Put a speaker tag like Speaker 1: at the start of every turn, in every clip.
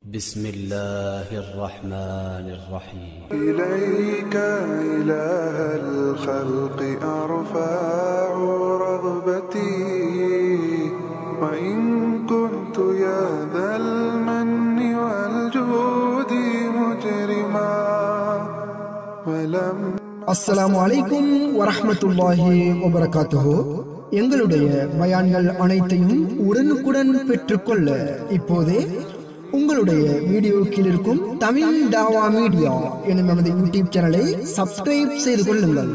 Speaker 1: بسم الله الرحمن الرحيم
Speaker 2: إليك إله الخلق أرفع رغبتي وإن كنت يا ذا المن والجود مجرما ولم
Speaker 3: அஸ்ஸலாமு அலைக்கும் வரஹ்மத்துல்லாஹி வபரகாத்துஹு. எங்களுடைய பயான்கள் அனைத்தையும் உடனுக்குடன் பெற்றுக்கொள்ள இப்போதே உங்களுடைய வீடியோ கீழ் இருக்கும் தமிழ் தாவா மீடியா எனும் நமது யூடியூப் சேனலை சப்ஸ்கிரைப் செய்து கொள்ளுங்கள்.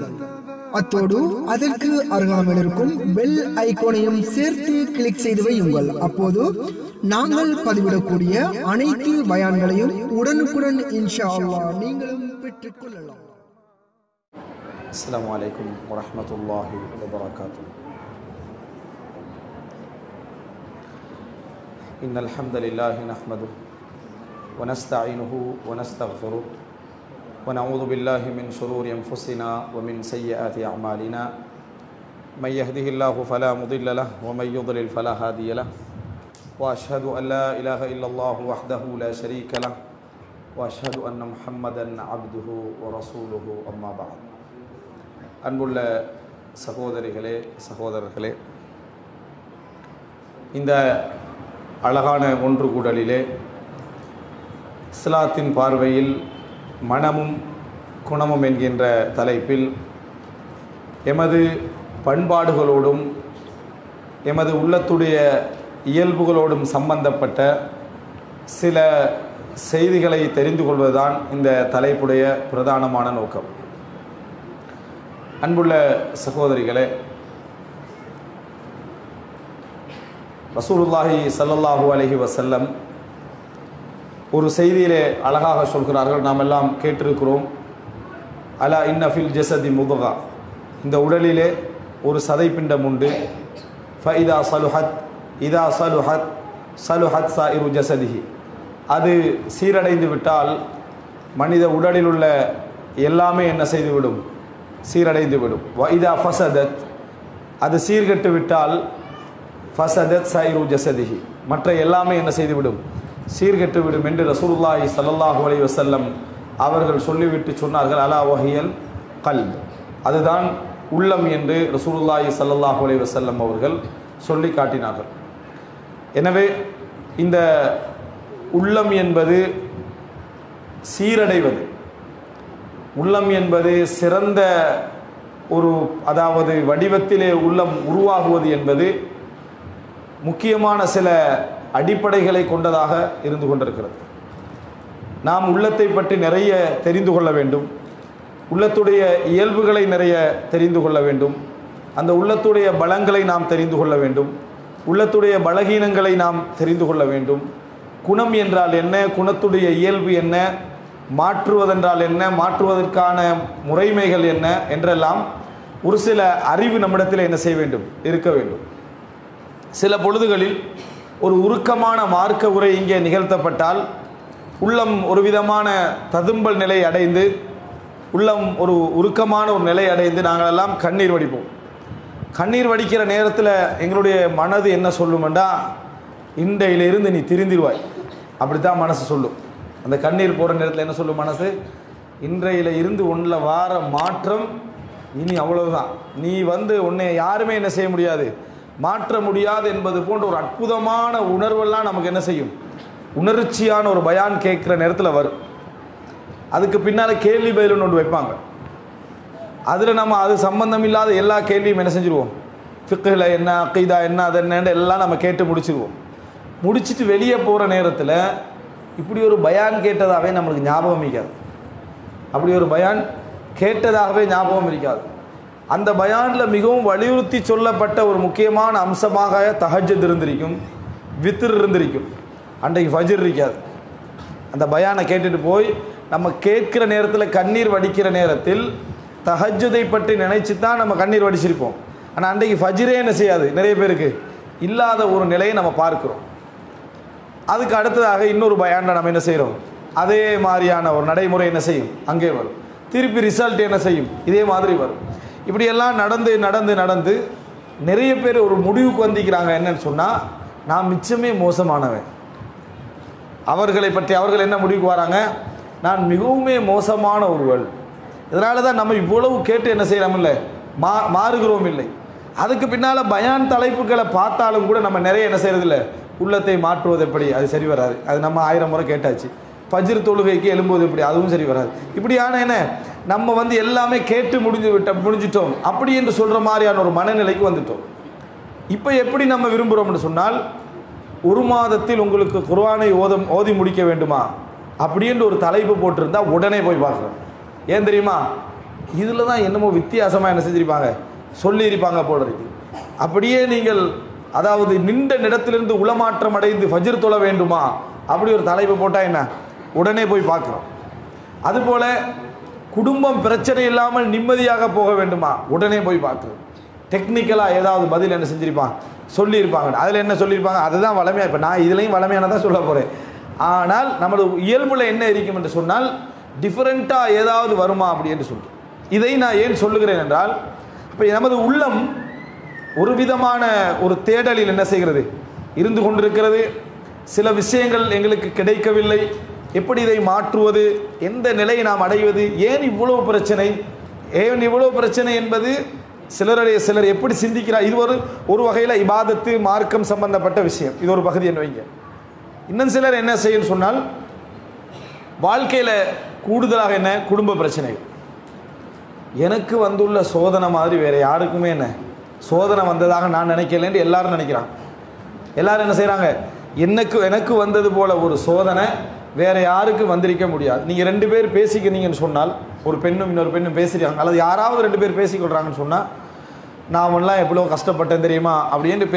Speaker 3: அத்தோடு அதற்கு அருகாமையில் இருக்கும் பெல் ஐகானையும் சேர்த்து கிளிக் செய்து வையுங்கள். அப்போது நாங்கள் பதிவிடக்கூடிய அனைத்து பயான்களையும் உடனுக்குடன் இன்ஷா அல்லாஹ் நீங்களும் பெற்றுக்கொள்ளலாம்.
Speaker 4: السلام عليكم ورحمة الله وبركاته. إن الحمد لله نحمده ونستعينه ونستغفره ونعوذ بالله من شرور أنفسنا ومن سيئات أعمالنا من يهده الله فلا مضل له ومن يضلل فلا هادي له وأشهد أن لا إله إلا الله وحده لا شريك له وأشهد أن محمدا عبده ورسوله أما بعد. அன்புள்ள சகோதரிகளே சகோதரர்களே, இந்த அழகான ஒன்று கூடலிலே இஸ்லாத்தின் பார்வையில் மனமும் குணமும் என்கின்ற தலைப்பில் எமது பண்பாடுகளோடும் எமது உள்ளத்துடைய இயல்புகளோடும் சம்பந்தப்பட்ட சில செய்திகளை தெரிந்து கொள்வதுதான் இந்த தலைப்புடைய பிரதானமான நோக்கம். அன்புள்ள சகோதரிகளே, ரசூலுல்லாஹி ஸல்லல்லாஹு அலைஹி வஸல்லம் ஒரு செய்தியிலே அழகாக சொல்கிறார்கள், நாம் எல்லாம் கேட்டிருக்கிறோம். அலா இன்ன ஃபில் ஜஸதி முதுகா, இந்த உடலிலே ஒரு சதைப்பிண்டம் உண்டு. ஃபஇதா சலுஹத் இதா சலுஹத் சலுஹத் சாயிரு ஜஸதிஹி, அது சீரடைந்து விட்டால் மனித உடலில் உள்ள எல்லாமே என்ன செய்துவிடும்? சீரடைந்து விடும். வைதா ஃபசதத், அது சீர்கெட்டு விட்டால் ஃபசதத் சைரு ஜஸதிஹி, மற்ற எல்லாமே என்ன செய்துவிடும்? சீர்கெட்டு விடும் என்று ரசூலுல்லாஹி ஸல்லல்லாஹு அலைஹி வஸல்லம் அவர்கள் சொல்லிவிட்டு சொன்னார்கள், அலா வஹியல் கல்ப், அதுதான் உள்ளம் என்று ரசூலுல்லாஹி ஸல்லல்லாஹு அலைஹி வஸல்லம் அவர்கள் சொல்லி காட்டினார்கள். எனவே இந்த உள்ளம் என்பது சீரடைவது, உள்ளம் என்பது சிறந்த ஒரு அதாவது வடிவத்திலே உள்ளம் உருவாகுவது என்பது முக்கியமான சில அடிப்படைகளை கொண்டதாக இருந்து கொண்டிருக்கிறது. நாம் உள்ளத்தை பற்றி நிறைய தெரிந்து கொள்ள வேண்டும், உள்ளத்துடைய இயல்புகளை நிறைய தெரிந்து கொள்ள வேண்டும், அந்த உள்ளத்துடைய பலங்களை நாம் தெரிந்து கொள்ள வேண்டும், உள்ளத்துடைய பலகீனங்களை நாம் தெரிந்து கொள்ள வேண்டும். குணம் என்றால் என்ன, குணத்துடைய இயல்பு என்ன, மாற்றுவதென்றால் என்ன, மாற்றுவதற்கான முறைமைகள் என்ன என்றெல்லாம் ஒரு சில அறிவு நம்மிடத்தில் என்ன செய்ய வேண்டும்? இருக்க வேண்டும். சில பொழுதுகளில் ஒரு உருக்கமான மார்க்க உரை இங்கே நிகழ்த்தப்பட்டால் உள்ளம் ஒரு விதமான ததும்பல் நிலை அடைந்து, உள்ளம் ஒரு உருக்கமான ஒரு நிலை அடைந்து நாங்கள் எல்லாம் கண்ணீர் வடிப்போம். கண்ணீர் வடிக்கிற நேரத்தில் எங்களுடைய மனது என்ன சொல்லுமெண்டா, இன்றையிலிருந்து நீ திருந்திடுவாய், அப்படித்தான் மனசு சொல்லும். அந்த கண்ணீர் போகிற நேரத்தில் என்ன சொல்லும் மனசு? இன்றையில இருந்து ஒன்றில் வார மாற்றம் இனி அவ்வளவுதான், நீ உன்னை யாருமே என்ன செய்ய முடியாது, மாற்ற முடியாது என்பது போன்ற ஒரு அற்புதமான உணர்வெல்லாம் நமக்கு என்ன செய்யும்? உணர்ச்சியான ஒரு பயான் கேட்குற நேரத்தில் வரும். அதுக்கு பின்னால் கேள்வி பதில்னு ஒன்று வைப்பாங்க. அதில் நம்ம அது சம்பந்தம் இல்லாத எல்லா கேள்வியும் என்ன செஞ்சுருவோம்? ஃபிக்ஹ்ல என்ன, அகீதா என்ன, அது என்னன்னு எல்லாம் நம்ம கேட்டு முடிச்சிருவோம். முடிச்சுட்டு வெளியே போகிற நேரத்தில் இப்படி ஒரு பயான் கேட்டதாகவே நம்மளுக்கு ஞாபகம் இருக்காது. அப்படி ஒரு பயான் கேட்டதாகவே ஞாபகம் இருக்காது. அந்த பயானில் மிகவும் வலியுறுத்தி சொல்லப்பட்ட ஒரு முக்கியமான அம்சமாக தஹஜ்ஜுத் இருந்திருக்கும், வித்ர் இருந்திருக்கும். அன்றைக்கு ஃபஜ்ர் இருக்காது. அந்த பயானை கேட்டுட்டு போய் நம்ம கேட்கிற நேரத்தில் கண்ணீர் வடிக்கிற நேரத்தில் தஹஜ்ஜுதை பற்றி நினைச்சு தான் நம்ம கண்ணீர் வடிச்சிருப்போம். ஆனால் அன்றைக்கு ஃபஜ்ரே என்ன செய்யாது, நிறைய பேருக்கு இல்லாத ஒரு நிலையை நம்ம பார்க்கிறோம். அதுக்கு அடுத்ததாக இன்னொரு பயானில் நம்ம என்ன செய்கிறோம்? அதே மாதிரியான ஒரு நடைமுறை என்ன செய்யும்? அங்கே வரும். திருப்பி ரிசல்ட் என்ன செய்யும்? இதே மாதிரி வரும். இப்படியெல்லாம் நடந்து நடந்து நடந்து நிறைய பேர் ஒரு முடிவுக்கு வந்திக்கிறாங்க. என்னன்னு சொன்னால், நான் மிச்சமே மோசமானவன், அவர்களை பற்றி அவர்கள் என்ன முடிவுக்கு வராங்க, நான் மிகவுமே மோசமான ஒருவள், இதனால தான் நம்ம இவ்வளவு கேட்டு என்ன செய்யறோம் இல்லை, மாறுகிறோம் இல்லை. அதுக்கு பின்னால் பயான் தலைப்புகளை பார்த்தாலும் கூட நம்ம நிறைய என்ன செய்யறதில்ல, உள்ளத்தை மாற்றுவது எப்படி, அது சரி வராது, அது நம்ம 1000 முறை கேட்டாச்சு. ஃபஜ்ர் தொழுகைக்கு எழும்போது எப்படி, அதுவும் சரி வராது. இப்படியான என்ன நம்ம எல்லாமே கேட்டு முடிஞ்சிட்டோம் அப்படி என்று சொல்கிற மாதிரியான ஒரு மனநிலைக்கு வந்துட்டோம். இப்போ எப்படி நம்ம விரும்புகிறோம்னு சொன்னால், ஒரு மாதத்தில் உங்களுக்கு குர்ஆனை ஓதி முடிக்க வேண்டுமா அப்படின்ற ஒரு தலைப்பு போட்டிருந்தா உடனே போய் பார்க்குறோம். ஏன் தெரியுமா, இதில் தான் என்னமோ வித்தியாசமாக என்ன செஞ்சிருப்பாங்க, சொல்லியிருப்பாங்க போல இருக்கு. அப்படியே நீங்கள் அதாவது நின்ற இடத்திலிருந்து உளமாற்றம் அடைந்து ஃபஜ்ர் தொழ வேண்டுமா அப்படி ஒரு தலைப்பு போட்டால் என்ன உடனே போய் பார்க்குறோம். அதுபோல் குடும்பம் பிரச்சனை இல்லாமல் நிம்மதியாக போக வேண்டுமா உடனே போய் பார்க்குறோம். டெக்னிக்கலாக ஏதாவது பதில் என்ன செஞ்சுருப்பாங்க, சொல்லியிருப்பாங்க. அதில் என்ன சொல்லியிருப்பாங்க, அதுதான் வளமையாக. இப்போ நான் இதுலேயும் வளமையானதான் சொல்ல போகிறேன். ஆனால் நம்மளோட இயல்பில் என்ன இருக்கும் என்று சொன்னால் டிஃப்ரெண்ட்டாக ஏதாவது வருமா அப்படி என்று சொல்கிறேன். இதை நான் ஏன் சொல்லுகிறேன் என்றால், இப்போ நமது உள்ளம் ஒரு விதமான ஒரு தேடலில் என்ன செய்கிறது, இருந்து கொண்டிருக்கிறது. சில விஷயங்கள் எங்களுக்கு கிடைக்கவில்லை, எப்படி இதை மாற்றுவது, எந்த நிலையை நாம் அடைவது, ஏன் இவ்வளவு பிரச்சனை, ஏன் இவ்வளவு பிரச்சனை என்பது சிலர் எப்படி சிந்திக்கிறார். இது ஒரு வகையில் இபாதத்து மார்க்கம் சம்பந்தப்பட்ட விஷயம், இது ஒரு பகுதி என்ன வைங்க. இன்னும் சிலர் என்ன செய்யணும் சொன்னால், வாழ்க்கையில் கூடுதலாக என்ன குடும்ப பிரச்சனை. எனக்கு வந்துள்ள சோதனை மாதிரி வேறு யாருக்குமே என்ன சோதனை வந்ததாக நான் நினைக்கலன்னு எல்லாரும் நினைக்கிறாங்க. எல்லாரும் என்ன செய்கிறாங்க, எனக்கு வந்தது போல ஒரு சோதனை வேறு யாருக்கும் வந்திருக்க முடியாது. நீங்கள் 2 பேர் பேசிக்கிறீங்கன்னு சொன்னால், ஒரு பெண்ணும் இன்னொரு பெண்ணும் பேசுகிறாங்க, அல்லது யாராவது 2 பேர் பேசிக்கொள்கிறாங்கன்னு சொன்னால், நாமெல்லாம் எவ்வளோ கஷ்டப்பட்டேன் தெரியுமா அப்படின்னு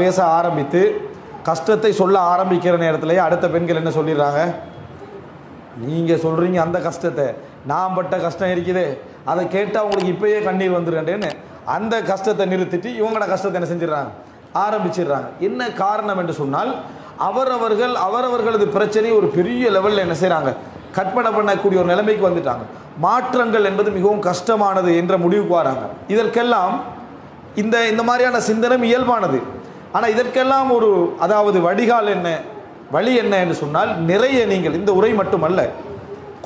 Speaker 4: பேச ஆரம்பித்து கஷ்டத்தை சொல்ல ஆரம்பிக்கிற நேரத்திலேயே அடுத்த பெண்கள் என்ன சொல்லிடுறாங்க, நீங்கள் சொல்கிறீங்க அந்த கஷ்டத்தை, நான் பட்ட கஷ்டம் இருக்குது, அதை கேட்டால் உங்களுக்கு இப்போயே கண்ணீர் வந்துருக்கேன்னு அந்த கஷ்டத்தை நிறுத்திட்டு இவங்களோட கஷ்டத்தை என்ன செஞ்சிடறாங்க, ஆரம்பிச்சிடுறாங்க. என்ன காரணம் என்று சொன்னால், அவரவர்களது பிரச்சனை ஒரு பெரிய லெவலில் என்ன செய்கிறாங்க, கற்பனை பண்ணக்கூடிய ஒரு நிலைமைக்கு வந்துட்டாங்க. மாற்றங்கள் என்பது மிகவும் கஷ்டமானது என்ற முடிவுக்கு வராங்க. இதற்கெல்லாம் இந்த மாதிரியான சிந்தனை இயல்பானது. ஆனால் இதற்கெல்லாம் ஒரு அதாவது வழி என்ன என்று சொன்னால், நிறைய நீங்கள் இந்த உரை மட்டுமல்ல,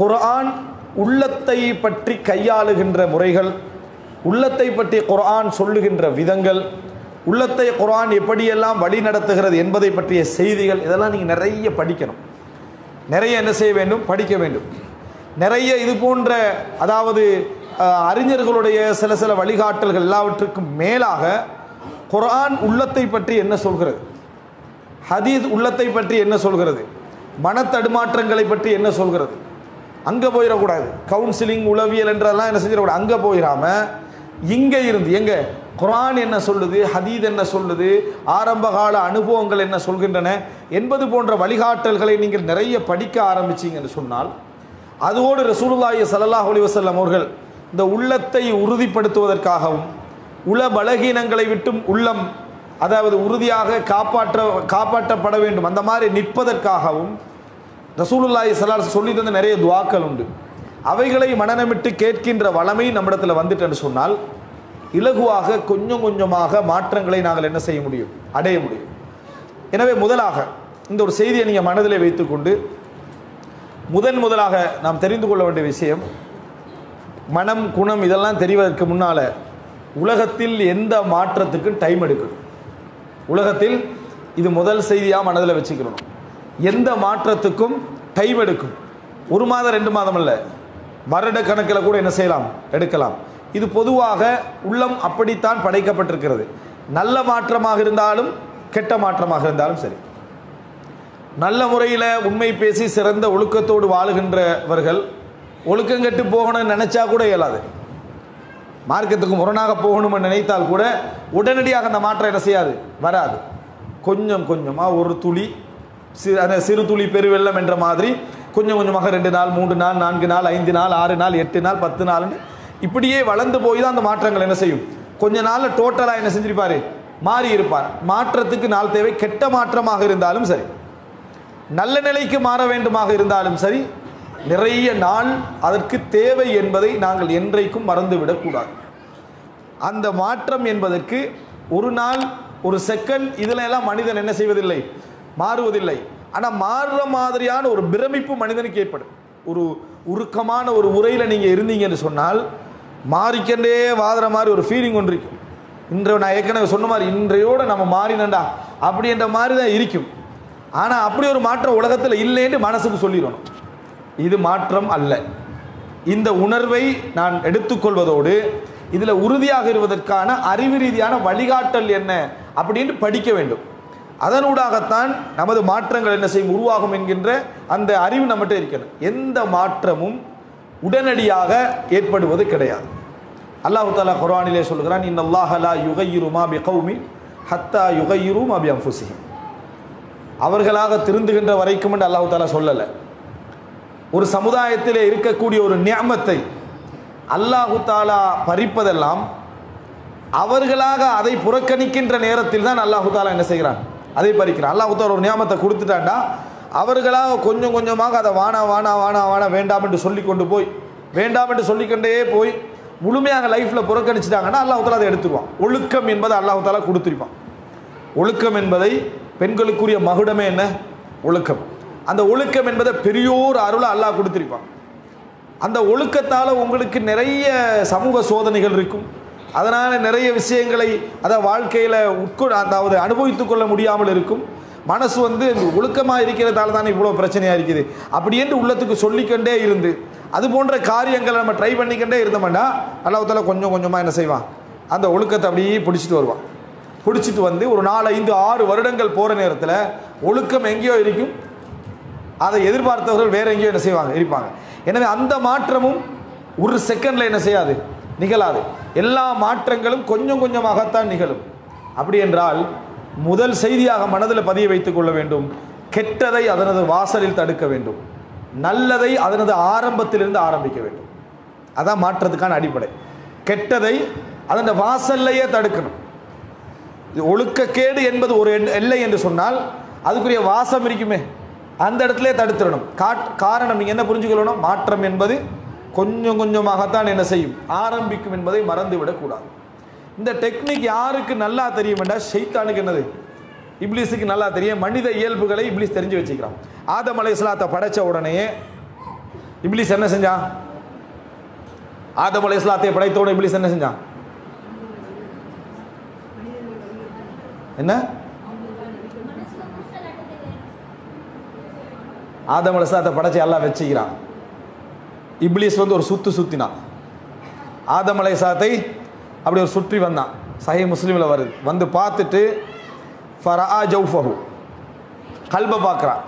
Speaker 4: குர்ஆன் உள்ளத்தை பற்றி கையாளுகின்ற முறைகள், உள்ளத்தை பற்றி குர்ஆன் சொல்லுகின்ற விதங்கள், உள்ளத்தை குர்ஆன் எப்படியெல்லாம் வழி நடத்துகிறது என்பதை பற்றிய செய்திகள், இதெல்லாம் நீங்கள் நிறைய படிக்கணும். நிறைய என்ன செய்ய வேண்டும், படிக்க வேண்டும். நிறைய இது போன்ற அதாவது அறிஞர்களுடைய சில வழிகாட்டல்கள் எல்லாவற்றுக்கும் மேலாக குர்ஆன் உள்ளத்தை பற்றி என்ன சொல்கிறது, ஹதீஸ் உள்ளத்தை பற்றி என்ன சொல்கிறது, மனத்தடுமாற்றங்களை பற்றி என்ன சொல்கிறது. அங்கே போயிடக்கூடாது, கவுன்சிலிங் உளவியல் என்றெல்லாம் என்ன செஞ்சிடக்கூடாது. அங்கே போயிடாமல் இங்கே இருந்து எங்கே குர்ஆன் என்ன சொல்லுது, ஹதீஸ் என்ன சொல்லுது, ஆரம்பகால அனுபவங்கள் என்ன சொல்கின்றன என்பது போன்ற வழிகாட்டல்களை நீங்கள் நிறைய படிக்க ஆரம்பிச்சிங்கன்னு சொன்னால், அதோடு ரசூலுல்லாஹி ஸல்லல்லாஹு அலைஹி வஸல்லம் அவர்கள் இந்த உள்ளத்தை உறுதிப்படுத்துவதற்காகவும் உள பலகீனங்களை விட்டும் உள்ளம் அதாவது உறுதியாக காப்பாற்றப்பட வேண்டும் அந்த மாதிரி நிற்பதற்காகவும் ரசூலுல்லாஹி ஸல்லல்லாஹு அலைஹி வஸல்லம் சொல்லி தந்த நிறைய துஆக்கள் உண்டு. அவைகளை மனனமிட்டு கேட்கின்ற வளமை நம்மிடத்தில் வந்துட்டேன்னு சொன்னால், இலகுவாக கொஞ்சம் கொஞ்சமாக மாற்றங்களை நாங்கள் என்ன செய்ய முடியும், அடைய முடியும். எனவே முதலாக இந்த ஒரு செய்தியை நீங்கள் மனதிலே வைத்துக்கொண்டு, முதலாக நாம் தெரிந்து கொள்ள வேண்டிய விஷயம், மனம் குணம் இதெல்லாம் தெரிவதற்கு முன்னால் உலகத்தில் எந்த மாற்றத்துக்கும் டைம் எடுக்கணும். உலகத்தில் இது முதல் செய்தியாக மனதில் வச்சுக்கிறோம். எந்த மாற்றத்துக்கும் டைம் எடுக்கும். 1 மாதம் 2 மாதம் அல்ல, வருட கணக்கில் கூட என்ன செய்யலாம், எடுக்கலாம். இது பொதுவாக உள்ளம் அப்படித்தான் படைக்கப்பட்டிருக்கிறது. நல்ல மாற்றமாக இருந்தாலும் கெட்ட மாற்றமாக இருந்தாலும் சரி. நல்ல முறையில் உண்மை பேசி சிறந்த ஒழுக்கத்தோடு வாழுகின்றவர்கள் ஒழுக்கம் கெட்டு போகணும்னு நினைச்சா கூட இயலாது. மார்க்கத்துக்கு முரணாக போகணும்னு நினைத்தால் கூட உடனடியாக அந்த மாற்றம் என்ன செய்யாது, வராது. கொஞ்சம் கொஞ்சமாக ஒரு துளி, அந்த சிறு துளி பெருவெள்ளம் என்ற மாதிரி கொஞ்சம் கொஞ்சமாக 2 நாள் 3 நாள் 4 நாள் 5 நாள் 6 நாள் 8 நாள் 10 நாள் இப்படியே வளர்ந்து போய் தான் அந்த மாற்றங்கள் என்ன செய்யும். கொஞ்ச நாளில் டோட்டலாக என்ன செஞ்சிருப்பார், மாறி இருப்பார். மாற்றத்துக்கு நாள் தேவை. கெட்ட மாற்றமாக இருந்தாலும் சரி, நல்ல நிலைக்கு மாற வேண்டுமாக இருந்தாலும் சரி, நிறைய நாள் அதற்கு தேவை என்பதை நாங்கள் என்றைக்கும் மறந்துவிடக்கூடாது. அந்த மாற்றம் என்பதற்கு ஒரு நாள் ஒரு செகண்ட் இதில் எல்லாம் மனிதன் என்ன செய்வதில்லை, மாறுவதில்லை. ஆனால் மாறுற மாதிரியான ஒரு பிரமிப்பு மனிதனுக்கு ஏற்படும். ஒரு உருக்கமான ஒரு உரையில் நீங்கள் இருந்தீங்கன்னு சொன்னால் மாறிக்கண்டே வாதுற மாதிரி ஒரு ஃபீலிங் ஒன்று இருக்கும். இன்றைய நான் ஏற்கனவே சொன்ன மாதிரி இன்றையோடு நம்ம மாறினண்டா அப்படின்ற மாதிரி தான் இருக்கும். ஆனால் அப்படி ஒரு மாற்றம் உலகத்தில் இல்லைன்னு மனசுக்கு சொல்லிடணும். இது மாற்றம் அல்ல. இந்த உணர்வை நான் எடுத்துக்கொள்வதோடு இதில் உறுதியாக இருப்பதற்கான அறிவு ரீதியான வழிகாட்டல் என்ன அப்படின்னு படிக்க வேண்டும். அதனூடாகத்தான் நமது மாற்றங்கள் என்ன செய்யும், உருவாகும் என்கின்ற அந்த அறிவு நம்மகிட்ட இருக்கிறது. எந்த மாற்றமும் உடனடியாக ஏற்படுவது கிடையாது. அல்லாஹ் தஆலா குர்ஆனிலே சொல்கிறான், இன்னல்லாஹ லா யுகையிரு மா பிகௌமின் ஹத்தா யுகையிரு மா பிஅன்ஃபுஸிஹிம். அவர்களாக திருந்துகின்ற வரைக்கும் என்று அல்லாஹ் தஆலா சொல்லலை. ஒரு சமுதாயத்திலே இருக்கக்கூடிய ஒரு நிஅமத்தை அல்லாஹ் தஆலா பறிப்பதெல்லாம் அவர்களாக அதை புறக்கணிக்கின்ற நேரத்தில் தான் அல்லாஹ் தஆலா என்ன செய்கிறான், அதை பறிக்கிறான். அல்லாஹ் தஆலா ஒரு நியாமத்தை கொடுத்துட்டாண்டா அவர்களாக கொஞ்சம் கொஞ்சமாக அதை வானா வானா வானா வானா வேண்டாம் என்று சொல்லி கொண்டு போய் வேண்டாம் என்று சொல்லிக்கொண்டே போய் முழுமையாக லைஃப்பில் புறக்கணிச்சிட்டாங்கன்னா அல்லாஹ் தஆலா அதை எடுத்துருவான். ஒழுக்கம் என்பதை அல்லாஹ் தஆலா கொடுத்துருப்பான். ஒழுக்கம் என்பதை பெண்களுக்குரிய மகுடமே என்ன, ஒழுக்கம். அந்த ஒழுக்கம் என்பதை பெரியோர் அருளை அல்லாஹ் கொடுத்துருப்பான். அந்த ஒழுக்கத்தால் உங்களுக்கு நிறைய சமூக சோதனைகள் இருக்கும். அதனால் நிறைய விஷயங்களை வாழ்க்கையில் அதாவது அனுபவித்து கொள்ள முடியாமல் இருக்கும். மனசு ஒழுக்கமாக இருக்கிறதால தானே இவ்வளோ பிரச்சனையாக இருக்குது அப்படி என்று உள்ளத்துக்கு சொல்லிக்கொண்டே இருந்து அது போன்ற காரியங்களை நம்ம ட்ரை பண்ணிக்கிட்டே இருந்தோம்னா அல்லாஹ் தஆலா கொஞ்சம் கொஞ்சமாக என்ன செய்வான், அந்த ஒழுக்கத்தை அப்படியே பிடிச்சிட்டு வருவான். பிடிச்சிட்டு ஒரு 4, 5, 6 வருடங்கள் போகிற நேரத்தில் ஒழுக்கம் எங்கேயோ இருக்கும், அதை எதிர்பார்த்தவர்கள் வேற எங்கேயோ என்ன செய்வாங்க, இருப்பாங்க. எனவே அந்த மாற்றமும் ஒரு செகண்டில் என்ன செய்யாது, நிகழாது. எல்லா மாற்றங்களும் கொஞ்சம் கொஞ்சமாகத்தான் நிகழும். அப்படி என்றால் முதல் செய்தியாக மனதில் பதிய வைத்துக் கொள்ள வேண்டும், கெட்டதை அதனது வாசலில் தடுக்க வேண்டும், நல்லதை அதனது ஆரம்பத்திலிருந்து ஆரம்பிக்க வேண்டும். அதான் மாற்றத்துக்கான அடிப்படை. கெட்டதை அதன் வாசல்லையே தடுக்கணும். ஒழுக்கக்கேடு என்பது ஒரு எல்லை என்று சொன்னால் அதுக்குரிய வாசம் இருக்குமே, அந்த இடத்துல தடுத்துடணும். காரணம் நீங்கள் என்ன புரிஞ்சுக்கொள்ளணும், மாற்றம் என்பது கொஞ்சம் கொஞ்சமாகத்தான் என்ன செய்யும், ஆரம்பிக்கும் என்பதை மறந்துவிடக்கூடாது. இந்த டெக்னிக் யாருக்கு நல்லா தெரியும் என்றால் ஷைத்தானுக்கு என்னது, இப்லீஸுக்கு நல்லா தெரியும். மனித இயல்புகளை இப்லீஸ் தெரிஞ்சு வச்சுக்கிறான். ஆதம் அலைஹிஸ்ஸலாத்தை படைச்ச உடனே இப்லீஸ் என்ன செஞ்சான், ஆதம் அலைஹிஸ்ஸலாத்தை படைத்தோட இப்லீஸ் என்ன செஞ்சான், என்ன ஆதம் அலைஹிஸ்ஸலாத்தை படைச்சு எல்லாம் வச்சுக்கிறான். இப்லீஸ் ஒரு சுத்தினான். ஆதம் அலைஹிஸ்ஸலாத்தை அப்படி ஒரு சுற்றி வந்தான். சஹீஹ் முஸ்லிமில் வருது. வந்து பார்த்துட்டு ஃபரஆ ஜௌஃபஹு, கல்பை பார்க்குறான்,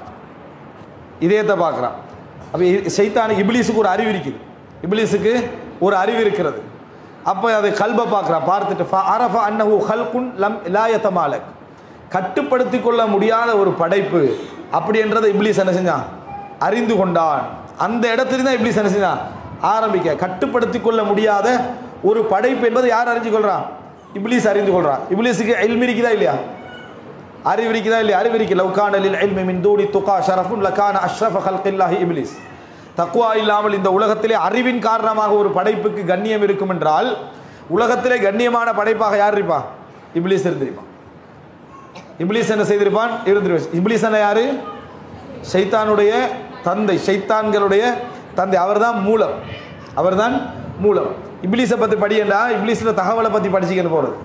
Speaker 4: இதயத்தை பார்க்குறான். அப்போ ஷைத்தானுக்கு இப்லீஸுக்கு ஒரு அறிவு இருக்குது, இப்லீஸுக்கு ஒரு அறிவு இருக்கிறது. அப்போ அது கல்பை பார்க்குறான். பார்த்துட்டு ஃபஅரஃப அன்னஹு ஹல்குன் லம் லா யதமாலக், கட்டுப்படுத்தி கொள்ள முடியாத ஒரு படைப்பு அப்படி என்றதை இப்லீஸ் என்ன செஞ்சான், அறிந்து கொண்டான். அந்த இடத்துல தான் இப்லீஸ் என்ன செஞ்சான், ஆரம்பிக்க. கட்டுப்படுத்தி கொள்ள முடியாத ஒரு படைப்பு என்பதை யார் அறிஞ்சு கொள்றான், இப்லீஸ் அறிந்து கொள்றான். இப்லீஸுக்கு இல்மு இருக்குதா இல்லையா, அறிவு இருக்குதா இல்லையா, அறிவு இருக்கு. லவ் கான லில் இல்மி மின் தூனி துகா ஷரஃபுன் லகான அஷ்ரஃப ஹல்கில்லாஹி இப்லீஸ். தக்வா இல்லாமல் இந்த உலகத்திலே அறிவின் காரணமாக ஒரு படைப்புக்கு கண்ணியம் இருக்கும் என்றால் உலகத்திலே கண்ணியமான படைப்பாக யார் இருப்பா, இப்லீஸ் இருந்திருப்பான். இப்லீஸ் என்ன செய்திருப்பான், இருந்திருப்பான். இப்லீஸ் என்ன யாரு, ஷைத்தானுடைய தந்தை, ஷைத்தான்களுடைய தந்தை. அவர்தான் மூலம், அவர்தான் மூலம். இப்லீஸை பற்றி படியண்டா இப்லீஸில் தகவலை பற்றி படிச்சுக்கிட்டு போகிறது.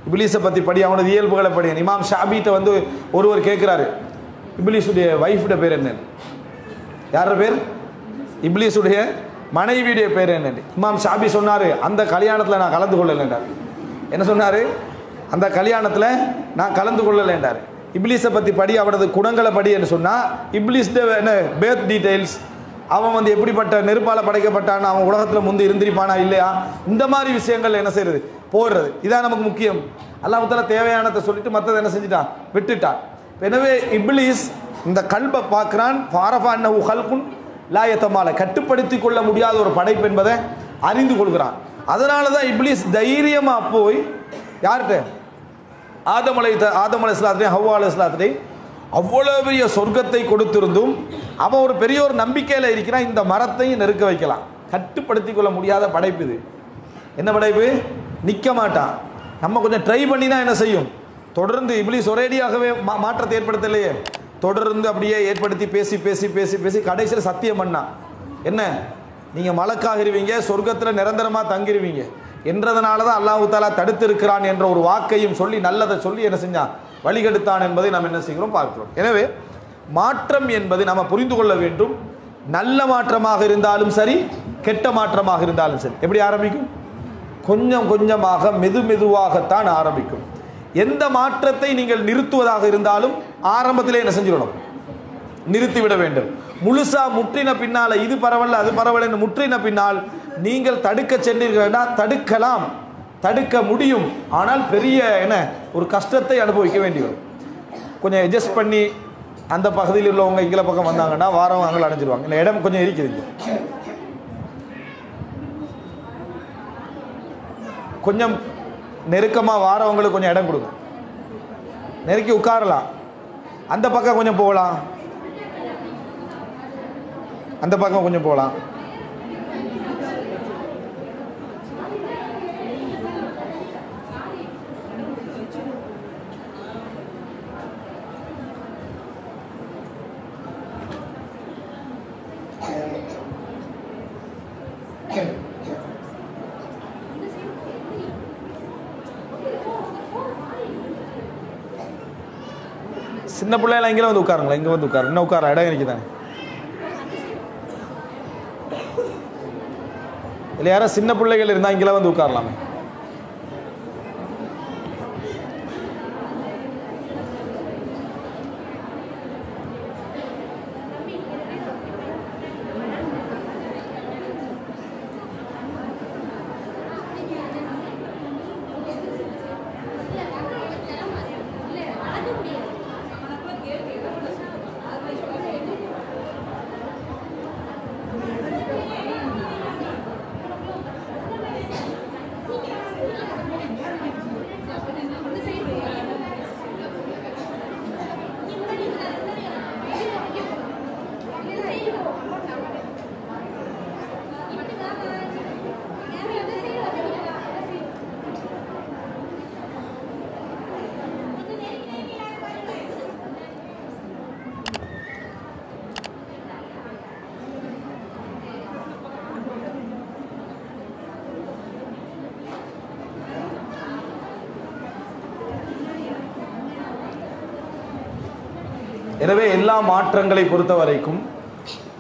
Speaker 4: இப்லீஸை பற்றி படி, அவனது இயல்புகளை படி. இமாம் ஷாபிட்ட ஒருவர் கேட்குறாரு, இப்லீஸுடைய வைஃபுடைய பேர் என்ன, யார பேர், இப்லீஸுடைய மனைவியுடைய பேர் என்ன. இமாம் ஷாபி சொன்னார், அந்த கல்யாணத்தில் நான் கலந்து கொள்ளலைன்றார். என்ன சொன்னார், அந்த கல்யாணத்தில் நான் கலந்து கொள்ளலைன்றார். இப்லீஸை பற்றி படி, அவனது குணங்களை படி என்று சொன்னால் இப்லீஸ் என்ன பேர்த் டீட்டெயில்ஸ், அவன் எப்படிப்பட்ட நெருப்பால் படைக்கப்பட்டான், அவன் உலகத்தில் முந்தி இருந்திருப்பானா இல்லையா, இந்த மாதிரி விஷயங்கள் என்ன செய்யறது போடுறது. இதான் நமக்கு முக்கியம். அல்லாஹ் தஆலா தேவையானதை சொல்லிட்டு மற்றதை என்ன செஞ்சுட்டான், விட்டுட்டான். எனவே இப்லீஸ் இந்த கல்பை பார்க்குறான். ஃபாரஃபா அன்னஹு ஹல்குன் லா யதமால, கட்டுப்படுத்தி கொள்ள முடியாத ஒரு படைப்பு என்பதை அறிந்து கொள்கிறான். அதனால தான் இப்லீஸ் தைரியமாக போய் யார்கிட்ட, ஆதம் அலைஹிஸ்ஸலாத்தையும் ஹவ்வா அலைஹிஸ்ஸலாத்தையும் அவ்வளோ பெரிய சொர்க்கத்தை கொடுத்திருந்தும் அவன் ஒரு பெரிய ஒரு நம்பிக்கையில் இருக்கிறான், இந்த மரத்தையும் நெருக்க வைக்கலாம். கட்டுப்படுத்தி கொள்ள முடியாத படைப்பு இது. என்ன படைப்பு, நிற்க மாட்டான். நம்ம கொஞ்சம் ட்ரை பண்ணினா என்ன செய்யும், தொடர்ந்து இப்லீஸ் ஒரேடியாகவே மாற்றத்தை ஏற்படுத்தலையே, தொடர்ந்து அப்படியே ஏற்படுத்தி பேசி பேசி பேசி பேசி கடைசியில் சத்தியம் பண்ணா என்ன, நீங்கள் மலக்காகிருவீங்க, சொர்க்கத்தில் நிரந்தரமாக தங்கிருவீங்க என்றதுனால தான் அல்லாஹு தாலா தடுத்திருக்கிறான் என்ற ஒரு வாக்கையும் சொல்லி நல்லதை சொல்லி என்ன செஞ்சான், வழிகெடுத்தான் என்பதை நாம் என்ன செய்கிறோம் பார்க்கிறோம். எனவே மாற்றம் என்பது நம்ம புரிந்து கொள்ள வேண்டும். நல்ல மாற்றமாக இருந்தாலும் சரி, கெட்ட மாற்றமாக இருந்தாலும் சரி, எப்படி ஆரம்பிக்கும்? கொஞ்சம் கொஞ்சமாக மெதுவாகத்தான் ஆரம்பிக்கும். எந்த மாற்றத்தை நீங்கள் நிறுத்துவதாக இருந்தாலும் ஆரம்பத்திலே என்ன செஞ்சிடணும், நிறுத்திவிட வேண்டும். முழுசா முற்றின பின்னால இது பரவாயில்ல அது பரவாயில்ல என்று முற்றின பின்னால் நீங்கள் தடுக்க சென்றீர்களா, தடுக்கலாம், தடுக்க முடியும். ஆனால் பெரிய என்ன ஒரு கஷ்டத்தை அனுபவிக்க வேண்டி வரும். கொஞ்சம் அட்ஜஸ்ட் பண்ணி அந்த பகுதியில் உள்ளவங்க இங்கே பக்கம் வந்தாங்கன்னா வாரவங்க அங்கே அடைஞ்சிருவாங்க. இல்லை இடம் கொஞ்சம் இருக்குதுங்க, கொஞ்சம் நெருக்கமாக வாரவங்களுக்கு கொஞ்சம் இடம் கொடுங்க, நெருக்கி உட்காரலாம். அந்த பக்கம் கொஞ்சம் போகலாம், அந்த பக்கம் கொஞ்சம் போகலாம். சின்ன பிள்ளைலாம் இங்கே வந்து உட்காருங்களா, இங்கே வந்து உட்காரு, இன்னும் உட்கார இடம் இருக்குதானே. இல்லை யாரா சின்ன பிள்ளைகள் இருந்தால் இங்கே வந்து உட்காரலாமே. எனவே எல்லா மாற்றங்களை பொறுத்த வரைக்கும்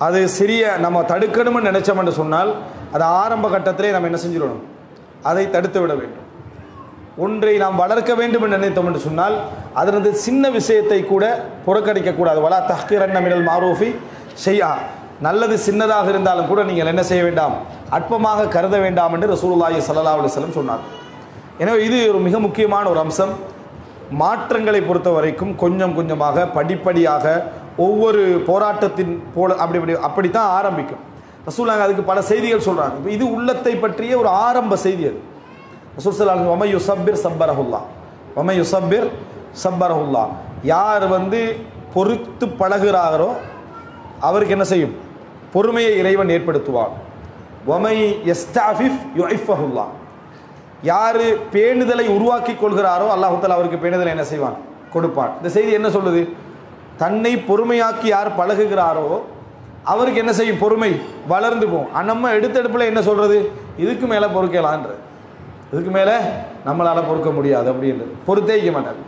Speaker 4: அது சிறிய நம்ம தடுக்கணும்னு நினைச்சோம் என்று சொன்னால் அது ஆரம்ப கட்டத்திலே நம்ம என்ன செஞ்சிடணும், அதை தடுத்து விட வேண்டும். ஒன்றை நாம் வளர்க்க வேண்டும் என்று நினைத்தோம் என்று சொன்னால் அதனது சின்ன விஷயத்தை கூட புறக்கணிக்கக்கூடாது. வலா தஹ்கிரன்ன மினல் மாரூஃபி ஷைஆ, நல்லது சின்னதாக இருந்தாலும் கூட நீங்கள் என்ன செய்ய வேண்டாம், அற்பமாக கருத வேண்டாம் என்று ரசூலுல்லாஹி ஸல்லல்லாஹு அலைஹி வஸல்லம் சொன்னார். எனவே இது ஒரு மிக முக்கியமான ஒரு அம்சம். மாற்றங்களை பொறுத்த வரைக்கும் கொஞ்சம் கொஞ்சமாக படிப்படியாக ஒவ்வொரு போராட்டத்தின் போல அப்படித்தான் ஆரம்பிக்கும். ரசூலுல்லாஹ் அதுக்கு பல செய்திகள் சொல்கிறாங்க. இப்போ இது உள்ளத்தை பற்றிய ஒரு ஆரம்ப செய்தி. அது ரசூல் ஸல்லல்லாஹு அலைஹி வஸல்லம் வமை யுஸப்பிர் ஸப்பரஹுல்லாஹ், வமை யுஸப்பிர் ஸப்பரஹுல்லாஹ், யார் பொறுத்து பழகுறாரோ அவருக்கு என்ன செய்யும், பொறுமையை இறைவன் ஏற்படுத்துவார். வமை யஸ்தாஃபிஃப் யுஇஃபஹுல்லாஹ், யார் பேணுதலை உருவாக்கி கொள்கிறாரோ அல்லாஹ் தஆலா அவருக்கு பேணுதலை என்ன செய்வான், கொடுப்பான். இந்த செய்தி என்ன சொல்லுது, தன்னை பொறுமையாக்கி யார் பழகுகிறாரோ அவருக்கு என்ன செய்யும், பொறுமை வளர்ந்து போகும். நம்ம எடுத்தெடுப்பில் என்ன சொல்கிறது, இதுக்கு மேலே பொறுக்கலான்றது, இதுக்கு மேலே நம்மளால் பொறுக்க முடியாது அப்படின்றது. பொறுத்தே இருக்க மாட்டார்,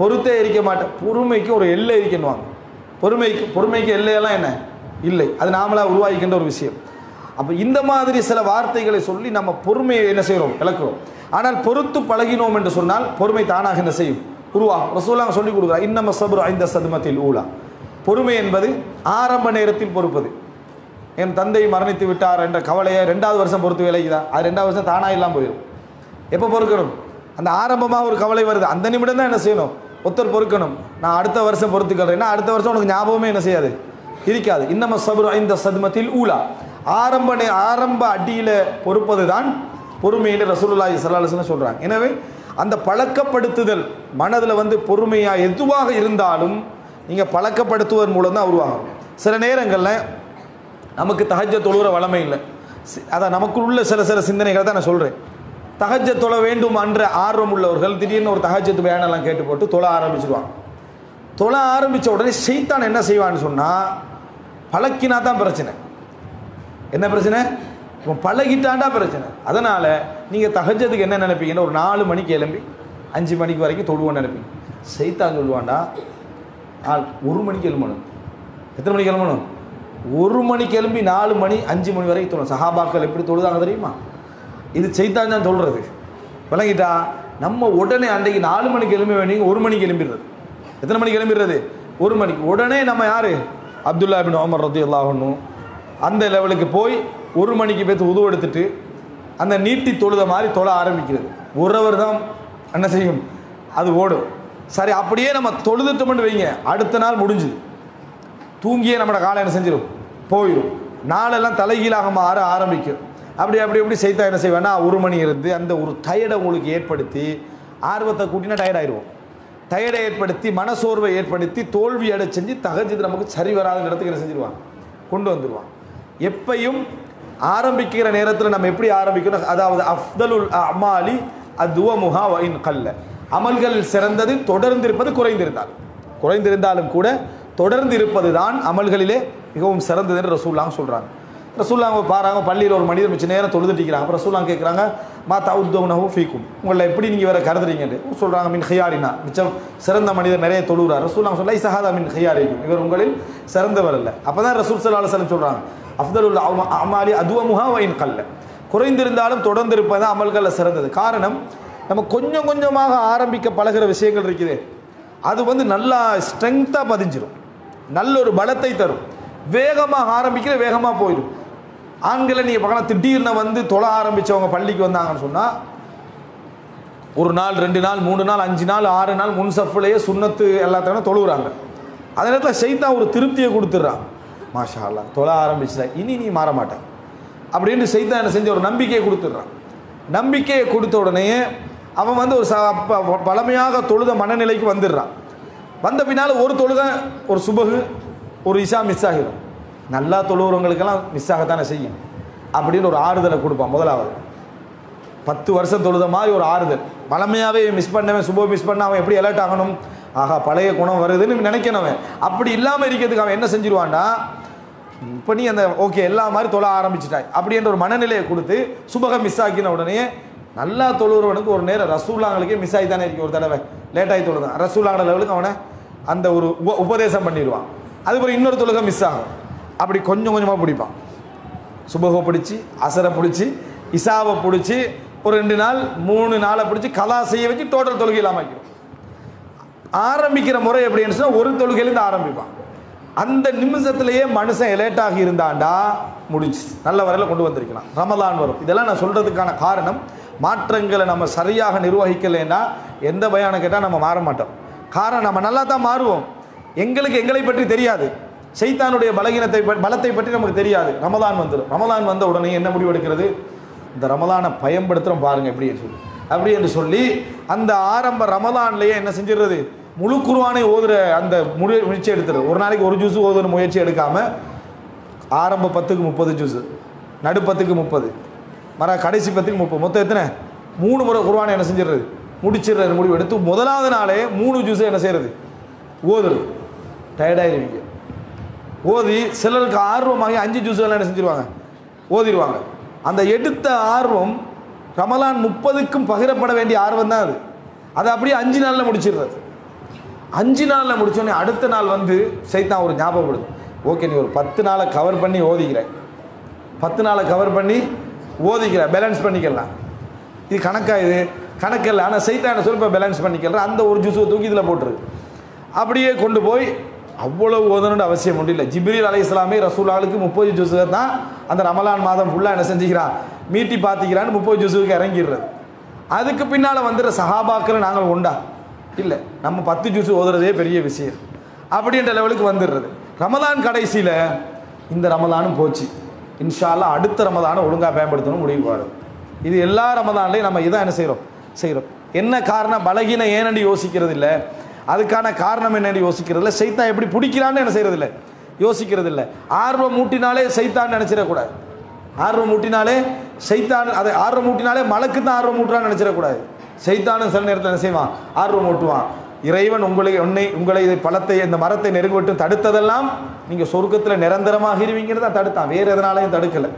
Speaker 4: பொறுத்தே இருக்க மாட்டேன். பொறுமைக்கு ஒரு எல்லை இருக்கணுவாங்க. பொறுமைக்கு எல்லையெல்லாம் என்ன இல்லை, அது நாமளாக உருவாக்கின்ற ஒரு விஷயம். அப்போ இந்த மாதிரி சில வார்த்தைகளை சொல்லி நம்ம பொறுமையை என்ன செய்கிறோம், இழக்கிறோம். ஆனால் பொறுத்து பழகினோம் என்று சொன்னால் பொறுமை தானாக என்ன செய்யும், உருவாகும். ரசூலுல்லாஹ் சொல்லிக் கொடுக்குறார், இன்னம ஸப்ரு ஐந்த ஸத்மத்தில் ஊலா, பொறுமை என்பது ஆரம்ப நேரத்தில் பொறுப்பது. என் தந்தை மரணித்து விட்டார் என்ற கவலையை 2வது வருஷம் பொறுத்து விளைக்குதா, அது 2வது வருஷம் தானாக இல்லாமல் போயிடும். எப்போ பொறுக்கணும், அந்த ஆரம்பமாக ஒரு கவலை வருது அந்த நிமிடம் தான் என்ன செய்யணும், ஒருத்தர் பொறுக்கணும். நான் அடுத்த வருஷம் பொறுத்துக்கிறேன்னா அடுத்த வருஷம் உனக்கு ஞாபகமே என்ன செய்யாது, இருக்காது. இன்னம ஸப்ரு ஐந்த ஸத்மத்தில் ஊலா, ஆரம்ப அடியில் பொறுப்பது தான் பொறுமை என்று ரசூலுல்லாஹி ஸல்லல்லாஹு அலைஹி வஸல்லம் சொல்கிறாங்க. எனவே அந்த பழக்கப்படுத்துதல் மனதில் பொறுமையாக எதுவாக இருந்தாலும் நீங்கள் பழக்கப்படுத்துவதன் மூலம் தான் உருவாகும். சில நேரங்களில் நமக்கு தஹஜ்ஜத் தொழுகிற வளமை இல்லை, அதான் நமக்குள்ள சில சிந்தனைகளை தான் நான் சொல்கிறேன். தஹஜ்ஜத் தொழ வேண்டும் என்ற ஆர்வம் உள்ளவர்கள் திடீர்னு ஒரு தஹஜ்ஜத் பயானெல்லாம் கேட்டு போட்டு தொழ ஆரம்பிச்சிடுவாங்க. தொழ ஆரம்பித்த உடனே ஷைத்தான் என்ன செய்வான்னு சொன்னால், பழக்கினா தான் பிரச்சனை. என்ன பிரச்சனை? பழகிட்டாண்டா பிரச்சனை. அதனால் நீங்கள் தஹஜ்ஜுதுக்கு என்ன நினைப்பீங்கன்னா, ஒரு 4 மணிக்கு எழும்பி 5 மணிக்கு வரைக்கும் தொழுவோன்னு நினைப்பீங்க. ஷைத்தான் சொல்லுவாண்டா 1 மணிக்கு எழும்பணும். எத்தனை மணிக்கு எழும்பணும்? 1 மணிக்கு எழும்பி 4 மணி 5 மணி வரைக்கும் தொழும். சஹாபாக்கள் எப்படி தொழுதாங்க தெரியுமா? இது ஷைத்தான் தான் சொல்கிறது. விளங்கிட்டா? நம்ம உடனே அன்றைக்கு 4 மணிக்கு எழும்ப வேண்டிய 1 மணிக்கு எழும்பிடுறது. எத்தனை மணிக்கு எழும்பிடுறது? 1 மணிக்கு. உடனே நம்ம யார்? அப்துல்லா பின் உமர் ரலியல்லாஹு அன்ஹு அந்த லெவலுக்கு போய் 1 மணிக்கு போய் உது எடுத்துட்டு அந்த நீட்டி தொழுத மாதிரி தொழ ஆரம்பிக்கிறது. ஒருவர் தான் என்ன செய்யும், அது ஓடும். சரி, அப்படியே நம்ம தொழுதுட்டோம்னு வைங்க, அடுத்த நாள் முடிஞ்சுது, தூங்கியே நம்மளோட காலம் என்ன செஞ்சிடும், போயிடும். நாளெல்லாம் தலைகீழாக மாற ஆரம்பிக்கும். அப்படி அப்படி எப்படி செய்தா என்ன செய்வேன்னா, 1 மணி இருந்து அந்த ஒரு டயர்டை உங்களுக்கு ஏற்படுத்தி, ஆர்வத்தை கூட்டினா டயர்ட் ஆயிடுவோம். டயர்டை ஏற்படுத்தி, மனசோர்வை ஏற்படுத்தி, தோல்வி அடை செஞ்சு தஹஜ்ஜுத் நமக்கு சரி வராத இடத்துக்கு என்ன செஞ்சிருவான், கொண்டு வந்துடுவான். எப்பையும் ஆரம்பிக்கிற நேரத்தில் நம்ம எப்படி ஆரம்பிக்கணும், அதாவது அஃதலுல் அமாலி அதுவமுஹா வ இன் கல்ல, அமல்கள் சிறந்தது தொடர்ந்து இருப்பது, குறைந்திருந்தாலும் கூட தொடர்ந்து இருப்பது தான் அமல்களிலே மிகவும் சிறந்தது என்று ரசூலுல்லாஹ் சொல்கிறாங்க. ரசூலுல்லாஹ் பாருங்க, பள்ளியில் ஒரு மனிதர் மிச்ச நேரம் தொழுதுட்டிக்கிறாங்க. அப்புறம் ரசூலுல்லாஹ் கேட்குறாங்க, மா தவுத்தவுனஹு ஃபீக்கும், உங்களை எப்படி நீங்கள் வேறு கருதுறீங்கன்னு சொல்கிறாங்க. மின் ஹியாரினா, மிச்சம் சிறந்த மனிதர் நிறைய தொழுகிறார். ரசூலுல்லாஹ் சொல்ல சஹாதா மின் ஹியாரிக்கும், இவர் உங்களில் சிறந்தவர் அல்ல. அப்போ தான் ரசூல் ஸல்லல்லாஹு அலைஹி வஸல்லம் சொல்கிறாங்க, அஃதலுல் அமாலி அதுவமுஹா வ இன் கல்ல, குறைந்திருந்தாலும் தொடர்ந்து இருப்பது அமல்களில் சிறந்தது. காரணம், நம்ம கொஞ்சம் கொஞ்சமாக ஆரம்பிக்க பழகிற விஷயங்கள் இருக்குது, அது நல்லா ஸ்ட்ரென்த்தாக பதிஞ்சிடும், நல்ல ஒரு பலத்தை தரும். வேகமாக ஆரம்பிக்கிற வேகமாக போயிடும். ஆண்களை நீங்கள் பார்க்கலாம், திடீர்னு தொழ ஆரம்பித்தவங்க பள்ளிக்கு வந்தாங்கன்னு சொன்னால், 1 நாள் 2 நாள் 3 நாள் 5 நாள் 6 நாள் முன்சஃப்லேயே சுன்னத்து எல்லாத்தையும் தொழுகிறாங்க. அதே நேரத்தில் ஷைத்தான் ஒரு திருப்தியை கொடுத்துட்றான், மாஷா அல்லாஹ் தொழ ஆரம்பிச்சுட்டா இனி நீ மாற மாட்டேன் அப்படின்னு ஷைத்தான் என்ன செஞ்ச ஒரு நம்பிக்கையை கொடுத்துட்றான். நம்பிக்கையை கொடுத்த உடனே அவன் ஒரு பழமையாக தொழுத மனநிலைக்கு வந்துடுறான். வந்த பின்னால் ஒரு தொழுகை, ஒரு சுபகு, ஒரு இஷா மிஸ் ஆகிடும். நல்லா தொழுகிறவங்களுக்கெல்லாம் மிஸ் ஆகத்தானே செய்யும். அப்படின்னு ஒரு ஆறுதலை கொடுப்பான். முதலாவது 10 வருஷம் தொழுத மாதிரி ஒரு ஆறுதல். பழமையாகவே மிஸ் பண்ணவன், சுப மிஸ் பண்ண அவன் எப்படி அலர்ட் ஆகணும், ஆகா பழைய குணம் வருதுன்னு நினைக்கணவன். அப்படி இல்லாமல் இருக்கிறதுக்கு அவன் என்ன செஞ்சிருவான்டா, இப்போ நீ அந்த ஓகே எல்லா மாதிரி தொழ ஆரம்பிச்சிட்டாய் அப்படின்ற ஒரு மனநிலையை கொடுத்து, சுபகம் மிஸ் ஆக்கின உடனே நல்லா தொழுகிறவனுக்கு ஒரு நேரம் ரசூலுல்லாஹ்களுக்கே மிஸ் ஆகி தானே இருக்கு, ஒரு தடவை லேட்டாகி தொழுதான், ரசூலுல்லாஹ் லெவலுக்கு அவனை அந்த ஒரு உபதேசம் பண்ணிடுவான். அதுக்கப்புறம் இன்னொரு தொழுகை மிஸ் ஆகும். அப்படி கொஞ்சம் கொஞ்சமாக பிடிப்பான். சுபகை பிடிச்சி, அசரை பிடிச்சி, இசாவை பிடிச்சி, ஒரு 2 நாள் 3 நாளை பிடிச்சி கலா செய்ய வச்சு டோட்டல் தொழுகை இல்லாமல் வைக்கும். ஆரம்பிக்கிற முறை எப்படின்னு சொன்னால், ஒரு தொழுகையிலேருந்து ஆரம்பிப்பான். அந்த நிமிஷத்துலேயே மனுஷன் லேட்டாகி இருந்தாண்டா முடிஞ்சு நல்ல வரையில் கொண்டு வந்திருக்கலாம். ரமலான் வரும். இதெல்லாம் நான் சொல்கிறதுக்கான காரணம், மாற்றங்களை நம்ம சரியாக நிர்வகிக்கலைன்னா எந்த பயானம் கேட்டால் நம்ம மாற மாட்டோம். காரணம், நம்ம நல்லா தான் மாறுவோம், எங்களுக்கு எங்களை பற்றி தெரியாது, ஷைத்தானுடைய பலத்தை பற்றி நமக்கு தெரியாது. ரமலான் வந்துடும். ரமலான் வந்த உடனே என்ன முடிவு எடுக்கிறது, இந்த ரமலானை பயன்படுத்துகிறோம் பாருங்கள் அப்படி என்று சொல்லி அந்த ஆரம்ப ரமலான்லேயே என்ன செஞ்சிடுறது, முழு குர்ஆனை ஓதுற அந்த முயற்சி எடுத்துறது. ஒரு நாளைக்கு ஒரு ஜூஸு ஓதுற முயற்சி எடுக்காமல் ஆரம்ப 10க்கு 30 ஜூஸு, நடு 10க்கு 30, கடைசி 10க்கு 30, மொத்தம் எத்தனை, 3 முறை குர்ஆனை என்ன செஞ்சிடுறது, முடிச்சிடுறது முடிவு எடுத்து முதலாவது நாளே 3 ஜூஸை என்ன செய்கிறது, ஓதுறது. டயர்டாயிருவீங்க. ஓதி சிலருக்கு ஆர்வமாகி 5 ஜூஸுகள் என்ன செஞ்சிருவாங்க, ஓதிடுவாங்க. அந்த எடுத்த ஆர்வம் ரமலான் 30க்கும் பகிரப்பட வேண்டிய ஆர்வம் தான் அது. அதை அப்படியே 5 நாளில் முடிச்சிடுறது. 5 நாளில் முடித்தோடனே அடுத்த நாள் ஷைத்தான் ஒரு ஞாபகப்படுது, ஓகே நீ ஒரு 10 நாளை கவர் பண்ணி ஓதிக்கிறேன், 10 நாளை கவர் பண்ணி ஓதிக்கிறேன், பேலன்ஸ் பண்ணிக்கலாம். இது கணக்கு இல்லை. ஆனால் ஷைத்தான் என்ன சொல்லி இப்போ பேலன்ஸ் பண்ணிக்கலாம், அந்த ஒரு ஜூஸை தூக்கி இதில் போட்டுருக்கு. அப்படியே கொண்டு போய் அவ்வளவு ஓதணுன்ற அவசியம் ஒன்றும் இல்லை. ஜிப்ரீல் அலைஹிஸ்ஸலாமே ரசூலுல்லாஹ்வுக்கு 30 ஜூஸு தான் அந்த ரமலான் மாதம் ஃபுல்லாக என்ன செஞ்சுக்கிறான், மீட்டி பார்த்துக்கிறான்னு 30 ஜூஸுக்கு இறங்கிடுறது. அதுக்கு பின்னால் வந்துடுற சஹாபாக்களை நாங்கள் உண்டா இல்லை, நம்ம 10 ஜூஸு ஓதுறதே பெரிய விஷயம் அப்படின்ற லெவலுக்கு வந்துடுறது. ரமலான் கடைசியில் இந்த ரமலானும் போச்சு, இன்ஷா அல்லாஹ் அடுத்த ரமலானை ஒழுங்காக பயன்படுத்தணும் முடிவு பாருது. இது எல்லா ரமலான்லையும் நம்ம இதான் என்ன செய்கிறோம். என்ன காரணம், பலகீன ஏனென்று யோசிக்கிறது இல்லை, அதுக்கான காரணம் என்னென்னு யோசிக்கிறது இல்லை, ஷைத்தான் எப்படி பிடிக்கிறான்னு என்ன செய்கிறது இல்லை, யோசிக்கிறது இல்லை. ஆர்வம் மூட்டினாலே ஷைத்தான் நினச்சிடக்கூடாது. ஆர்வம் மூட்டினாலே ஷைத்தான், அதை ஆர்வம் மூட்டினாலே மலக்கு தான் ஆர்வம் மூட்டுறான்னு நினச்சிடக்கூடாது. ஷைத்தானும் சில நேரத்தில் என்ன செய்வான், ஆர்வம் மூட்டுவான். இறைவன் உங்களை பழத்தை இந்த மரத்தை நெருங்கி தடுத்ததெல்லாம் நீங்கள் சொர்க்கத்தில் நிரந்தரமாக இருவீங்கிறத தடுத்தான், வேறு எதனாலையும் தடுக்கலை.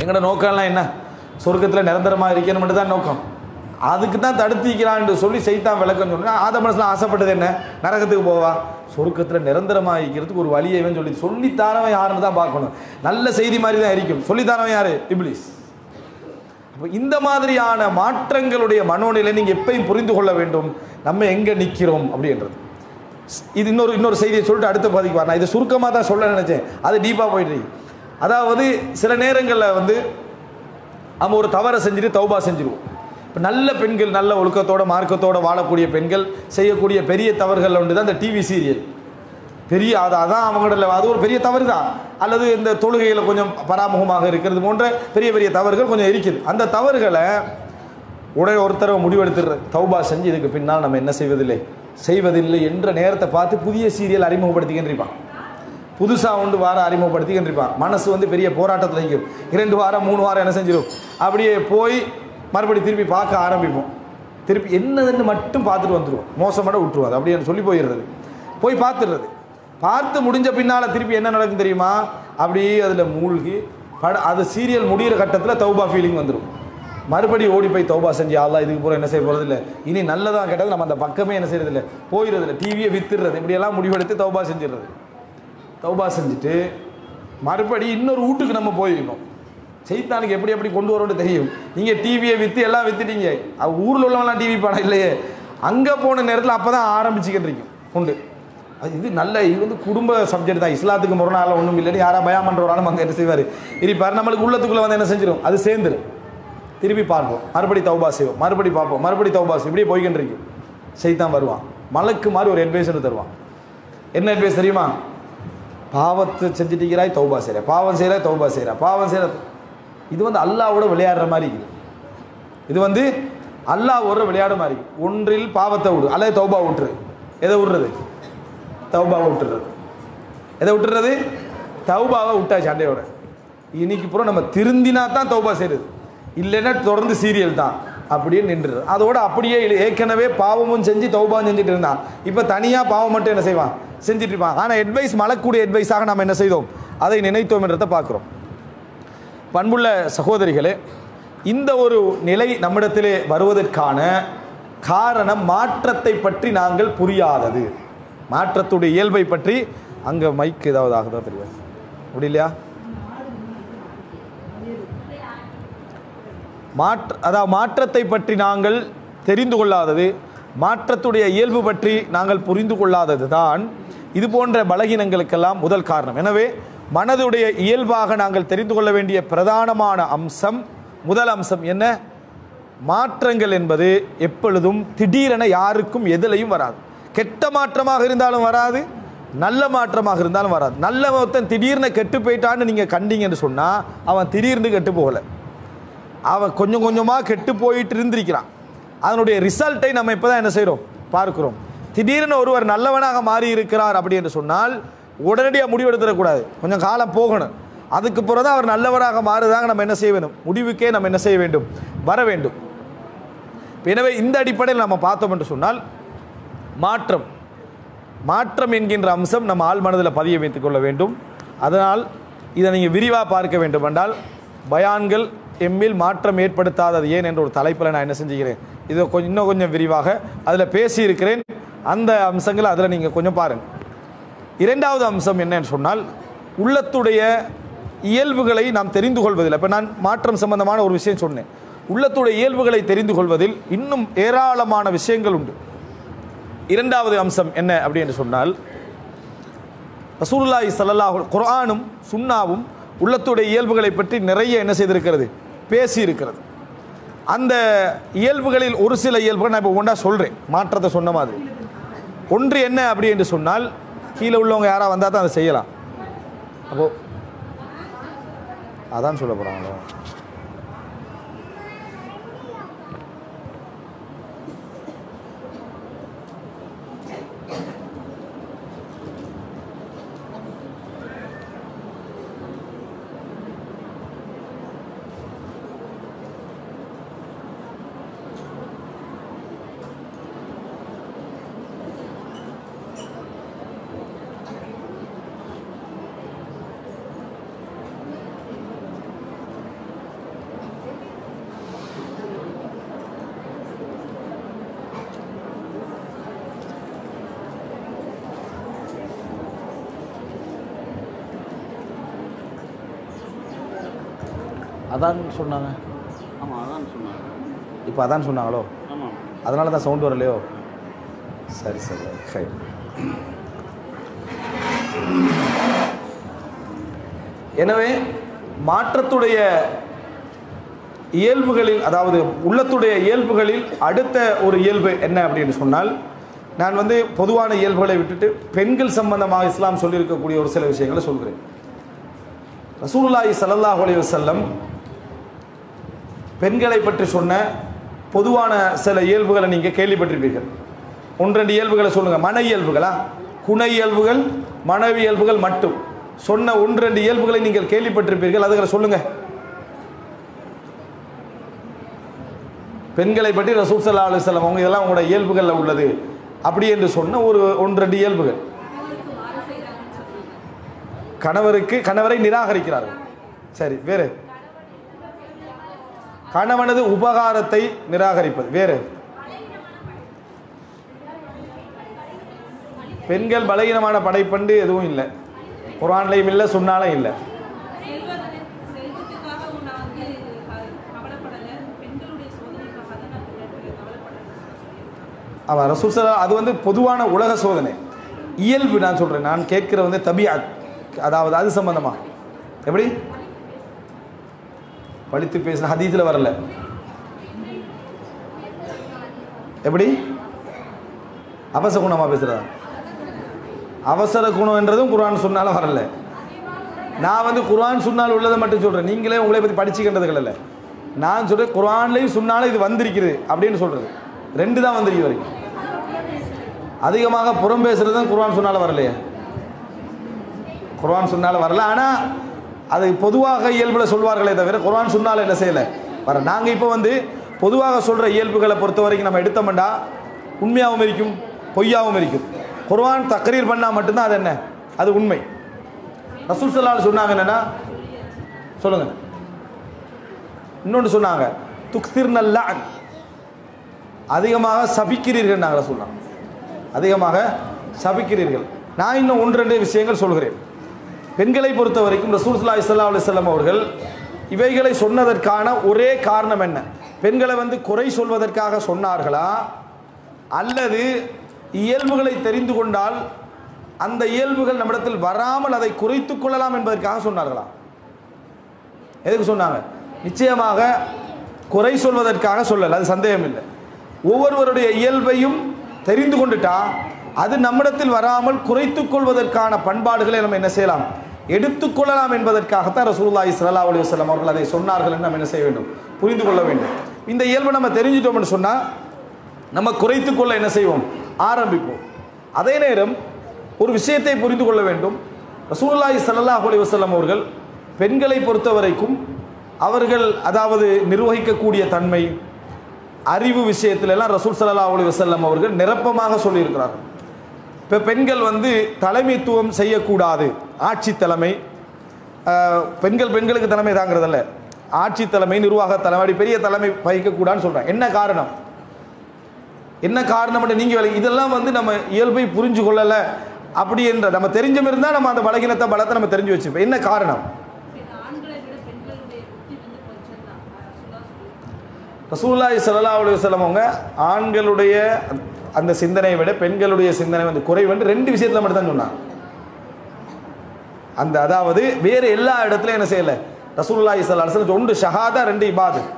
Speaker 4: எங்களோட நோக்கம்லாம் என்ன? சொர்க்கத்தில் நிரந்தரமாக இருக்கணும்னு தான் நோக்கம். அதுக்கு தான் தடுத்திக்கிறான்னு சொல்லி செய்தான் விளக்கம் சொன்னால் ஆத மனசில் ஆசைப்பட்டது என்ன? நரகத்துக்கு போவா? சொர்க்கத்தில் நிரந்தரமாக இருக்கிறதுக்கு ஒரு வழியவன் சொல்லித்தாரவன் யாருன்னு தான் பார்க்கணும். நல்ல செய்தி மாதிரி தான் இருக்கும். சொல்லித்தாரவன் யாரு? இப்லீஸ். அப்போ இந்த மாதிரியான மாற்றங்களுடைய மனோநிலை நீங்கள் எப்பயும் புரிந்து கொள்ள வேண்டும். நம்ம எங்கே நிற்கிறோம் அப்படின்றது. இது இன்னொரு செய்தியை சொல்லிட்டு அடுத்த பாதிக்கு வரணும். இதை சுருக்கமாக தான் சொல்ல நினச்சேன், அது டீப்பாக போயிட்டு. அதாவது சில நேரங்களில் நம்ம ஒரு தவறை செஞ்சுட்டு தௌபா செஞ்சுருவோம். இப்போ நல்ல பெண்கள், நல்ல ஒழுக்கத்தோட மார்க்கத்தோடு வாழக்கூடிய பெண்கள் செய்யக்கூடிய பெரிய தவறுகள் தான் இந்த டிவி சீரியல். பெரிய அதான் அவங்களோட அது ஒரு பெரிய தவறு தான். அல்லது இந்த தொழுகையில் கொஞ்சம் பராமுகமாக இருக்கிறது போன்ற பெரிய பெரிய தவறுகள் கொஞ்சம் இருக்குது. அந்த தவறுகளை உடனே ஒருத்தர முடிவெடுத்துடுறது, தௌபா செஞ்சு இதுக்கு பின்னால் நம்ம என்ன செய்வதில்லை என்ற நேரத்தை பார்த்து புதிய சீரியல் அறிமுகப்படுத்திக்கின்றிருப்பான். புதுசாக ஒன்று வாரம் அறிமுகப்படுத்திக்கின்றிருப்பான். மனசு பெரிய போராட்டத்தில் இருக்கும். 2 வாரம் 3 வாரம் என்ன செஞ்சிடும், அப்படியே போய் மறுபடி திருப்பி பார்க்க ஆரம்பிப்போம். திருப்பி என்னதுன்னு மட்டும் பார்த்துட்டு வந்துடுவோம், மோசமான விட்டுருவோம். அது அப்படின்னு சொல்லி போயிடுறது, போய் பார்த்துடுறது. பார்த்து முடிஞ்ச பின்னால் திருப்பி என்ன நடக்கும் தெரியுமா? அப்படியே அதில் மூழ்கி அது சீரியல் முடிகிற கட்டத்தில் தௌபா ஃபீலிங் வந்துடும். மறுபடியும் ஓடி போய் தௌபா செஞ்சு அல்லா இதுக்கு பூரா என்ன செய்ய போகிறதில்லை, இனி நல்லதாக கேட்டது நம்ம அந்த பக்கமே என்ன செய்யறதில்லை, போயிடுறதில்லை, டிவியை வித்துடுறது. இப்படியெல்லாம் முடிவெடுத்து தௌபா செஞ்சிடுறது. தௌபா செஞ்சுட்டு மறுபடி இன்னொரு வீட்டுக்கு நம்ம போயிருக்கோம். செய்தானுக்கு எப்படி கொண்டு வரோன்னு தெரியும். நீங்கள் டிவியை விற்று எல்லாம் விற்றுட்டீங்க, ஊரில் உள்ளவங்களாம் டிவி படம் இல்லையே. அங்கே போன நேரத்தில் அப்போ தான் ஆரம்பிச்சுக்கிட்டு இருக்கும் உண்டு. இது நல்ல இது குடும்ப சப்ஜெக்ட் தான், இஸ்லாத்துக்கு முரணால ஒன்றும் இல்லைன்னு யாராவது பயம் பண்ணுறவராலும் அங்கே என்ன செய்வார் இருப்பார். நம்மளுக்கு உள்ளத்துக்குள்ளே என்ன செஞ்சிடும், அது சேர்ந்துடும். திருப்பி பார்ப்போம், மறுபடி தௌபா செய்வோம், மறுபடி பார்ப்போம், மறுபடி தௌபா செய்வோம். இப்படியே போய்கிட்டு இருக்கும். செய்தான் வருவான், மலக்கு மாதிரி ஒரு அட்வைஸ் தருவான். என்ன அட்வைஸ் தெரியுமா? பாவத்தை செஞ்சுட்டிக்கிறாய் தௌபா செய்கிற, பாவம் செய்கிற தௌபா செய்கிற, பாவம் செய்கிற. இது அல்லாவோட விளையாடுற மாதிரி இருக்குது. இது அல்லாவோட விளையாடுற மாதிரி. ஒன்றில் பாவத்தை விடு, அல்லது தௌபா விட்டுரு. எதை விடுறது? தௌபாவை விட்டுறது. எதை விட்டுறது? தௌபாவை விட்டாச்சு சண்டையோட. இன்னைக்கு பூரா நம்ம திருந்தினா தான் தௌபா செய்யுது, இல்லைன்னா தொடர்ந்து சீரியல் தான் அப்படியே நின்றுது. அதோட அப்படியே ஏற்கனவே பாவமும் செஞ்சு தௌபாவும் செஞ்சுட்டு இருந்தான். இப்போ தனியாக பாவம் மட்டும் என்ன செய்வான், செஞ்சுட்டு இருப்பான். ஆனால் அட்வைஸ் மலக்கூடிய அட்வைஸாக நாம் என்ன செய்தோம், அதை நினைத்தோம் என்றதை பார்க்குறோம். பண்புள்ள சகோதரிகளே, இந்த ஒரு நிலை நம்மிடத்திலே வருவதற்கான காரணம் மாற்றத்தை பற்றி நாங்கள் புரியாதது. மாற்றத்துடைய இயல்பை பற்றி அங்கே மைக் ஏதாவது ஆகுதா தெரியாது, அப்படி இல்லையா? அதாவது மாற்றத்தை பற்றி நாங்கள் தெரிந்து கொள்ளாதது, மாற்றத்துடைய இயல்பு பற்றி நாங்கள் புரிந்து கொள்ளாதது தான் இது போன்ற பலகீனங்களுக்கெல்லாம் முதல் காரணம். எனவே மனதுடைய இயல்பாக நாங்கள் தெரிந்து கொள்ள வேண்டிய பிரதானமான அம்சம், முதல் அம்சம் என்ன? மாற்றங்கள் என்பது எப்பொழுதும் திடீரென யாருக்கும் எதிலையும் வராது. கெட்ட மாற்றமாக இருந்தாலும் வராது, நல்ல மாற்றமாக இருந்தாலும் வராது. நல்ல ஒருத்தன் திடீர்னு கெட்டு போயிட்டான்னு நீங்கள் கண்டீங்கன்னு சொன்னால் அவன் திடீர்னு கெட்டு போகலை, அவன் கொஞ்சம் கொஞ்சமாக கெட்டு போயிட்டு இருந்திருக்கிறான். அதனுடைய ரிசல்ட்டை நம்ம இப்போ தான் என்ன செய்கிறோம், பார்க்கிறோம். திடீர்னு ஒருவர் நல்லவனாக மாறி இருக்கிறார் அப்படி என்று சொன்னால் உடனடியாக முடிவெடுத்துடக்கூடாது, கொஞ்சம் காலம் போகணும். அதுக்கு பிறகு தான் அவர் நல்லவராக மாறுதாங்க நம்ம என்ன செய்ய வேண்டும், முடிவுக்கே நம்ம என்ன செய்ய வேண்டும், வர வேண்டும். எனவே இந்த அடிப்படையில் நம்ம பார்த்தோம் என்று சொன்னால் மாற்றம் என்கின்ற அம்சம் நம்ம ஆள் மனதில் பதிய வைத்துக் கொள்ள வேண்டும். அதனால் இதை நீங்கள் விரிவாக பார்க்க வேண்டும் என்றால் பயான்கள் எம்மில் மாற்றம் ஏற்படுத்தாதது ஏன் என்ற ஒரு தலைப்பில் நான் என்ன செஞ்சுக்கிறேன், இதை இன்னும் கொஞ்சம் விரிவாக அதில் பேசியிருக்கிறேன். அந்த அம்சங்களை அதில் நீங்கள் கொஞ்சம் பாருங்கள். இரண்டாவது அம்சம் என்னன்னு சொன்னால் உள்ளத்துடைய இயல்புகளை நாம் தெரிந்து கொள்வதில், இப்போ நான் மாற்றம் சம்பந்தமான ஒரு விஷயம் சொன்னேன். உள்ளத்துடைய இயல்புகளை தெரிந்து கொள்வதில் இன்னும் ஏராளமான விஷயங்கள் உண்டு. இரண்டாவது அம்சம் என்ன அப்படி என்று சொன்னால் ரசூலுல்லாஹி ஸல்லல்லாஹு குர்ஆனும் சுன்னாவும் உள்ளத்துடைய இயல்புகளை பற்றி நிறைய என்ன செய்திருக்கிறது, பேசி இருக்கிறது. அந்த இயல்புகளில் ஒரு சில இயல்புகள் நான் இப்போ ஒன்றா சொல்கிறேன், மாற்றத்தை சொன்ன மாதிரி. ஒன்று என்ன அப்படி என்று சொன்னால் கீழே உள்ளவங்க யாராக வந்தால் தான் அதை செய்யலாம். அப்போது அதான் சொல்ல போகிறாங்களோ. அதான் சொன்னாங்க.
Speaker 5: ஆமாம், அதான் சொன்னாங்க.
Speaker 4: இப்போ அதான் சொன்னாங்களோ?
Speaker 5: ஆமாம்,
Speaker 4: அதனால தான் சவுண்ட் வரலையோ? சரி சரி சரி. எனவே மாற்றத்துடைய இயல்புகளில், அதாவது உள்ளத்துடைய இயல்புகளில் அடுத்த ஒரு இயல்பு என்ன அப்படின்னு சொன்னால், நான் வந்து பொதுவான இயல்புகளை விட்டுட்டு பெண்கள் சம்பந்தமாக இஸ்லாம் சொல்லியிருக்கக்கூடிய ஒரு சில விஷயங்களை சொல்கிறேன். ரசூலுல்லாஹி ஸல்லல்லாஹு அலைஹி வஸல்லம் பெண்களை பற்றி சொன்ன பொதுவான சில இயல்புகளை நீங்கள் கேள்விப்பட்டிருப்பீர்கள். ஒன்றெண்டு இயல்புகளை சொல்லுங்கள். மன இயல்புகளா, குண இயல்புகள், மனைவி இயல்புகள் மட்டும் சொன்ன ஒன்றெண்டு இயல்புகளை நீங்கள் கேள்விப்பட்டிருப்பீர்கள். அதுகளை சொல்லுங்கள். பெண்களை பற்றி ரசூல் ஸல்லல்லாஹு அலைஹி வஸல்லம் அவங்க இதெல்லாம் உங்களோட இயல்புகளில் உள்ளது அப்படி என்று சொன்ன ஒரு ஒன்றெண்டு இயல்புகள். கணவரை நிராகரிக்கிறார்கள். சரி, வேறு? கணவனது உபகாரத்தை நிராகரிப்பது. வேறு? பெண்கள் பலகீனமான படைப்பண்டு எதுவும் இல்லை, குர்ஆன்லையும் இல்லை, சுன்னாலும் இல்லை. ஆமாம், ரசூல் ஸல்லல்லாஹு, அது வந்து பொதுவான உலக சோதனை. இயல்பு நான் சொல்கிறேன், நான் கேட்கிற வந்து தபிஅத், அதாவது அது சம்பந்தமா. எப்படி படித்து பேசின ஹதீஸில் வரல. எப்படி அவசர குணமாக பேசுகிறதா? அவசர குணம்ன்றதும் குர்ஆன் சொன்னாலும் வரல. நான் வந்து குர்ஆன் சுன்னால் உள்ளதை மட்டும் சொல்கிறேன். நீங்களே உங்களை பற்றி படிச்சுக்கின்றதுகள் இல்லை. நான் சொல்கிறேன் குர்ஆன்லையும் சுன்னாலும் இது வந்திருக்குது அப்படின்னு சொல்கிறது. ரெண்டு தான் வந்திருக்கு வரைக்கும். அதிகமாக புறம் பேசுகிறதும் குர்ஆன் சுன்னால் வரலையே. குர்ஆன் சுன்னால் வரல. ஆனால் அது பொதுவாக இயல்பில் சொல்வார்களே தவிர குர்ஆன் சுன்னால் என்ன செய்யலை வர. நாங்கள் இப்போ வந்து பொதுவாக சொல்கிற இயல்புகளை பொறுத்த வரைக்கும் நம்ம எடுத்தோம்னா உண்மையாகவும் இருக்கும், பொய்யாகவும் இருக்கும். குர்ஆன் தக்ரீர் பண்ணால் மட்டும்தான் அது என்ன, அது உண்மை. ரசூல் ஸல்லல்லாஹு அலைஹி சொன்னாங்க என்னென்னா, சொல்லுங்கள். இன்னொன்று சொன்னாங்க, துக்திர்னல் லஅன், அதிகமாக சபிக்கிறீர்கள். நாங்கள் சொல்லலாம் அதிகமாக சபிக்கிறீர்கள். நான் இன்னும் ஒன்று ரெண்டு விஷயங்கள் சொல்கிறேன். பெண்களை பொறுத்த வரைக்கும் ரசூலுல்லாஹி ஸல்லல்லாஹு அலைஹி வஸல்லம் அவர்கள் இவைகளை சொன்னதற்கான ஒரே காரணம் என்ன? பெண்களை வந்து குறை சொல்வதற்காக சொன்னார்களா, அல்லது இயல்புகளை தெரிந்து கொண்டால் அந்த இயல்புகள் நம்மிடத்தில் வராமல் அதை குறைத்து கொள்ளலாம் என்பதற்காக சொன்னார்களா? எதுக்கு சொன்னாங்க? நிச்சயமாக குறை சொல்வதற்காக சொல்லலை, அது சந்தேகம் இல்லை. ஒவ்வொருவருடைய இயல்பையும் தெரிந்து கொண்டுட்டா அது நம்மிடத்தில் வராமல் குறைத்துக் கொள்வதற்கான பண்பாடுகளை நம்ம என்ன செய்யலாம், எடுத்துக்கொள்ளலாம் என்பதற்காகத்தான் ரசூலுல்லாஹி ஸல்லல்லாஹு அலைஹி வஸல்லம் அவர்கள் அதை சொன்னார்கள் என்று நம்ம என்ன செய்ய வேண்டும், புரிந்து கொள்ள வேண்டும். இந்த இயல்பை நம்ம தெரிஞ்சிட்டோம்னு சொன்னால் நம்ம குறைத்துக் கொள்ள என்ன செய்வோம், ஆரம்பிப்போம். அதே நேரம் ஒரு விஷயத்தை புரிந்து கொள்ள வேண்டும். ரசூலுல்லாஹி ஸல்லல்லாஹு அலைஹி வஸல்லம் அவர்கள் பெண்களை பொறுத்த வரைக்கும் அவர்கள் அதாவது நிர்வகிக்கக்கூடிய தன்மை, அறிவு விஷயத்துல எல்லாம் ரசூல் ஸல்லல்லாஹு அலைஹி வஸல்லம் அவர்கள் நிரப்பமாக சொல்லியிருக்கிறார்கள். இப்போ பெண்கள் வந்து தலைமைத்துவம் செய்யக்கூடாது, ஆட்சி தலைமை, பெண்களுக்கு தலைமை தாங்கிறதில்ல, ஆட்சி தலைமை, நிர்வாக தலைமை, பெரிய தலைமை வகிக்கக்கூடாதுன்னு சொல்கிறாங்க. என்ன காரணம், என்ன காரணம் நீங்கள் இதெல்லாம் வந்து நம்ம இயல்பை புரிஞ்சு கொள்ளலை அப்படி என்ற நம்ம தெரிஞ்சம் இருந்தால் நம்ம அந்த பலத்தை நம்ம தெரிஞ்சு வச்சுப்போம். என்ன காரணம்? ரசூலுல்லாஹி ஸல்லல்லாஹு அலைஹி வஸல்லம் அவங்க ஆண்களுடைய அந்த சிந்தனையை விட பெண்களுடைய சிந்தனை வந்து குறைவென்று ரெண்டு விஷயத்தில் மட்டும் தான் சொன்னாங்க. அந்த அதாவது வேறு எல்லா இடத்துலையும் என்ன செய்யலை ரசூலுல்லாஹி ஸல்லல்லாஹு அலைஹி வஸல்லம். ஒன்று ஷஹாதா, ரெண்டு இபாதத்.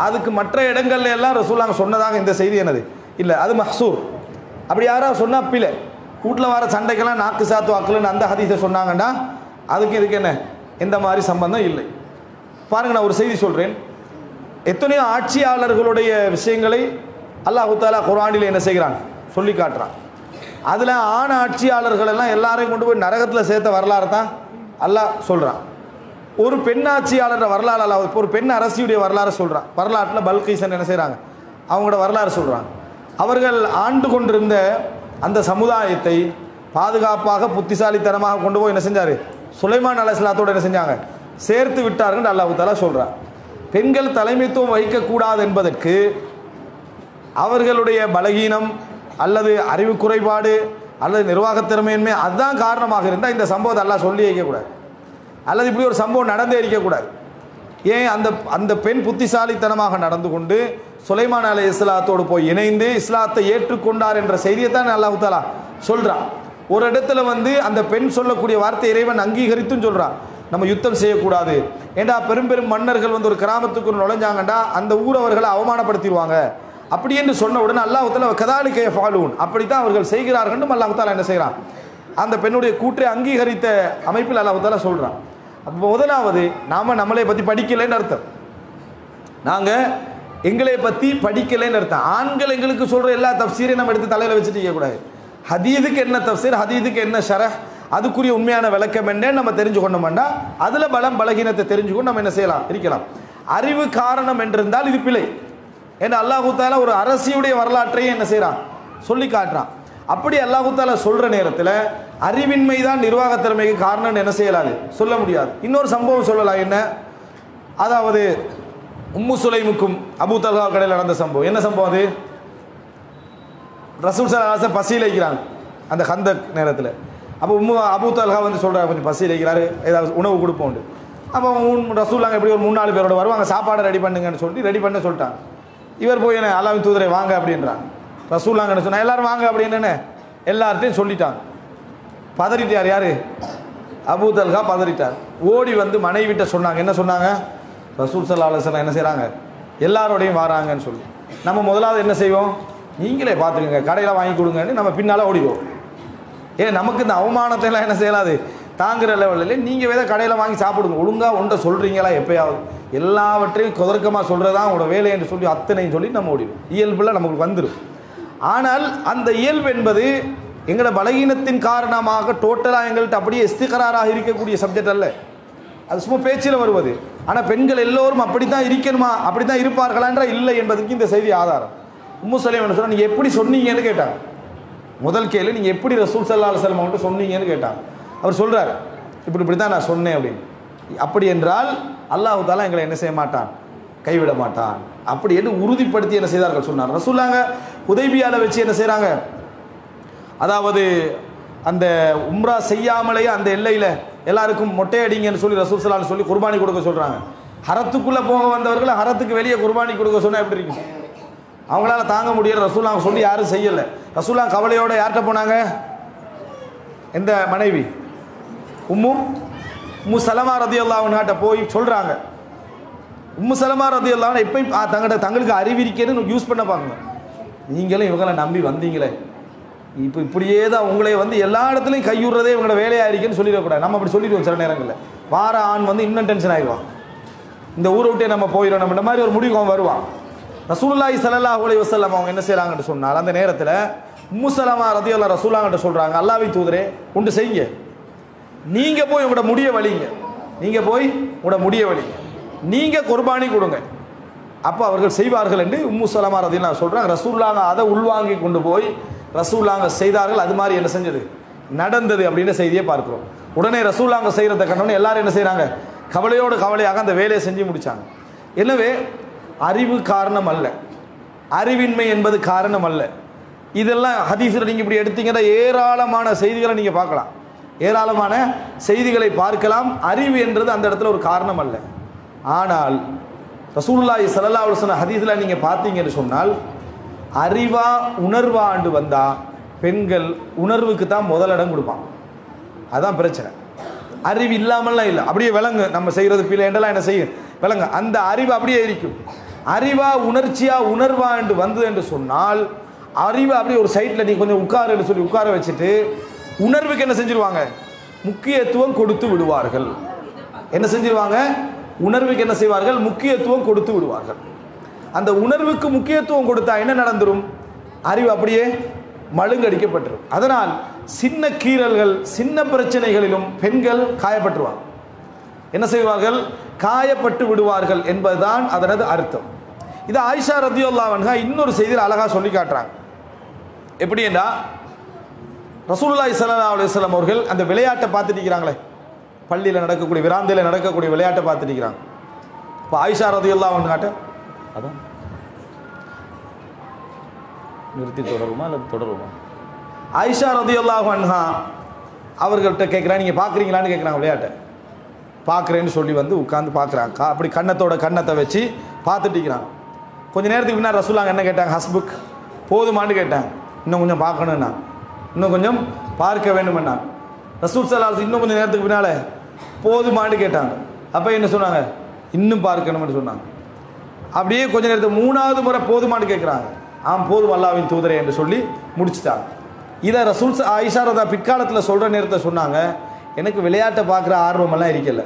Speaker 4: அதுக்கு மற்ற இடங்கள்ல எல்லாம் ரசூலுல்லாஹ் சொன்னதாக இந்த செய்தி என்னது இல்லை, அது மஹ்சூர். அப்படி யாராவது சொன்னால் பிள்ளை வீட்டில் வர சண்டைக்கெல்லாம் நாக்கு சாத்து வாக்குலன்னு அந்த ஹதீஸை சொன்னாங்கன்னா அதுக்கு இதுக்கு என்ன எந்த மாதிரி சம்பந்தம் இல்லை. பாருங்க, நான் ஒரு செய்தி சொல்கிறேன். எத்தனையோ ஆட்சியாளர்களுடைய விஷயங்களை அல்லாஹு தஆலா குர்ஆனில் என்ன செய்கிறான், சொல்லி காட்டுறான். அதில் ஆண் ஆட்சியாளர்கள் எல்லாம் எல்லாரையும் கொண்டு போய் நரகத்தில் சேர்த்த வரலாறு தான் அல்லாஹ் சொல்கிறான். ஒரு பெண் ஆட்சியாளர் வரலாறு அல்லாஹ், இப்போ ஒரு பெண் அரசியுடைய வரலாறு சொல்கிறான். வரலாற்றில் பல்கீசன் என்ன செய்கிறாங்க, அவங்களோட வரலாறு சொல்கிறாங்க. அவர்கள் ஆண்டு கொண்டிருந்த அந்த சமுதாயத்தை பாதுகாப்பாக புத்திசாலித்தனமாக கொண்டு போய் என்ன செஞ்சார், சுலைமான் அலைஹிஸ்ஸலாத்தோடு என்ன செஞ்சாங்க, சேர்த்து விட்டார்கள் அல்லாஹ் தஆலா சொல்கிறான். பெண்கள் தலைமைத்துவம் வகிக்கக்கூடாது என்பதற்கு அவர்களுடைய பலகீனம் அல்லது அறிவு குறைபாடு அல்லது நிர்வாகத்திறமையின்மை அதுதான் காரணமாக இருந்தால் இந்த சம்பவத்தை எல்லாம் சொல்லி வைக்கக்கூடாது, அல்லது இப்படி ஒரு சம்பவம் நடந்தே இருக்கக்கூடாது. ஏன் அந்த பெண் புத்திசாலித்தனமாக நடந்து கொண்டு சுலைமான் அலைஹிஸ்ஸலாத்தோடு போய் இணைந்து இஸ்லாத்தை ஏற்றுக்கொண்டார் என்ற செய்தியை தான் அல்லாஹ் தஆலா சொல்றான். ஒரு இடத்துல வந்து அந்த பெண் சொல்லக்கூடிய வார்த்தை இறைவன் அங்கீகரித்தும் சொல்றான், நம்ம யுத்தம் செய்யக்கூடாது. ஏண்டா பெரும் பெரும் மன்னர்கள் வந்து ஒரு கிராமத்துக்கு நுழைஞ்சாங்கண்டா அந்த ஊரவர்களை அவமானப்படுத்திடுவாங்க. அப்படி என்று சொன்ன உடனே அல்லாஹ் தஆலா கதாலிக யஃபாலூன், அப்படித்தான் அவர்கள் செய்கிறார்கள் என்று அல்லாஹ் தஆலா என்ன செய்கிறான், அந்த பெண்ணுடைய கூற்றை அங்கீகரித்த அமைப்பில் அல்லாஹ் தஆலா சொல்றான். அப்போ முதலாவது நம்மளை பற்றி படிக்கலைன்னு அர்த்தம், நாங்கள் எங்களை பற்றி படிக்கலைன்னு அர்த்தம். ஆண்கள் எங்களுக்கு சொல்கிற எல்லா தஃப்சீரையும் நம்ம எடுத்து தலையில் வச்சுட்டு இருக்கக்கூடாது. ஹதீதுக்கு என்ன தஃப்சீர், ஹதீதுக்கு என்ன ஷரஹ், அதுக்குரிய உண்மையான விளக்கம் என்னன்னு நம்ம தெரிஞ்சு கொண்டோம்னா அதில் பலம் பலகீனத்தை தெரிஞ்சுக்கொண்டு நம்ம என்ன செய்யலாம், இருக்கலாம். அறிவு காரணம் என்றிருந்தால் இது பிழை. ஏன்னா அல்லாஹ் தஆலா ஒரு அரசியுடைய வரலாற்றையும் என்ன செய்கிறான், சொல்லி காட்டுறான். அப்படி அல்லாஹ் தஆலா சொல்கிற நேரத்தில் அறிவின்மை தான் நிர்வாக திறமைக்கு காரணம் என்ன செய்யலாது, சொல்ல முடியாது. இன்னொரு சம்பவம் சொல்லலாம். என்ன, அதாவது உம்மு சுலைமுக்கும் அபூ தல்ஹா கடையில் நடந்த சம்பவம். என்ன சம்பவம் அது, ரசூல் ஸல்லல்லாஹு அலைஹி வஸல்லம் பசியில் இருக்கிறாங்க அந்த கந்தக் நேரத்தில். அப்போ அபூ தல்ஹா வந்து சொல்கிறார், கொஞ்சம் பசியில் இருக்கிறாரு, ஏதாவது உணவு கொடுப்போம். அப்போ ரசூலுல்லாஹ் எப்படி ஒரு 3-4 பேரோட வருவாங்க, சாப்பாடை ரெடி பண்ணுங்கன்னு சொல்லிட்டு ரெடி பண்ண சொல்லிட்டாங்க. இவர் போய் என்ன அல்லாஹ்வின் தூதரை வாங்க அப்படின்றாங்க. ரசூலுல்லாஹ் என்ன சொன்னா, எல்லாரும் வாங்க அப்படின்னு எல்லார்ட்டையும் சொல்லிட்டாங்க. பதறிட்டார் யாரு, அபூ தல்ஹா பதறிட்டார். ஓடி வந்து மனைவிட்ட சொன்னாங்க. என்ன சொன்னாங்க, ரசூல் ஸல்லல்லாஹு அலைஹி வஸல்லம் என்ன செய்கிறாங்க, எல்லாரோடையும் வராங்கன்னு சொல்லி. நம்ம முதலாவது என்ன செய்வோம், நீங்களே பார்த்துக்கோங்க, கடையில் வாங்கி கொடுங்கன்னு நம்ம பின்னால் ஓடிடுவோம். ஏன் நமக்கு இந்த அவமானத்தை எல்லாம் என்ன செய்யலாது, தாங்குற லெவலில் நீங்கள் வேற கடையில் வாங்கி சாப்பிடுங்க, ஒழுங்காக ஒன்றை சொல்கிறீங்களா, எப்பயாவது எல்லாவற்றையும் கொதர்க்கமாக சொல்கிறதா உங்களோட வேலை என்று சொல்லி அத்தனையும் சொல்லி நம்ம ஓடிடும். இயல்புல நமக்கு வந்துடும். ஆனால் அந்த இயல்பு என்பது எங்களோட பலகீனத்தின் காரணமாக டோட்டலாக எங்கள்கிட்ட அப்படியே இஸ்திகராராக இருக்கக்கூடிய சப்ஜெக்ட் அல்ல, அது சும்மா பேச்சில் வருவது. ஆனால் பெண்கள் எல்லோரும் அப்படி தான் இருக்கணுமா, அப்படி தான் இருப்பார்களான்ற இல்லை என்பதற்கு இந்த செய்தி ஆதாரம். உம்மு சுலைம் என்ன சொன்னால், நீங்கள் எப்படி சொன்னீங்கன்னு கேட்டாங்க. முதல் கேள்வி, நீங்கள் எப்படி ரசூல் ஸல்லல்லாஹு அலைஹி வஸல்லம் அவங்கள்ட்ட சொன்னீங்கன்னு கேட்டாங்க. அவர் சொல்கிறார், இப்படி தான் நான் சொன்னேன் அப்படின்னு. அப்படி என்றால் அல்லாஹ் தஆலா எங்களை என்ன செய்ய மாட்டான், கைவிட மாட்டான் அப்படி என்று உறுதிப்படுத்தி என்ன செய்தார்கள் சொன்னார். ரசூலுல்லாஹ் ஹுதைபியால வச்சு என்ன செய்கிறாங்க, அதாவது அந்த உம்ரா செய்யாமலேயே அந்த எல்லையில் எல்லாருக்கும் மொட்டை அடிங்கன்னு சொல்லி ரசூல் ஸல்லல்லாஹு அலைஹி வஸல்லம் சொல்லி குர்பானி கொடுக்க சொல்கிறாங்க. ஹரத்துக்குள்ளே போக வந்தவர்கள் ஹரத்துக்கு வெளியே குர்பானி கொடுக்க சொன்னால் எப்படி இருக்கும், அவங்களால தாங்க முடியல. ரசூலுல்லாஹ் சொல்லி யாரும் செய்யலை. ரசூலுல்லாஹ் கவலையோடு யார்கிட்ட போனாங்க, எந்த மனைவி உம்மு சலமா ரலியல்லாஹு அன்ஹா போய் சொல்கிறாங்க. உம்மு சலமா ரலியல்லாஹு அன்ஹா எப்பயும் தங்களுக்கு அறிவிருக்கேன்னு யூஸ் பண்ண பாருங்க. நீங்களும் இவங்களை நம்பி வந்தீங்களே, இப்போ இப்படியே தான் உங்களை வந்து எல்லா இடத்துலையும் கையுறதே இவங்களோட வேலையாக இருக்குன்னு சொல்லிடக்கூடாது. நம்ம அப்படி சொல்லிடுவோம் சில நேரங்களில். வார ஆண் வந்து இன்னும் டென்ஷன் ஆகிடுவான், இந்த ஊரை விட்டே நம்ம போயிடும், நம்ம இந்த மாதிரி ஒரு முடிவுக்கு அவன் வருவான். ரசூலுல்லாஹி ஸல்லல்லாஹு அலைஹி வஸல்லம் அவங்க என்ன செய்கிறாங்கன்னு சொன்னால், அந்த நேரத்தில் உம்மு சலமா ரலியல்லாஹு ரசூலுல்லாஹ்கிட்ட சொல்கிறாங்க, அல்லாஹ்வின் தூதரே ஒன்று செய்யுங்க, நீங்கள் போய் உங்களோட முடிய வலிங்க, நீங்கள் போய் உங்களோட முடிய வலிங்க, நீங்கள் குர்பானி கொடுங்க, அப்போ அவர்கள் செய்வார்கள் என்று உம்மு சலமா ரலியல்லாஹு சொல்கிறாங்க. ரசூலுல்லாஹ் அதை உள்வாங்கி கொண்டு போய் ரசூலுல்லாஹ் செய்தார்கள். அது மாதிரி என்ன செஞ்சது, நடந்தது அப்படின்ற செய்தியை பார்க்கிறோம். உடனே ரசூலுல்லாஹ் செய்கிறத கண்டோன்னே எல்லாரும் என்ன செய்கிறாங்க, கவலையோடு கவலையாக அந்த வேலையை செஞ்சு முடித்தாங்க. எனவே அறிவு காரணம் அல்ல, அறிவின்மை என்பது காரணம் அல்ல. இதெல்லாம் ஹதீஸில் நீங்கள் இப்படி எடுத்தீங்கன்னா ஏராளமான செய்திகளை நீங்கள் பார்க்கலாம், ஏராளமான செய்திகளை பார்க்கலாம். அறிவு என்றது அந்த இடத்துல ஒரு காரணம் அல்ல. ஆனால் ரசூலுல்லாஹி ஸல்லல்லாஹு அலைஹி வஸல்லம் ஹதீஸில் நீங்கள் பார்த்தீங்கன்னு சொன்னால், அறிவா உணர்வாண்டு வந்தால் பெண்கள் உணர்வுக்கு தான் முதலிடம் கொடுப்பாங்க. அதுதான் பிரச்சனை. அறிவு இல்லாமல்லாம் இல்லை, அப்படியே விளங்கு, நம்ம செய்கிறது பிள்ளை என்றெல்லாம் என்ன செய்யும் விளங்கு, அந்த அறிவு அப்படியே இருக்கும். அறிவா உணர்ச்சியா உணர்வா என்று வந்தது என்று சொன்னால், அறிவு அப்படியே ஒரு சைட்டில் நீ கொஞ்சம் உட்காருன்னு சொல்லி உட்கார வச்சுட்டு உணர்வுக்கு என்ன செஞ்சிருவாங்க, முக்கியத்துவம் கொடுத்து விடுவார்கள். என்ன செஞ்சிருவாங்க, உணர்வுக்கு என்ன செய்வார்கள், முக்கியத்துவம் கொடுத்து விடுவார்கள். அந்த உணர்வுக்கு முக்கியத்துவம் கொடுத்தா என்ன நடந்துரும், அறிவு அப்படியே மழுங்கடிக்கப்பட்டுரும். அதனால் சின்ன கீறல்கள் சின்ன பிரச்சனைகளிலும் பெண்கள் காயப்பட்டுருவாங்க, என்ன செய்வார்கள், காயப்பட்டு விடுவார்கள் என்பதுதான் அதனது அர்த்தம். இது ஆயிஷா ரலியல்லாஹு அன்ஹா இன்னொரு செய்தியில் அழகா சொல்லி காட்டுறாங்க. எப்படி என்றா, ரசூலுல்லாஹி ஸல்லல்லாஹு அலைஹி வஸல்லம் அவர்கள் அந்த விளையாட்டை பார்த்துட்டு இருக்கிறாங்களே, பள்ளியில் நடக்கக்கூடிய விராந்தையில் நடக்கக்கூடிய விளையாட்டை பார்த்துட்டு இருக்கிறாங்க. இப்போ ஆயிஷா ரலியல்லாஹு அன்ஹாட்ட அதான் நிறுத்தி தொடருமா அல்லது தொடருமா, ஆயிஷா ரலியல்லாஹு அன்ஹா அவர்கள்ட்ட கேட்குறாங்க, நீங்கள் பார்க்குறீங்களான்னு கேட்குறாங்க விளையாட்டை. பார்க்குறேன்னு சொல்லி வந்து உட்காந்து பார்க்குறாங்க. அப்படி கண்ணத்தை வச்சு பார்த்துட்டிக்கிறாங்க. கொஞ்சம் நேரத்துக்கு முன்னாடி ரசூலுல்லாஹ் என்ன கேட்டாங்க? ஹஸ்புக், போதுமான்னு கேட்டாங்க. இன்னும் கொஞ்சம் பார்க்கணும்னா, இன்னும் கொஞ்சம் பார்க்க வேண்டும்னா. ரசூல் ஸல்லல்லாஹு அலைஹி வஸல்லம் இன்னும் கொஞ்சம் நேரத்துக்கு பின்னால் போதுமான்னு கேட்டாங்க. அப்போ என்ன சொன்னாங்க? இன்னும் பார்க்கணும்னு சொன்னாங்க. அப்படியே கொஞ்சம் நேரத்துக்கு மூணாவது முறை போதுமான்னு கேட்குறாங்க. ஆம் போதும் அல்லாஹ்வின் தூதரே என்று சொல்லி முடிச்சுட்டாங்க. இதை ரசூல் ஆயிஷா ரதா பிற்காலத்தில் சொல்கிற நேரத்தில் சொன்னாங்க, எனக்கு விளையாட்டை பார்க்குற ஆர்வமெல்லாம் இருக்கல,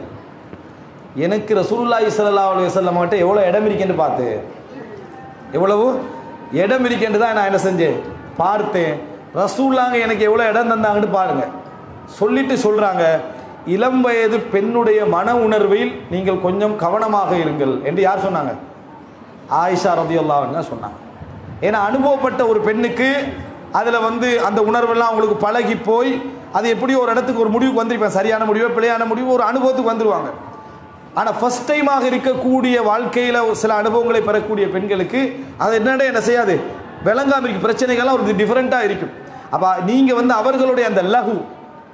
Speaker 4: எனக்கு ரசூலுல்லாஹி ஸல்லல்லாஹு அலைஹி வஸல்லம் கிட்ட எவ்வளோ இடம் இருக்கேன்னு பார்த்து, எவ்வளவு இடம் இருக்கேன்னு தான் நான் என்ன செஞ்சேன் பார்த்தேன். ரசூலுல்லாஹ் எனக்கு எவ்வளோ இடம் தந்தாங்கன்னு பாருங்கள். சொல்லிட்டு சொல்கிறாங்க, இளம் வயது பெண்ணுடைய மன உணர்வில் நீங்கள் கொஞ்சம் கவனமாக இருங்கள் என்று யார் சொன்னாங்க? ஆயிஷா ரலியல்லாஹு அன்ஹா சொன்னாங்க. ஏன்னா அனுபவப்பட்ட ஒரு பெண்ணுக்கு அதில் வந்து அந்த உணர்வெல்லாம் அவங்களுக்கு பழகி போய் அது எப்படியோ ஒரு இடத்துக்கு ஒரு முடிவுக்கு வந்துருப்பேன், சரியான முடிவு பிழையான முடிவு ஒரு அனுபவத்துக்கு வந்துடுவாங்க. ஆனால் ஃபஸ்ட் டைமாக இருக்கக்கூடிய வாழ்க்கையில் ஒரு சில அனுபவங்களை பெறக்கூடிய பெண்களுக்கு அது என்ன செய்யாது, விளங்காமல் இருக்கு, பிரச்சனைகள்லாம் ஒரு டிஃப்ரெண்ட்டாக இருக்கும். அப்போ நீங்கள் வந்து அவர்களுடைய அந்த லகு,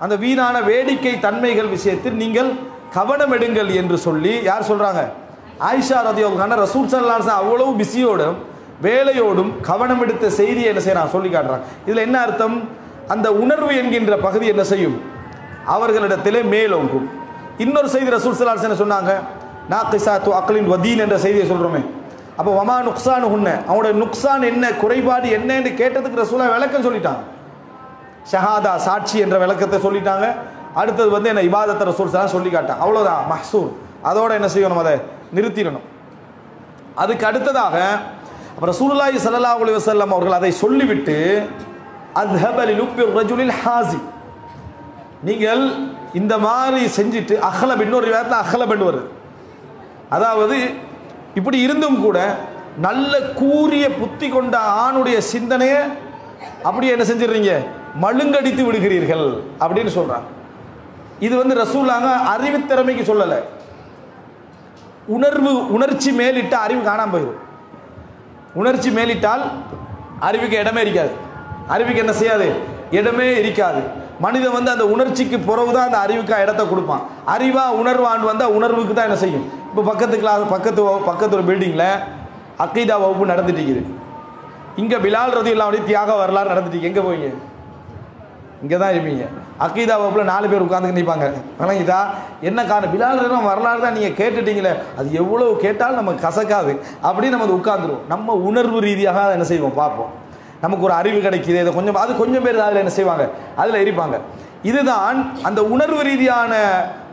Speaker 4: அந்த வீணான வேடிக்கை தன்மைகள் விஷயத்தில் நீங்கள் கவனம் எடுங்கள் என்று சொல்லி யார் சொல்கிறாங்க? ஆயிஷா ரலியல்லாஹு அன்ஹா. ரசூல் ஸல்லல்லாஹு அலைஹி வஸல்லம் அவ்வளவு பிஸியோடும் வேலையோடும் கவனம் எடுத்த செய்தியை என்ன செய்யறாங்க சொல்லி காட்டுறாங்க. இதில் என்ன அர்த்தம்? அந்த உணர்வு என்கின்ற பகுதி என்ன செய்யும்? அவர்களிடத்திலே மேலோங்கும். இன்னொரு செய்தி ரசூல் ஸல்லல்லாஹு அலைஹி வஸல்லம் சொன்னாங்க, நாகிஸாத்து அக்லின் வதீன் என்ற செய்தியை சொல்கிறோமே. அப்போ வமா நுக்சானு உன்ன, அவங்களோட நுக்சான் என்ன, குறைபாடு என்ன என்று கேட்டதுக்கு ரசூலுல்லாஹ் விளக்கம் சொல்லிட்டாங்க. ஷஹாதா சாட்சி என்ற விளக்கத்தை சொல்லிட்டாங்க. அடுத்தது வந்து என்ன இபாதத்தை ரசூல் ஸல்லல்லாஹு அலைஹி வஸல்லம் சொல்லி காட்டாங்க. அவ்வளோதான் மஹ்சூர். அதோட என்ன செய்யணும்? அதை நிறுத்திடணும். அதுக்கு அடுத்ததாக ரசூலுல்லாஹி ஸல்லல்லாஹு அலைஹி வஸல்லம் அவர்கள் அதை சொல்லிவிட்டு அஸ்ஹப லிலுப்பி ரஜுலில் ஹாஸி, நீங்கள் இந்த மாதிரி செஞ்சுட்டு அஹ்லப், இன்னொரு விதத்தில் அஹ்லப் என்று வருது, அதாவது இப்படி இருந்தும் கூட நல்ல கூரிய புத்தி கொண்ட ஆணுடைய சிந்தனையை அப்படியே என்ன செஞ்சிடுறீங்க, மழுங்கடித்து விடுகிறீர்கள் அப்படின்னு சொல்றாங்க. இது வந்து ரசூலுல்லாஹ் அறிவுத்திறமைக்கு சொல்லலை, உணர்ச்சி மேலிட்ட அறிவு காணாமல் போயிடும். உணர்ச்சி மேலிட்டால் அறிவுக்கு இடமே இருக்காது, அறிவுக்கு என்ன செய்யாது, இடமே இருக்காது. மனிதன் வந்து அந்த உணர்ச்சிக்கு பிறகுதான் அந்த அறிவுக்கு இடத்தை கொடுப்பான். அறிவா உணர்வான் வந்தால் உணர்வுக்கு தான் என்ன செய்யும். இப்போ பக்கத்து ஒரு பில்டிங்கில் அக்கீதா வகுப்பு நடந்துட்டு இருக்குது. இங்கே பிலால் ரலியல்லாஹு அன்ஹு தியாக வரலாறு நடந்துட்டு, எங்கே போவீங்க? இங்கே தான் இருப்பீங்க. அக்கீதா வகுப்பில் 4 பேர் உட்காந்துக்கு நிற்பாங்க. ஆனால் இதா என்ன காரணம்? பிலால் வரலாறு தான் நீங்கள் கேட்டுட்டீங்களே, அது எவ்வளோ கேட்டாலும் நமக்கு கசக்காது, அப்படின்னு நம்ம உட்காந்துருவோம். நம்ம உணர்வு ரீதியாக அதை என்ன செய்வோம் பார்ப்போம். நமக்கு ஒரு அறிவு கிடைக்கிது, இதை கொஞ்சம் பேர் அதில் என்ன செய்வாங்க, அதில் இருப்பாங்க. இதுதான் அந்த உணர்வு ரீதியான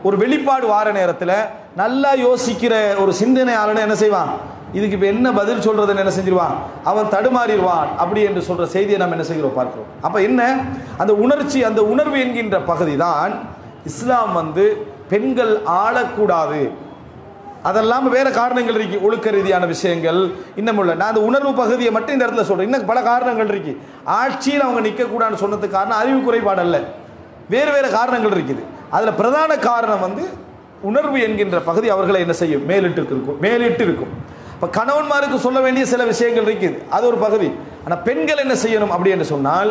Speaker 4: ஒரு வெளிப்பாடு வார நேரத்தில் நல்லா யோசிக்கிற ஒரு சிந்தனையாளனை என்ன செய்வான், இதுக்கு இப்போ என்ன பதில் சொல்றதுன்னு என்ன செஞ்சிருவான், அவன் தடுமாறிடுவான். அப்படி என்று சொல்ற செய்தியை நம்ம என்ன செய்கிறோம் பார்க்கிறோம். அப்போ என்ன, அந்த உணர்ச்சி, அந்த உணர்வு என்கின்ற பகுதி தான் இஸ்லாம் வந்து பெண்கள் ஆளக்கூடாது, அதெல்லாம் வேற காரணங்கள் இருக்கு, ஒழுக்க ரீதியான விஷயங்கள் இன்னும் உள்ள. நான் அந்த உணர்வு பகுதியை மட்டும் இந்த இடத்துல சொல்றேன். இன்னும் பல காரணங்கள் இருக்கு. ஆட்சியில் அவங்க நிற்கக்கூடாதுன்னு சொன்னதுக்கு காரணம் அறிவு குறைபாடு அல்ல, வேறு வேறு காரணங்கள் இருக்குது. அதில் பிரதான காரணம் வந்து உணர்வு என்கின்ற பகுதி அவர்களை என்ன செய்யும், மேலிட்டு இருக்கும். இப்போ கணவன்மாருக்கு சொல்ல வேண்டிய சில விஷயங்கள் இருக்குது, அது ஒரு பகுதி. ஆனால் பெண்கள் என்ன செய்யணும் அப்படி என்று சொன்னால்,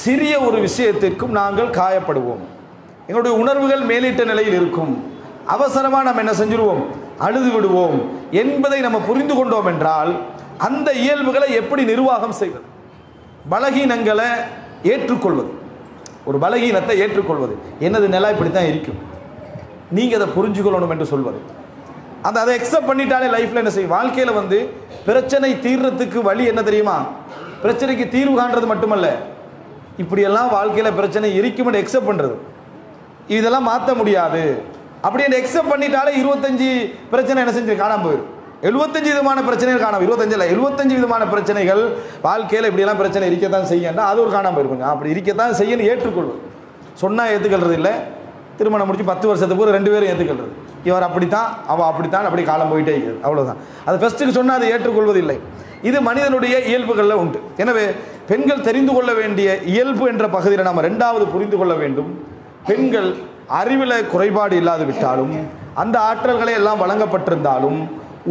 Speaker 4: சிறிய ஒரு விஷயத்திற்கும் நாங்கள் காயப்படுவோம், எங்களுடைய உணர்வுகள் மேலிட்ட நிலையில் இருக்கும், அவசரமாக நம்ம என்ன செஞ்சிருவோம், அழுது விடுவோம் என்பதை நம்ம புரிந்து கொண்டோம் என்றால், அந்த இயல்புகளை எப்படி நிர்வாகம் செய்வது, பலகீனங்களை ஏற்றுக்கொள்வது, ஒரு பலகீனத்தை ஏற்றுக்கொள்வது, என்னது நிலை இப்படித்தான் இருக்கும், நீங்கள் அதை புரிஞ்சுக்கொள்ளணும் என்று சொல்வது, அதை அக்செப்ட் பண்ணிட்டாலே லைஃப்பில் என்ன செய்யும், வாழ்க்கையில் வந்து பிரச்சனை தீர்றதுக்கு வழி என்ன தெரியுமா, பிரச்சனைக்கு தீர்வு காண்றது மட்டுமல்ல, இப்படியெல்லாம் வாழ்க்கையில் பிரச்சனை இருக்கும்னு அக்செப்ட் பண்ணுறது, இதெல்லாம் மாற்ற முடியாது அப்படின்னு அக்செப்ட் பண்ணிட்டாலே 25 பிரச்சனை என்ன செஞ்சு காணாமல் போயிடும். 75 விதமான பிரச்சனைகள் காணாம, 25 இல்லை 75 விதமான பிரச்சனைகள் வாழ்க்கையில் இப்படியெல்லாம் பிரச்சனை இருக்கத்தான் செய்யண்டா, அது ஒரு காணாமல் போயிருக்கும். அப்படி இருக்கத்தான் செய்யணும் ஏற்றுக்கொள்வது, சொன்னால் ஏற்றுக்கொள்றது இல்லை. திருமணம் முடிச்சு 10 வருஷத்துக்கு 2 பேரும் ஏற்றுக்கொள்றது, இவர் அப்படித்தான் அவள் அப்படித்தான், அப்படி காலம் போயிட்டே இருக்குது, அவ்வளோதான். அது ஃபஸ்ட்டுக்கு சொன்னால் அதை ஏற்றுக்கொள்வதில்லை. இது மனிதனுடைய இயல்புகளில் உண்டு. எனவே பெண்கள் தெரிந்து கொள்ள வேண்டிய இயல்பு என்ற பகுதியில் நாம் 2வது புரிந்து கொள்ள வேண்டும். பெண்கள் அறிவில் குறைபாடு இல்லாது விட்டாலும், அந்த ஆற்றல்களை எல்லாம் வழங்கப்பட்டிருந்தாலும்,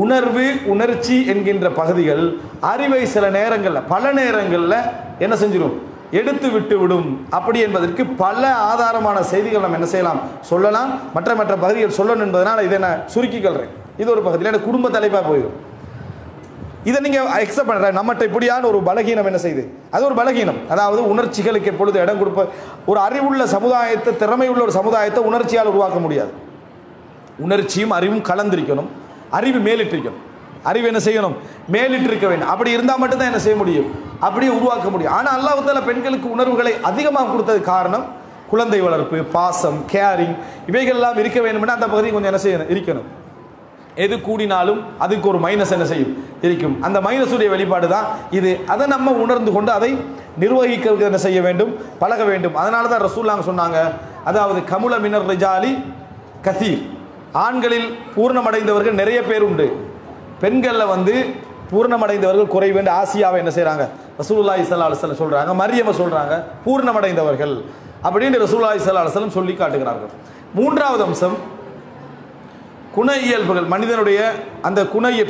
Speaker 4: உணர்வு உணர்ச்சி என்கின்ற பகுதிகள் அறிவை சில நேரங்களில், பல நேரங்களில் என்ன செஞ்சிடும், எடுத்து விட்டு விடும். அப்படி என்பதற்கு பல ஆதாரமான செய்திகள் நம்ம என்ன செய்யலாம், சொல்லலாம். மற்ற பகுதிகள் சொல்லணும் என்பதனால் இதை நான் சுருக்கிக்கொள்கிறேன். இது ஒரு பகுதியில் எனக்கு குடும்ப தலைப்பாக போயிடும். இதை நீங்கள் அக்செப்ட் பண்ணுற நம்மகிட்ட இப்படியான ஒரு பலகீனம் என்ன செய்யுது, அது ஒரு பலகீனம். அதாவது உணர்ச்சிகளுக்கு எப்பொழுது இடம் கொடுப்ப, ஒரு அறிவுள்ள சமுதாயத்தை, திறமையுள்ள ஒரு சமுதாயத்தை உணர்ச்சியால் உருவாக்க முடியாது. உணர்ச்சியும் அறிவும் கலந்திருக்கணும், அறிவு மேலிட்டிருக்கணும். அறிவு என்ன செய்யணும், மேலிட்டிருக்க வேண்டும். அப்படி இருந்தால் மட்டும்தான் என்ன செய்ய முடியும், அப்படியே உருவாக்க முடியும். ஆனால் அல்லாஹ் தஆலா பெண்களுக்கு உணர்வுகளை அதிகமாக கொடுத்தது காரணம் குழந்தை வளர்ப்பு, பாசம், கேரிங், இவைகள்லாம் இருக்க வேண்டும்னா அந்த பகுதி கொஞ்சம் என்ன செய்யணும், இருக்கணும். எது கூடினாலும் அதுக்கு ஒரு மைனஸ் என்ன செய்யும், இருக்கும். அந்த மைனஸுடைய வெளிப்பாடு தான் இது. அதை நம்ம உணர்ந்து கொண்டு அதை நிர்வகிக்கிறதுக்கு என்ன செய்ய வேண்டும், பழக வேண்டும். அதனால தான் ரசூலுல்லாஹ் சொன்னாங்க, அதாவது கமுல மினர் ரிஜாலி கதீர், ஆண்களில் பூர்ணமடைந்தவர்கள் நிறைய பேர் உண்டு, பெண்களில் பூர்ணமடைந்தவர்கள் குறைவு என்று ஆசியாவை என்ன செய்கிறாங்க, ரசூலுல்லாஹி ஸல்லல்லாஹு அலைஹி வஸல்லம் சொல்கிறாங்க. மரியம சொல்கிறாங்க பூர்ணமடைந்தவர்கள் அப்படின்னு ரசூலுல்லாஹி ஸல்லல்லாஹு அலைஹி வஸல்லம் சொல்லி காட்டுகிறார்கள். மூன்றாவது அம்சம் குண இயல்புகள். மனிதனுடைய அந்த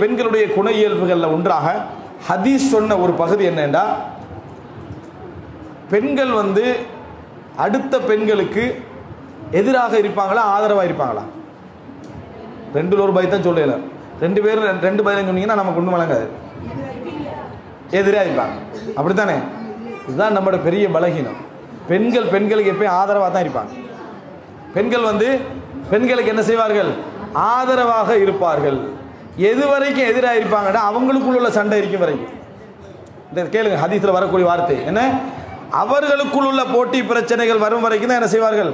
Speaker 4: பெண்களுடைய குண இயல்புகளில் ஒன்றாக ஹதீஸ் சொன்ன ஒரு பகுதி என்னென்றா, பெண்கள் அடுத்த பெண்களுக்கு எதிராக இருப்பாங்களா, ஆதரவாக இருப்பாங்களா? ரெண்டு ஒரு பை தான் சொல்லல, ரெண்டு பேரும் ரெண்டு பதிலும் சொன்னீங்கன்னா நமக்கு ஒன்றும் வழங்காது. எதிராக இருப்பாங்க, அப்படித்தானே? இதுதான் நம்மளோட பெரிய பலகீனம். பெண்களுக்கு எப்பயும் ஆதரவாக தான் இருப்பாங்க. பெண்களுக்கு என்ன செய்வார்கள், ஆதரவாக இருப்பார்கள். எது வரைக்கும் எதிராக இருப்பாங்கன்னா அவங்களுக்குள்ள உள்ள சண்டை இருக்கும் வரைக்கும். இந்த கேளுங்க, ஹதீஸில் வரக்கூடிய வார்த்தை என்ன, அவர்களுக்குள் உள்ள போட்டி பிரச்சனைகள் வரும் வரைக்கும் தான் என்ன செய்வார்கள்,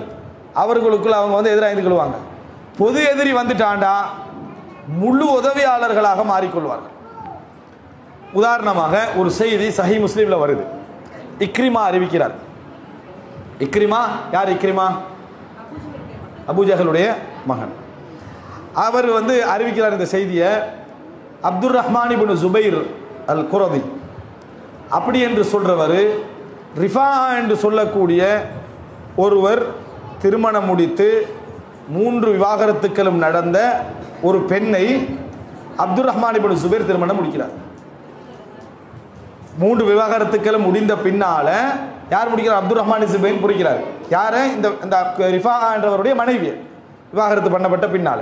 Speaker 4: அவர்களுக்குள்ள அவங்க எதிராக இருந்து கொள்வாங்க. பொது எதிரி வந்துட்டாண்டா முழு உதவியாளர்களாக மாறிக்கொள்வார்கள். உதாரணமாக ஒரு செய்தி சஹீ முஸ்லீமில் வருது. இக்ரிமா அறிவிக்கிறார். இக்ரிமா யார்? இக்ரிமா அபூஜஹலுடைய மகன். அவர் அறிவிக்கிறார் இந்த செய்தியை. அப்துர் ரஹ்மான் இப்னு ஜுபைர் அல் குரதி அப்படி என்று சொல்றவர், ரிஃபா என்று சொல்லக்கூடிய ஒருவர் திருமணம் முடித்து 3 விவாகரத்துக்களும் நடந்த ஒரு பெண்ணை அப்துர் ரஹ்மான் இப்னு ஜுபைர் திருமணம் முடிக்கிறார். 3 விவாகரத்துக்களும் முடிந்த பின்னால யார் முடிக்கிறார்? அப்துர் ரஹ்மான் ஜுபைர் முடிக்கிறார். யார? இந்த ரிஃபா என்றவருடைய மனைவி விவாகரத்து பண்ணப்பட்ட பின்னால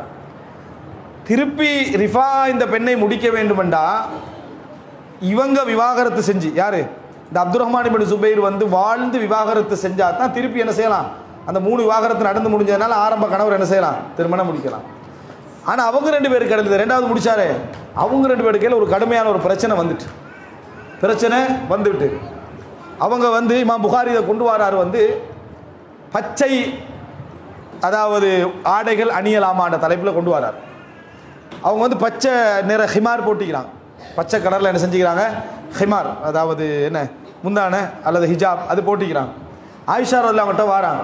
Speaker 4: திருப்பி ரிஃபா இந்த பெண்ணை முடிக்க வேண்டுமெண்டா இவங்க விவாகரத்து செஞ்சு, யாரு? இந்த அப்துர் ரஹ்மான் இப்னு ஜுபைர் வாழ்ந்து விவாகரத்து செஞ்சா தான் திருப்பி என்ன செய்யலாம், அந்த 3 விவாகரத்து நடந்து முடிஞ்சதுனால ஆரம்ப கணவர் என்ன செய்யலாம், திருமணம் முடிக்கலாம். ஆனால் அவங்க 2 பேருக்கு கிடையாது. 2வது முடிச்சாரு, அவங்க 2 பேருக்கு ஒரு கடுமையான ஒரு பிரச்சனை வந்துட்டு அவங்க இமாம் புகாரி இதை கொண்டு வராரு. பச்சை அதாவது ஆடைகள் அணியலாமான்ற தலைப்பில் கொண்டு வரார். அவங்க பச்சை நிற ஹிமார் போட்டிக்கிறாங்க. பச்சை கலரில் என்ன செஞ்சுக்கிறாங்க, ஹிமார், அதாவது என்ன முந்தான அல்லது ஹிஜாப், அது போட்டிக்கிறாங்க. ஆயிஷா ரலியல்லாஹு அவங்கள்ட்ட வராங்க.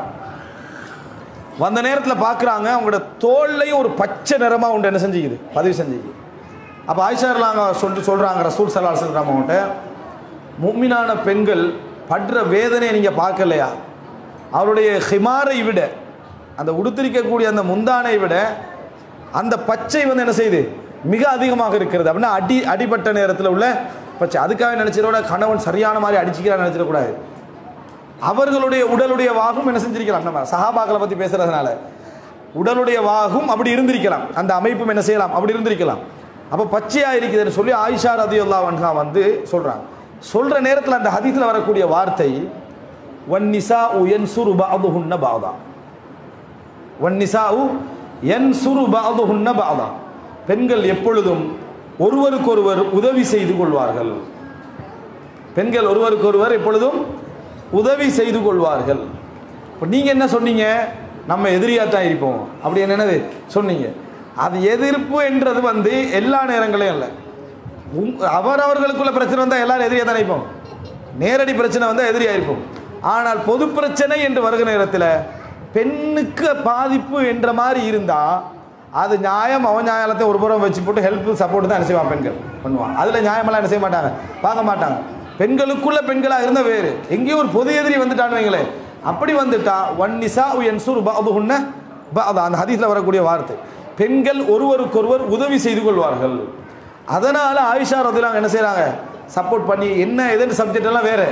Speaker 4: வந்த நேரத்தில் பார்க்குறாங்க, அவங்களோட தோல்லையும் ஒரு பச்சை நிறமாக உண்டு என்ன செஞ்சுக்குது, பதிவு செஞ்சுக்குது. அப்போ ஆயிஷா ரலியல்லாஹு சொல்கிறாங்க ரசூல் ஸல்லல்லாஹு அலைஹி வஸல்லம் அவங்கள்ட்ட, முஃமினான பெண்கள் படுற வேதனையை நீங்கள் பார்க்கலையா? அவருடைய ஹிமாரை விட, அந்த உடுத்திருக்கக்கூடிய அந்த முந்தானை விட அந்த பச்சை என்ன செய்யுது, மிக அதிகமாக இருக்கிறது. அப்படின்னா அடிபட்ட நேரத்தில் உள்ள பச்சை. அதுக்காக நினைச்சிட கணவன் சரியான மாதிரி அடிச்சுக்கிறான்னு நினைச்சிடக்கூடாது. அவர்களுடைய உடலுடைய வாகும் என்ன செஞ்சிருக்கலாம், நம்ம சஹாபாக்களை பற்றி பேசுறதுனால உடலுடைய வாகும் அப்படி இருந்திருக்கலாம், அந்த அமைப்பும் என்ன செய்யலாம், அப்படி இருந்திருக்கலாம். அப்போ பச்சையாக இருக்குதுன்னு சொல்லி ஆயிஷா ரலியல்லாஹு அன்ஹா சொல்கிறாங்க. சொல்கிற நேரத்தில் அந்த ஹதீஸில் வரக்கூடிய வார்த்தை வன்னிசாஉ யன்சுரு பஅதுஹுன்ன பஅதா, வன்னிசாஉ யன்சுரு பஅதுஹுன்ன பஅதா, பெண்கள் எப்பொழுதும் ஒருவருக்கொருவர் உதவி செய்து கொள்வார்கள். பெண்கள் ஒருவருக்கொருவர் எப்பொழுதும் உதவி செய்து கொள்வார்கள். இப்போ நீங்கள் என்ன சொன்னீங்க, நம்ம எதிரியாக தான் இருப்போம் அப்படி என்னது சொன்னீங்க. அது எதிர்ப்பு என்றது எல்லா நேரங்களையும் இல்லை. அவர்களுக்குள்ள பிரச்சனை வந்தால் எல்லாரும் எதிரியாக தான் இருப்போம். நேரடி பிரச்சனை வந்தால் எதிரியாக இருப்போம். ஆனால் பொது பிரச்சனை என்று வருகிற நேரத்தில் பெண்ணுக்கு பாதிப்பு என்ற மாதிரி இருந்தால் அது நியாயம், அவநியாயத்தை ஒரு புறம் வச்சு போட்டு ஹெல்ப் சப்போர்ட் தான் என்ன செய்வாங்க, பெண்கள் பண்ணுவாங்க. அதில் நியாயமெல்லாம் என்ன செய்ய மாட்டாங்க, பார்க்க மாட்டாங்க. பெண்களுக்குள்ள பெண்களாக இருந்தால் வேறு, எங்கேயும் ஒரு பொது எதிரி வந்துட்டான்னு வைங்களே, அப்படி வந்துட்டா வன்னிசாஉ யன்சுரு பஅதுஹுன்ன பஅதா, அந்த ஹதீஸில் வரக்கூடிய வார்த்தை, பெண்கள் ஒருவருக்கொருவர் உதவி செய்து கொள்வார்கள். அதனால் ஆயிஷா ரலியல்லாஹு என்ன செய்கிறாங்க, சப்போர்ட் பண்ணி என்ன எதுன்னு சப்ஜெக்ட் எல்லாம் வேறு,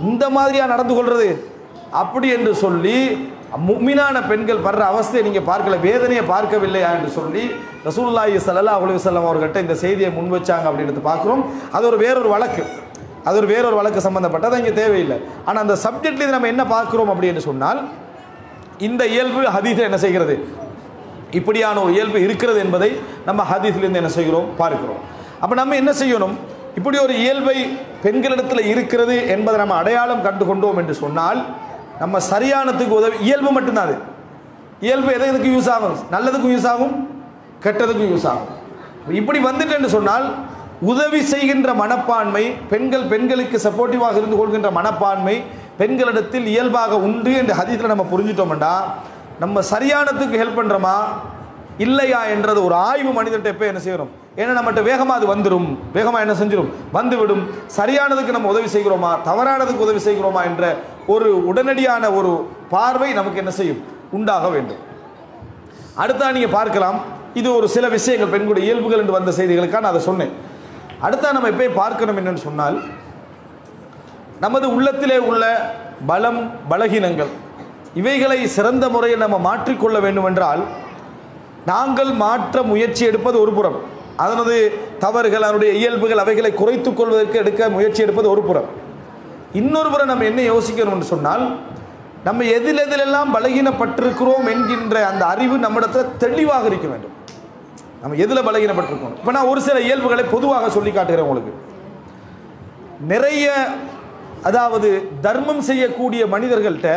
Speaker 4: இந்த மாதிரியா நடந்து கொள்றது அப்படி என்று சொல்லி முஃமினான பெண்கள் படுற அவஸ்தையை நீங்கள் பார்க்கல, வேதனையை பார்க்கவில்லையா என்று சொல்லி ரசூலுல்லாஹி ஸல்லல்லாஹு அலைஹி வஸல்லம் அவர்கிட்ட இந்த செய்தியை முன் வச்சாங்க அப்படின்றது பார்க்குறோம். அது ஒரு வேறொரு வழக்கு சம்பந்தப்பட்டது, இங்கே தேவையில்லை. ஆனால் அந்த சப்ஜெக்ட்லேருந்து நம்ம என்ன பார்க்குறோம் அப்படின்னு சொன்னால், இந்த இயல்பு ஹதீஸில் என்ன செய்கிறது, இப்படியான ஒரு இயல்பு இருக்கிறது என்பதை நம்ம ஹதீஸிலிருந்து என்ன செய்கிறோம் பார்க்கிறோம். அப்போ நம்ம என்ன செய்யணும், இப்படி ஒரு இயல்பை பெண்களிடத்தில் இருக்கிறது என்பதை நம்ம அடையாளம் கண்டு கொண்டோம் என்று சொன்னால் நம்ம சரியானத்துக்கு உதவி. இயல்பு மட்டும்தான் அது. இயல்பு எதுக்கு யூஸ் ஆகும், நல்லதுக்கும் யூஸ் ஆகும், கெட்டதுக்கும் யூஸ் ஆகும். இப்படி வந்துட்டு என்று சொன்னால் உதவி செய்கின்ற மனப்பான்மை, பெண்களுக்கு சப்போர்ட்டிவாக இருந்து கொள்கின்ற மனப்பான்மை பெண்களிடத்தில் இயல்பாக உண்டு என்று ஹதீஸில் நம்ம புரிஞ்சிட்டோம்டா நம்ம சரியானத்துக்கு ஹெல்ப் பண்ணுறோமா இல்லையா என்றது ஒரு ஆய்வு மனிதர்கிட்ட எப்போ என்ன செய்கிறோம். ஏன்னா நம்மகிட்ட வேகமாக அது வந்துடும், வேகமாக என்ன செஞ்சிடும், வந்துவிடும். சரியானதுக்கு நம்ம உதவி செய்கிறோமா, தவறானதுக்கு உதவி செய்கிறோமா என்ற ஒரு உடனடியான ஒரு பார்வை நமக்கு என்ன செய்யும், உண்டாக வேண்டும். அடுத்தா நீங்கள் பார்க்கலாம், இது ஒரு சில விஷயங்கள் பெண்களுடைய இயல்புகள் என்று வந்த செய்திகளுக்காக நான் அதை சொன்னேன். அடுத்தா நம்ம எப்போ பார்க்கணும் என்னன்னு சொன்னால், நமது உள்ளத்திலே உள்ள பலம் பலகீனங்கள் இவைகளை சிறந்த முறையில் நம்ம மாற்றிக்கொள்ள வேண்டும் என்றால் நாங்கள் மாற்ற முயற்சி எடுப்பது ஒரு புறம், அதனது தவறுகள் அதனுடைய இயல்புகள் அவைகளை குறைத்துக் கொள்வதற்கு எடுக்க முயற்சி எடுப்பது ஒரு புறம். இன்னொரு புறம் நம்ம என்ன யோசிக்கணும் என்று சொன்னால், நம்ம எதிலெல்லாம் பலகீனப்பட்டிருக்கிறோம் என்கின்ற அந்த அறிவு நம்மிடத்தில் தெளிவாக இருக்க வேண்டும். நம்ம எதில் பலகீனப்பட்டிருக்கோம். இப்போ நான் ஒரு சில இயல்புகளை பொதுவாக சொல்லி காட்டுகிறேன் உங்களுக்கு. நிறைய அதாவது தர்மம் செய்யக்கூடிய மனிதர்கள்ட்ட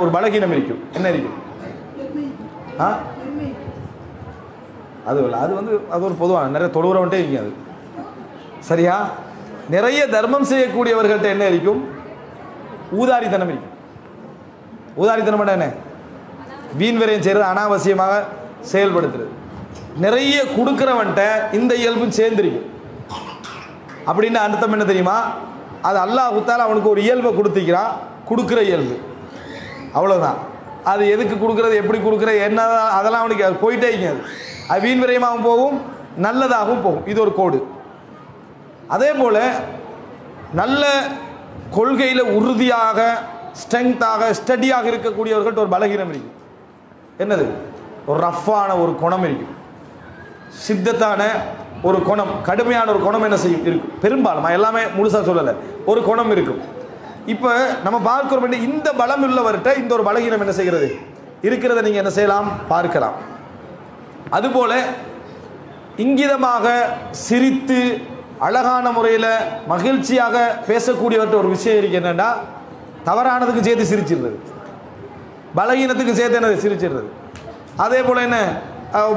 Speaker 4: ஒரு பலகீனம் இருக்கும். என்ன இருக்கும்? அது ஒரு பொதுவான நிறைய தொழுகிறவன்ட்டே இருக்கும். அது சரியா? நிறைய தர்மம் செய்யக்கூடியவர்கள்ட்ட என்ன இருக்கும்? ஊதாரித்தனம் இருக்கும். ஊதாரித்தனம் என்ன? வீண் விரயம் செய்கிறது, அனாவசியமாக செயல்படுத்துறது. நிறைய கொடுக்கிறவன்ட்ட இந்த இயல்பும் சேர்ந்திருக்கும். அப்படின்னு அர்த்தம் என்ன தெரியுமா? அது அல்லாஹ் தஆலா அவனுக்கு ஒரு இயல்பை கொடுத்துக்கிறான், கொடுக்குற இயல்பு, அவ்வளோதான். அது எதுக்கு கொடுக்குறது, எப்படி கொடுக்குறது, என்ன, அதெல்லாம் அவனுக்கு அது போயிட்டே இருக்காது. அது வீண் விரயமாகவும் போகும், நல்லதாகவும் போகும். இது ஒரு கோடு. அதே போல் நல்ல கொள்கையில் உறுதியாக ஸ்டடியாக இருக்கக்கூடியவர்கள்ட்ட ஒரு பலகீனம் இருக்கும். என்னது? ஒரு ரஃப்பான ஒரு குணம் இருக்கும், சித்தத்தான ஒரு குணம், கடுமையான ஒரு குணம் என்ன செய்யும் இருக்கும். பெரும்பாலும் எல்லாமே முழுசாக சொல்லலை, ஒரு குணம் இருக்கும். இப்போ நம்ம பார்க்கிறோம், இந்த பலம் உள்ளவர்கிட்ட இந்த ஒரு பலகீனம் என்ன செய்கிறது இருக்கிறத நீங்கள் என்ன செய்யலாம், பார்க்கலாம். அதுபோல இங்கிதமாக சிரித்து அழகான முறையில் மகிழ்ச்சியாக பேசக்கூடியவர்கிட்ட ஒரு விஷயம் இருக்கு. என்னன்னா, தவறானதுக்கு சேர்த்து சிரிச்சிடுறது, பலகீனத்துக்கு சேர்த்து என்னது சிரிச்சிடுறது. அதே போல் என்ன,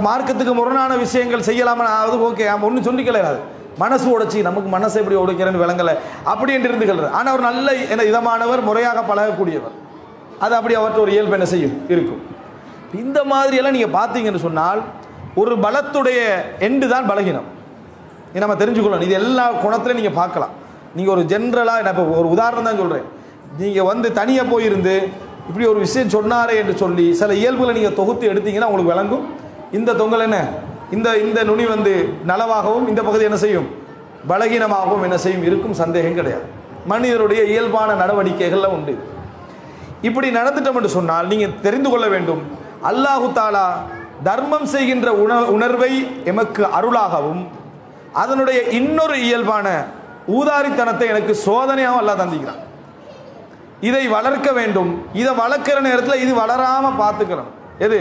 Speaker 4: மார்க்கத்துக்கு முரணான விஷயங்கள் செய்யலாமா, அது ஓகே, நம்ம ஒன்றும் சொல்லிக்கலாது, மனசு உடைச்சி நமக்கு மனசை எப்படி உடைக்கிறேன்னு விளங்கலை அப்படி என்று இருந்துக்கிறது. ஆனால் அவர் நல்ல என்ன இதமானவர், முறையாக பழகக்கூடியவர், அது அப்படி அவற்றை ஒரு இயல்பு என்ன செய்யும் இருக்கும். இந்த மாதிரியெல்லாம் நீங்கள் பார்த்தீங்கன்னு சொன்னால் ஒரு பலத்துடைய எண்டு தான் பலகீனம். நம்ம தெரிஞ்சுக்கொள்ளணும். இது எல்லா குணத்திலையும் நீங்கள் பார்க்கலாம். நீங்கள் ஒரு ஜென்ரலாக, நான் இப்போ ஒரு உதாரணம் தான் சொல்கிறேன். நீங்கள் தனியாக போயிருந்து இப்படி ஒரு விஷயம் சொன்னாரே என்று சொல்லி சில இயல்புகளை நீங்கள் தொகுத்து எடுத்தீங்கன்னா உங்களுக்கு விளங்கும். இந்த தொங்கல் என்ன, இந்த நுனி நலவாகவும் இந்த பகுதி என்ன செய்யும், பலகீனமாகவும் என்ன செய்யும் இருக்கும். சந்தேகம் கிடையாது. மனிதருடைய இயல்பான நடவடிக்கைகள்ல உண்டு. இப்படி நடந்துட்டோம் என்று சொன்னால் நீங்கள் தெரிந்து கொள்ள வேண்டும், அல்லாஹு தஆலா தர்மம் செய்கின்ற உணர்வை எமக்கு அருளாகவும் அதனுடைய இன்னொரு இயல்பான ஊதாரித்தனத்தை எனக்கு சோதனையாகவும் அல்லாஹ் தந்திக்கிறான். இதை வளர்க்க வேண்டும். இதை வளர்க்கிற நேரத்தில் இது வளராம பார்த்துக்கணும். எது?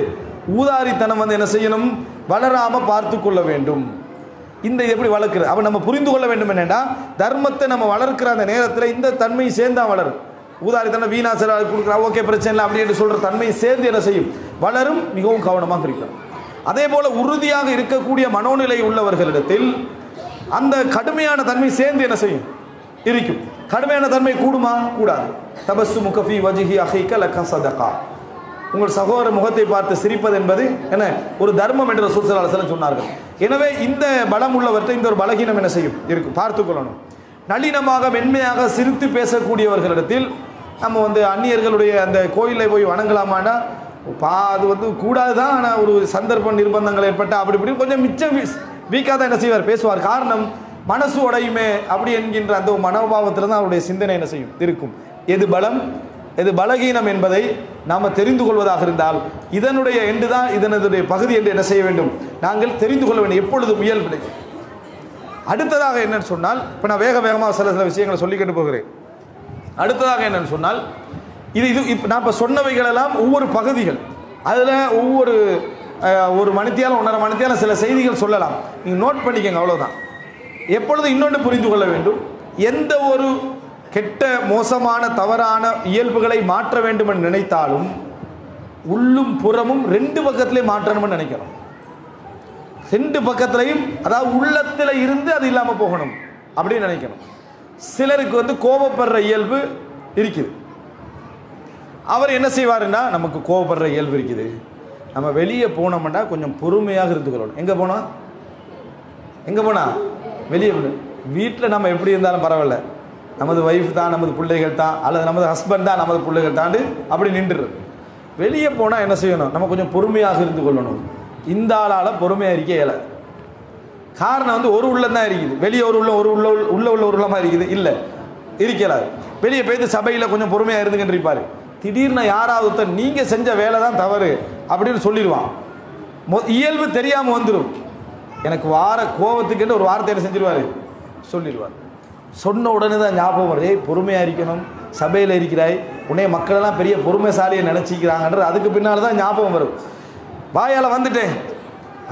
Speaker 4: ஊதாரித்தனம் என்ன செய்யணும், வளராம பார்த்து கொள்ள வேண்டும். இந்த எப்படி வளர்க்கிறது அப்ப நம்ம புரிந்து கொள்ள வேண்டும். என்னன்னா, தர்மத்தை நம்ம வளர்க்கிற அந்த நேரத்தில் இந்த தன்மை சேர்ந்தா வளரும். ஊதாரித்தனம் வீணாசர கொடுக்குறா, ஓகே பிரச்சனை இல்லை அப்படின்னு சொல்ற தன்மை சேர்ந்து என்ன செய்யும், வளரும். மிகவும் கவனமாக இருக்கணும். அதே போல உறுதியாக இருக்கக்கூடிய மனோநிலை உள்ளவர்களிடத்தில் அந்த கடுமையான தன்மை சேர்ந்து என்ன செய்யும், இருக்கும். கடுமையான தன்மை கூடுமா, கூடாது. தபஸ்ஸுமு ஃபீ வஜ்ஹி அஹீக லக ஸதகா, உங்கள் சகோதர முகத்தை பார்த்து சிரிப்பது என்பது என்ன, ஒரு தர்மம் என்று ரசூல் ஸல்லல்லாஹு அலைஹி வஸல்லம் சொன்னார்கள். எனவே இந்த பலம் உள்ளவற்றை இந்த ஒரு பலகீனம் என்ன செய்யும், இருக்கும், பார்த்துக்கொள்ளணும். நளினமாக மென்மையாக சிரித்து பேசக்கூடியவர்களிடத்தில் நம்ம அந்நியர்களுடைய அந்த கோயிலை போய் வணங்கலாமான்னா அது கூடாது தான். ஆனால் ஒரு சந்தர்ப்ப நிர்பந்தங்கள் ஏற்பட்ட அப்படி இப்படி கொஞ்சம் மிச்சம் வீக்காக தான் என்ன செய்வார், பேசுவார். காரணம், மனசு உடையுமே அப்படி என்கின்ற அந்த மனோபாவத்தில் தான் அவருடைய சிந்தனை என்ன செய்யும் இருக்கும். எது பலம் எது பலகீனம் என்பதை நாம் தெரிந்து கொள்வதாக இருந்தால் இதனுடைய எண்டு தான் இதனுடைய பகுதி என்று என்ன செய்ய வேண்டும், நாங்கள் தெரிந்து கொள்ள வேண்டும் எப்பொழுதும் இயல்பு. அடுத்ததாக என்னன்னு சொன்னால், இப்போ நான் வேகமாக சில விஷயங்களை சொல்லிக்கிட்டு போகிறேன். அடுத்ததாக என்னன்னு சொன்னால், இப்போ நான் இப்போ சொன்னவைகளெல்லாம் ஒவ்வொரு பகுதிகள், அதில் ஒவ்வொரு ஒரு மணித்தியாலும் 1.5 மணித்தியாலும் சில செய்திகள் சொல்லலாம், நீங்கள் நோட் பண்ணிக்கங்க, அவ்வளோதான். எப்பொழுது இன்னொன்று புரிந்து கொள்ள வேண்டும், எந்த ஒரு கெட்ட மோசமான தவறான இயல்புகளை மாற்ற வேண்டும் என்று நினைத்தாலும் உள்ளும் புறமும் 2 பக்கத்திலே மாற்றணும்னு நினைக்கிறோம். 2 பக்கத்திலையும், அதாவது உள்ளத்தில் இருந்து அது இல்லாமல் போகணும் அப்படின்னு நினைக்கணும். சிலருக்கு வந்து கோபப்படுற இயல்பு இருக்குது. அவர் என்ன செய்வாருன்னா, நமக்கு கோபப்படுற இயல்பு இருக்குது, நம்ம வெளியே போனோம்னா கொஞ்சம் பொறுமையாக இருந்துக்கணும். எங்கே போனால் வெளியே வீட்டில் நம்ம எப்படி இருந்தாலும் பரவாயில்ல, நமது ஒய்ஃப் தான், நமது பிள்ளைகள் தான், அல்லது நமது ஹஸ்பண்ட் தான், நமது பிள்ளைகள் தாண்டு அப்படி நின்றுறது. வெளியே போனால் என்ன செய்யணும், நம்ம கொஞ்சம் பொறுமையாக இருந்து கொள்ளணும். இந்த ஆளால் பொறுமையாக இருக்க இயலாது. காரணம் வந்து ஒரு உள்ளம் தான் இருக்குது, வெளியே ஒரு உள்ளமாக இருக்குது, இல்லை இருக்கலாது. வெளியே போய்த்து சபையில் கொஞ்சம் பொறுமையாக இருந்துக்கிட்டு இருப்பார். திடீர்னு யாராவது நீங்கள் செஞ்ச வேலை தான் தவறு அப்படின்னு சொல்லிடுவான். இயல்பு தெரியாமல் வந்துடும். எனக்கு வார கோபத்துக்குன்னு ஒரு வார்த்தை என்ன செஞ்சிருவார், சொல்லிடுவார். சொன்ன உடனே தான் ஞாபகம் வருது, பொறுமையாக இருக்கணும், சபையில் இருக்கிறாய், உன்னைய மக்களெல்லாம் பெரிய பொறுமைசாலியை நினச்சிக்கிறாங்கன்றது அதுக்கு பின்னால் தான் ஞாபகம் வரும். வாயால் வந்துட்டேன்,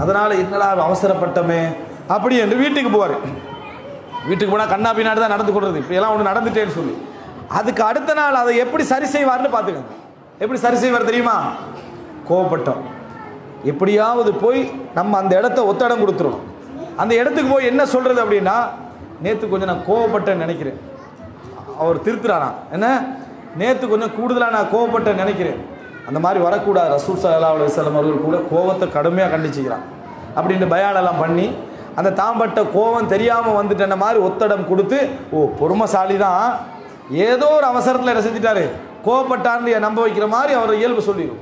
Speaker 4: அதனால் என்னடா அவசரப்பட்டமே அப்படி என்று வீட்டுக்கு போவார். வீட்டுக்கு போனால் கண்ணா பின்னாடி தான் நடந்து கொள்வது, இப்படியெல்லாம் ஒன்று நடந்துட்டேன்னு சொல்லி அதுக்கு அடுத்த நாள் அதை எப்படி சரி செய்வார்னு பார்த்துக்கங்க. எப்படி சரி செய்வார் தெரியுமா, கோவப்பட்டோம், எப்படியாவது போய் நம்ம அந்த இடத்த ஒத்தடம் கொடுத்துருவோம். அந்த இடத்துக்கு போய் என்ன சொல்கிறது அப்படின்னா, நேற்று கொஞ்சம் நான் கோவப்பட்டேன்னு நினைக்கிறேன். அவர் திருத்துறானா என்ன, நேற்று கொஞ்சம் கூடுதலாக நான் கோவப்பட்டேன்னு நினைக்கிறேன். அந்த மாதிரி வரக்கூடாது. ரசூல் ஸல்லல்லாஹு அலைஹி வஸல்லம் அவர்கள் கூட கோவத்தை கடுமையாக கண்டிச்சுக்கிறான். அப்படின்ட்டு பயானெல்லாம் பண்ணி அந்த தாம்பட்ட கோவம் தெரியாமல் வந்துட்டேன்ன மாதிரி ஒத்தடம் கொடுத்து, ஓ பொறுமைசாலி தான், ஏதோ ஒரு அவசரத்தில் என்ன செஞ்சிட்டாரு, கோவப்பட்டார்னு நம்ப வைக்கிற மாதிரி அவர் இயல்பு சொல்லிடும்.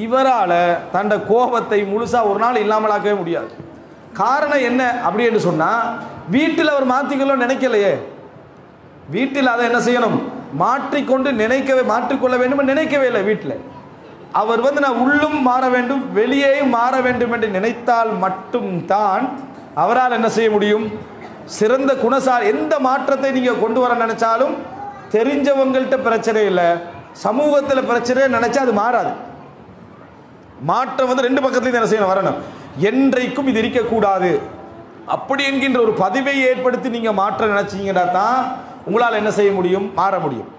Speaker 4: இவரால் தண்ட கோபத்தை முழுசாக ஒரு நாள் இல்லாமலாக்கவே முடியாது. காரணம் என்ன அப்படி என்று சொன்னால், வீட்டில் அவர் மாற்றிக்கொள்ள நினைக்கலையே. வீட்டில் அதை என்ன செய்யணும், மாற்றிக்கொள்ள வேண்டும் நினைக்கவே இல்லை. வீட்டில் அவர் வந்து நான் உள்ளும் மாற வேண்டும் வெளியேயும் மாற வேண்டும் என்று நினைத்தால் மட்டும்தான் அவரால் என்ன செய்ய முடியும், சிறந்த குணசாலி. எந்த மாற்றத்தை நீங்கள் கொண்டு வர நினைச்சாலும் தெரிஞ்சவங்கள்ட்ட பிரச்சனை இல்லை, சமூகத்தில் பிரச்சனை நினைச்சா அது மாறாது. மாற்றம் வந்து 2 பக்கத்துலையும் என்ன செய்யணும், வரணும். என்றைக்கும் இது இருக்கக்கூடாது அப்படி என்கின்ற ஒரு பதிவை ஏற்படுத்தி நீங்கள் மாற்ற நினைச்சீங்கன்னா தான் உங்களால் என்ன செய்ய முடியும், மாற முடியும்.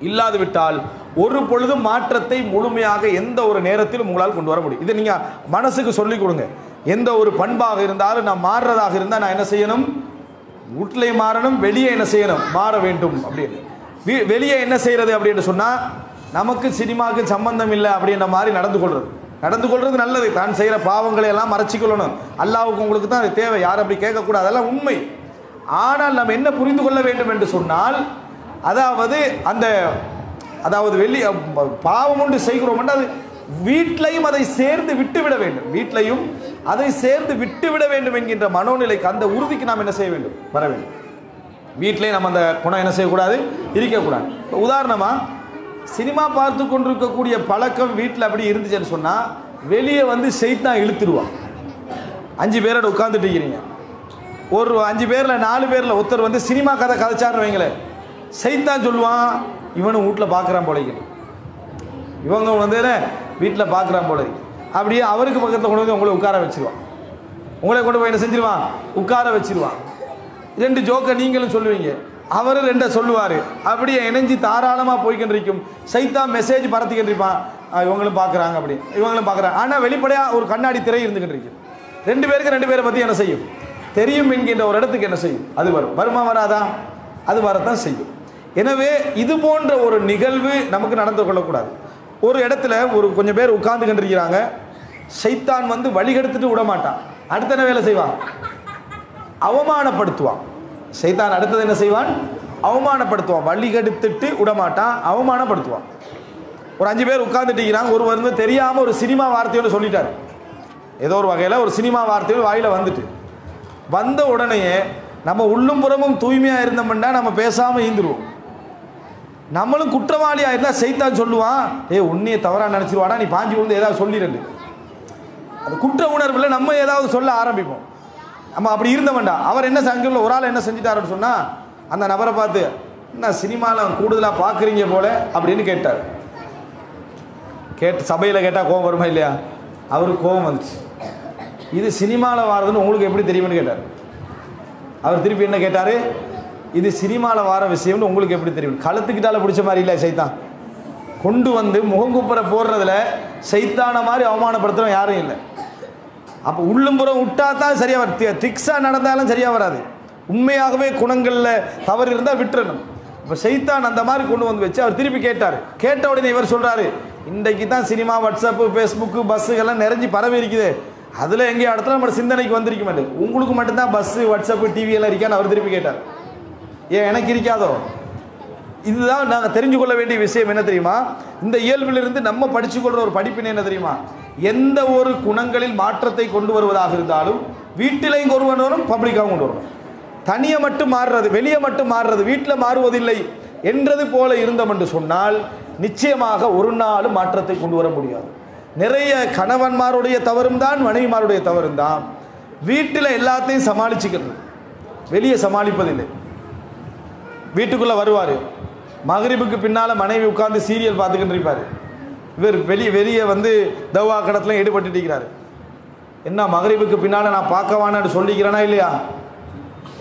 Speaker 4: இல்லாது விட்டால் ஒரு பொழுதும் மாற்றத்தை முழுமையாக எந்த ஒரு நேரத்திலும் உங்களால் கொண்டு வர முடியும். இதை நீங்கள் மனசுக்கு சொல்லிக் கொடுங்க. எந்த ஒரு பண்பாக இருந்தாலும் நான் மாறுறதாக இருந்தால் நான் என்ன செய்யணும், வீட்டிலே மாறணும், வெளியே என்ன செய்யணும், மாற வேண்டும். அப்படின்னு வெளியே என்ன செய்யறது அப்படின்னு சொன்னால், நமக்கு சினிமாவுக்கு சம்பந்தம் இல்லை அப்படின்ற மாதிரி நடந்து கொள்வது நல்லது. தான் செய்கிற பாவங்களை எல்லாம் மறைச்சிக்கொள்ளணும். அல்லாஹ்வுக்கு உங்களுக்கு தான் அது தேவை, யாரும் அப்படி கேட்கக்கூடாது, அதெல்லாம் உண்மை. ஆனால் நம்ம என்ன புரிந்து கொள்ள வேண்டும் என்று சொன்னால், அதாவது வெளி பாவம் ஒன்று செய்கிறோம் என்றால் அது வீட்டிலையும் அதை சேர்ந்து விட்டுவிட வேண்டும், வீட்டிலையும் அதை சேர்ந்து விட்டுவிட வேண்டும் என்கின்ற மனோநிலைக்கு, அந்த உறுதிக்கு நாம் என்ன செய்ய வேண்டும், வர வேண்டும். வீட்டிலே நம்ம அந்த குணம் என்ன செய்யக்கூடாது, இருக்கக்கூடாது. உதாரணமாக சினிமா பார்த்து கொண்டிருக்கக்கூடிய பழக்கம் வீட்டில் அப்படி இருந்துச்சுன்னு சொன்னால், வெளியே வந்து சைத்தான் இழுத்துருவான். 5 பேரோட உட்காந்துட்டு இருக்கிறீங்க, ஒரு 5 பேரில் 4 பேரில் ஒருத்தர் வந்து சினிமா கதை கதைச்சாருன்னு வைங்களேன், சைத்தான் சொல்லுவான், இவனும் வீட்டில் பார்க்குறான் போல, இவங்க வந்து வீட்டில் பார்க்குறான் போல. அப்படியே அவருக்கு பக்கத்தில் கொண்டு வந்து உங்களை உட்கார வச்சிருவான், உங்களை கொண்டு போய் என்ன செஞ்சிருவான், உட்கார வச்சிருவான். 2 ஜோக்கை நீங்களும் சொல்லுவீங்க, அவர் 2 சொல்லுவார். அப்படியே இணைஞ்சி தாராளமாக போய்கின்றிருக்கும். சைத்தான் மெசேஜ் பரத்திக்கின்றிருப்பான், இவங்களும் பார்க்குறாங்க, அப்படி இவங்களும் பார்க்குறாங்க. ஆனால் வெளிப்படையாக ஒரு கண்ணாடி திரை இருந்துக்கிட்டு இருக்கு. 2 பேருக்கு 2 பேரை பற்றி என்ன செய்யும் தெரியும் என்கின்ற ஒரு இடத்துக்கு என்ன செய்யும், அது வருமா வராதா, அது வரத்தான் செய்யும். எனவே இது போன்ற ஒரு நிகழ்வு நமக்கு நடந்து கொள்ளக்கூடாது. ஒரு இடத்துல கொஞ்சம் பேர் உட்கார்ந்து கண்டிருக்கிறாங்க, சைத்தான் வந்து வழிகெடுத்துட்டு விட மாட்டான், அடுத்த என்ன வேலை செய்வான், அவமானப்படுத்துவான். சைத்தான் அடுத்தது என்ன செய்வான், அவமானப்படுத்துவான். வழிகெடுத்துட்டு விடமாட்டான், அவமானப்படுத்துவான். ஒரு 5 பேர் உட்கார்ந்துட்டு இருக்கிறாங்க, ஒருவர் வந்து தெரியாமல் ஒரு சினிமா வார்த்தையோடு சொல்லிட்டார். ஏதோ ஒரு வகையில் ஒரு சினிமா வார்த்தையோடு வாயில் வந்த உடனே நம்ம உள்ளும் புறமும் தூய்மையாக இருந்தோம்னா நம்ம பேசாமல் ஈந்துருவோம். நம்மளும் குற்றவாளியாக இருந்தால் சைத்தான் சொல்லுவான், உன்னையே தவறாக நினச்சிருவாடா, நீ பாஞ்சு விழுந்து ஏதாவது சொல்லிடுண்டு. அது குற்ற உணர்வில் நம்ம ஏதாவது சொல்ல ஆரம்பிப்போம். நம்ம அப்படி இருந்தவன்டா. அவர் என்ன செஞ்சு ஒரு ஆள் என்ன செஞ்சுட்டாருன்னு சொன்னால், அந்த நபரை பார்த்து என்ன சினிமாவில் கூடுதலாக பார்க்குறீங்க போல அப்படின்னு கேட்டார். சபையில் கேட்டால் கோபம் வருமா இல்லையா? அவருக்கு கோபம் வந்துச்சு. இது சினிமாவில் வாரதுன்னு உங்களுக்கு எப்படி தெரியும்னு கேட்டார். அவர் திருப்பி என்ன கேட்டார், இது சினிமாவில் வார விஷயம்னு உங்களுக்கு எப்படி தெரியும்? கழுத்துக்கிட்டால பிடிச்ச மாதிரி இல்லை சைத்தான். கொண்டு வந்து முகங்குப்புற போடுறதுல சைத்தான மாதிரி அவமானப்படுத்துகிறோம் யாரும் இல்லை. அப்போ உள்ளும்புறம் விட்டா தான் சரியாக வரும். ட்ரிக்ஸாக நடந்தாலும் சரியாக வராது. உண்மையாகவே குணங்களில் தவறு இருந்தால் விட்டுறணும். இப்போ சைத்தான் அந்த மாதிரி கொண்டு வந்து வச்சு அவர் திருப்பி கேட்டார். கேட்ட உடனே இவர் சொல்கிறாரு, இன்றைக்கு தான் சினிமா, வாட்ஸ்அப்பு, ஃபேஸ்புக்கு, பஸ்ஸுகள்லாம் நிறைஞ்சி பரவி இருக்குது. அதில் எங்கேயோ இடத்துல நம்ம சிந்தனைக்கு வந்திருக்க மாட்டேன். உங்களுக்கு மட்டும்தான் பஸ்ஸு, வாட்ஸ்அப்பு, டிவி எல்லாம் இருக்கான்னு அவர் திருப்பி கேட்டார். ஏன் எனக்கு இருக்காதோ? இதுதான் நாங்கள் தெரிஞ்சு கொள்ள வேண்டிய விஷயம். என்ன தெரியுமா? இந்த இயல்பிலிருந்து நம்ம படிச்சுக்கொள்கிற ஒரு படிப்பினை என்ன தெரியுமா? எந்த ஒரு குணங்களில் மாற்றத்தை கொண்டு வருவதாக இருந்தாலும் வீட்டிலையும் கொண்டு வரணும், பப்ளிக்காகவும் கொண்டு வரணும். தனியை மட்டும் மாறுறது, வெளியே மட்டும் மாறுறது, வீட்டில் மாறுவதில்லை என்றது போல இருந்தோம் என்று சொன்னால் நிச்சயமாக ஒரு நாளும் மாற்றத்தை கொண்டு வர முடியாது. நிறைய கணவன்மாருடைய தவறும் தான், மனைவிமாருடைய தவறும் தான். வீட்டில் எல்லாத்தையும் சமாளிச்சுக்கிறது, வெளியே சமாளிப்பதில்லை. வீட்டுக்குள்ளே வருவார், மகரிபுக்கு பின்னால் மனைவி உட்கார்ந்து சீரியல் பார்த்துக்கிட்டு இருப்பார். இவர் வெளியே வந்து தவா கடத்தில் ஈடுபட்டு இருக்கிறார். என்ன மகரிபுக்கு பின்னால் நான் பார்க்க வேணான்னு சொல்லிக்கிறேனா இல்லையா?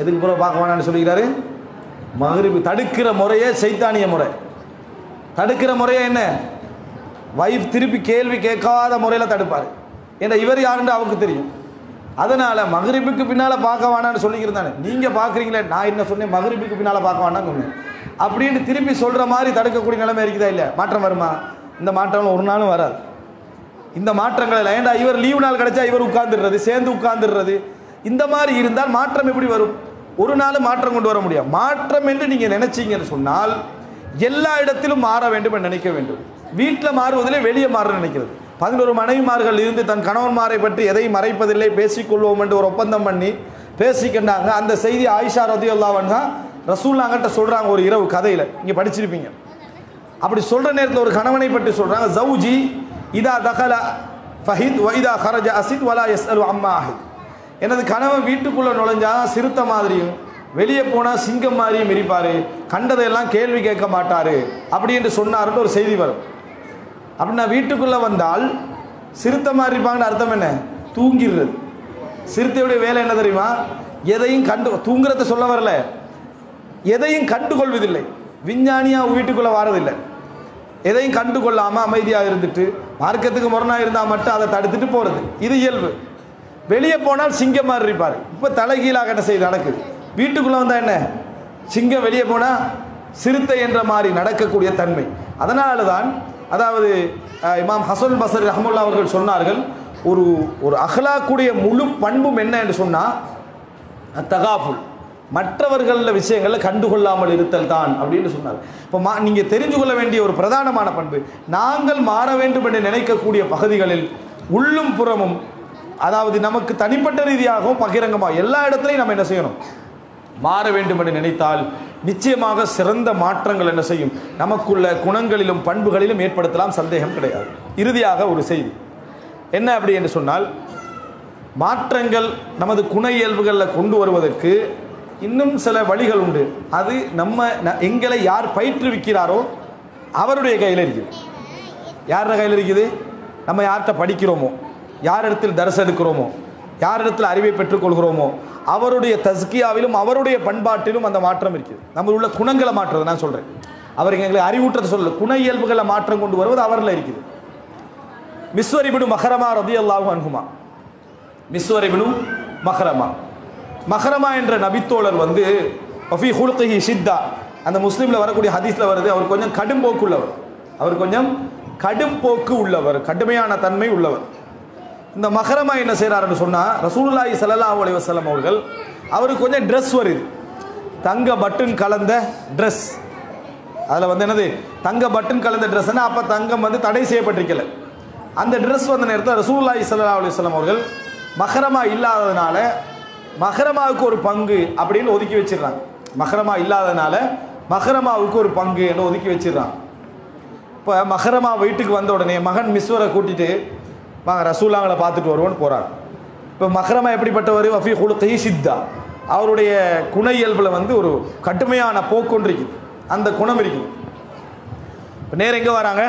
Speaker 4: எதுக்கு பூரா பார்க்க வேணான்னு சொல்லிக்கிறாரு? மகரிபு தடுக்கிற முறையே சைத்தானிய முறை. தடுக்கிற முறையே என்ன? வைஃப் திருப்பி கேள்வி கேட்காத முறையில் தடுப்பார். ஏன்னா இவர் யாருன்னு அவருக்கு தெரியும். அதனால் மகரிபுக்கு பின்னால் பார்க்க வேணான்னு சொல்லிக்கிறதானே. நீங்கள் பார்க்குறீங்களே, நான் என்ன சொன்னேன்? மகரிபுக்கு பின்னால் பார்க்க வேணான்னு சொன்னேன் அப்படின்னு திருப்பி சொல்கிற மாதிரி தடுக்கக்கூடிய நிலைமை இருக்குதா இல்லையா? மாற்றம் வருமா? இந்த மாற்றம் ஒரு நாளும் வராது. இந்த மாற்றங்கள் ஏண்டா இவர் லீவு நாள் கிடைச்சா இவர் உட்கார்ந்துடுறது, சேர்ந்து உட்கார்ந்துடுறது, இந்த மாதிரி இருந்தால் மாற்றம் எப்படி வரும்? ஒரு நாள் மாற்றம் கொண்டு வர முடியாது. மாற்றம் என்று நீங்கள் நினைச்சீங்கன்னு சொன்னால் எல்லா இடத்திலும் மாற வேண்டும் என்று நினைக்க வேண்டும். வீட்டில் மாறுவதிலே வெளியே மாற நினைக்கிறது. 11 மனைவிமார்கள் இருந்து தன் கணவன்மாரை பற்றி எதையும் மறைப்பதில்லை, பேசிக்கொள்வோம் என்று ஒரு ஒப்பந்தம் பண்ணி பேசிக்கின்றாங்க. அந்த செய்தி ஆயிஷா ரலியல்லாஹு அன்ஹா ரசூலுல்லாஹ்கிட்ட சொல்கிறாங்க ஒரு இரவு கதையில், இங்கே படிச்சிருப்பீங்க. அப்படி சொல்கிற நேரத்தில் ஒரு கணவனை பற்றி சொல்கிறாங்க, ஜவுஜி இதா தகல ஃபஹித் வ இதா ஹரஜ அசித் வலா யஸ்அலு அம்மா அஹித். எனது கணவன் வீட்டுக்குள்ளே நுழைஞ்சால் சிறுத்தை மாதிரியும் வெளியே போனால் சிங்கம் மாதிரியும் இருப்பார், கண்டதையெல்லாம் கேள்வி கேட்க மாட்டார் அப்படி என்று சொன்னார்னு ஒரு செய்தி வரும். அப்படின்னா வீட்டுக்குள்ளே வந்தால் சிறுத்தை மாதிரி இருப்பாங்கன்னு அர்த்தம் என்ன? தூங்கிடுறது. சிறுத்தையுடைய வேலை என்ன தெரியுமா? எதையும் தூங்குறத சொல்ல வரல, எதையும் கண்டுகொள்வதில்லை. விஞ்ஞானியாக வீட்டுக்குள்ளே வாரதில்லை. எதையும் கண்டுகொள்ளாமல் அமைதியாக இருந்துட்டு மார்க்கத்துக்கு முரணாக இருந்தால் மட்டும் அதை தடுத்துட்டு போகிறது, இது இயல்பு. வெளியே போனால் சிங்கம் மாதிரி இருப்பார். இப்போ தலைகீழாக என்ன செய்து நடக்குது? வீட்டுக்குள்ளே வந்தால் என்ன? சிங்கம், வெளியே போனால் சிறுத்தை என்ற மாதிரி நடக்கக்கூடிய தன்மை. அதனால தான் அதாவது இமாம் ஹசன் பஸ்ரி ரஹ்மத்துல்லாஹி அவர்கள் சொன்னார்கள், ஒரு ஒரு அஹ்லாக்குடைய முழு பண்பும் என்ன என்று சொன்னால் தகாஃபுல், மற்றவர்களில் விஷயங்களில் கண்டுகொள்ளாமல் இருத்தல் தான் அப்படின்னு சொன்னார். இப்போ நீங்கள் தெரிஞ்சு கொள்ள வேண்டிய ஒரு பிரதானமான பண்பு, நாங்கள் மாற வேண்டும் என்று நினைக்கக்கூடிய பகுதிகளில் உள்ளும் புறமும், அதாவது நமக்கு தனிப்பட்ட ரீதியாகவும் பகிரங்கமாக எல்லா இடத்துலையும் நம்ம என்ன செய்யணும்? மாற வேண்டும் என்று நினைத்தால் நிச்சயமாக சிறந்த மாற்றங்கள் என்ன செய்யும்? நமக்குள்ள குணங்களிலும் பண்புகளிலும் ஏற்படுத்தலாம், சந்தேகம் கிடையாது. இறுதியாக ஒரு செய்தி என்ன அப்படி என்று சொன்னால், மாற்றங்கள் நமது குண இயல்புகளில் கொண்டு வருவதற்கு இன்னும் சில வழிகள் உண்டு. அது எங்களை யார் பயிற்றுவிக்கிறாரோ அவருடைய கையில் இருக்குது. யாரோட கையில் இருக்குது? நம்ம யார்கிட்ட படிக்கிறோமோ, யாரிடத்தில் தரிசனம் எடுக்கிறோமோ, யாரிடத்தில் அறிவை பெற்றுக்கொள்கிறோமோ அவருடைய தஸ்கியாவிலும் அவருடைய பண்பாட்டிலும் அந்த மாற்றம் இருக்குது. நம்ம உள்ள குணங்களை மாற்றுறது நான் சொல்கிறேன். அவருக்கு எங்களை அறிவூற்றத்தை சொல்ல, குண இயல்புகளை மாற்றம் கொண்டு வருவது அவரில் இருக்குது. மிஸ்வர் இப்னு மஹ்ரமா ரலியல்லாஹு அன்ஹுமா, மிஸ்வர் இப்னு மஹ்ரமா என்ற நபித்தோழர் வந்து ஃபீ ஹுல்கிஹி ஷித்தா, அந்த முஸ்லீமில் வரக்கூடிய ஹதீஸில் வருது, அவர் கொஞ்சம் கடும்போக்கு உள்ளவர். அவர் கொஞ்சம் கடும்போக்கு உள்ளவர், கடுமையான தன்மை உள்ளவர். இந்த மஹ்ரமா என்ன செய்கிறாருன்னு சொன்னால், ரசூலுல்லாஹி ஸல்லல்லாஹு அலைஹி வஸல்லம் அவர்கள் அவருக்கு கொஞ்சம் ட்ரெஸ் வருது, தங்க பட்டன் கலந்த ட்ரெஸ். அதில் வந்து என்னது? தங்க பட்டன் கலந்த ட்ரெஸ்னா அப்போ தங்கம் வந்து தடை செய்யப்பட்டிருக்கல. அந்த ட்ரெஸ் வந்த நேரத்தில் ரசூலுல்லாஹி ஸல்லல்லாஹு அலைஹி வஸல்லம் அவர்கள் மஹ்ரமா இல்லாததுனால மஹரமாவுக்கு ஒரு பங்கு அப்படின்னு ஒதுக்கி வச்சிடறாங்க. மஹரமா இல்லாதனால மஹரமாவுக்கு ஒரு பங்கு என்று ஒதுக்கி வச்சிடறாங்க. இப்போ மஹரமா வீட்டுக்கு வந்த உடனே மகன் மிஸ்வரை கூட்டிட்டு வாங்க ரசூலாங்களை பார்த்துட்டு வருவோன்னு போகிறாங்க. இப்போ மஹரமா எப்படிப்பட்டவர்? வஃபி ஹுலுகி ஷித்தா, அவருடைய குண இயல்பில் வந்து ஒரு கடுமையான போக்கொன்று இருக்குது, அந்த குணம் இருக்குது. இப்போ நேரம் எங்கே வராங்க?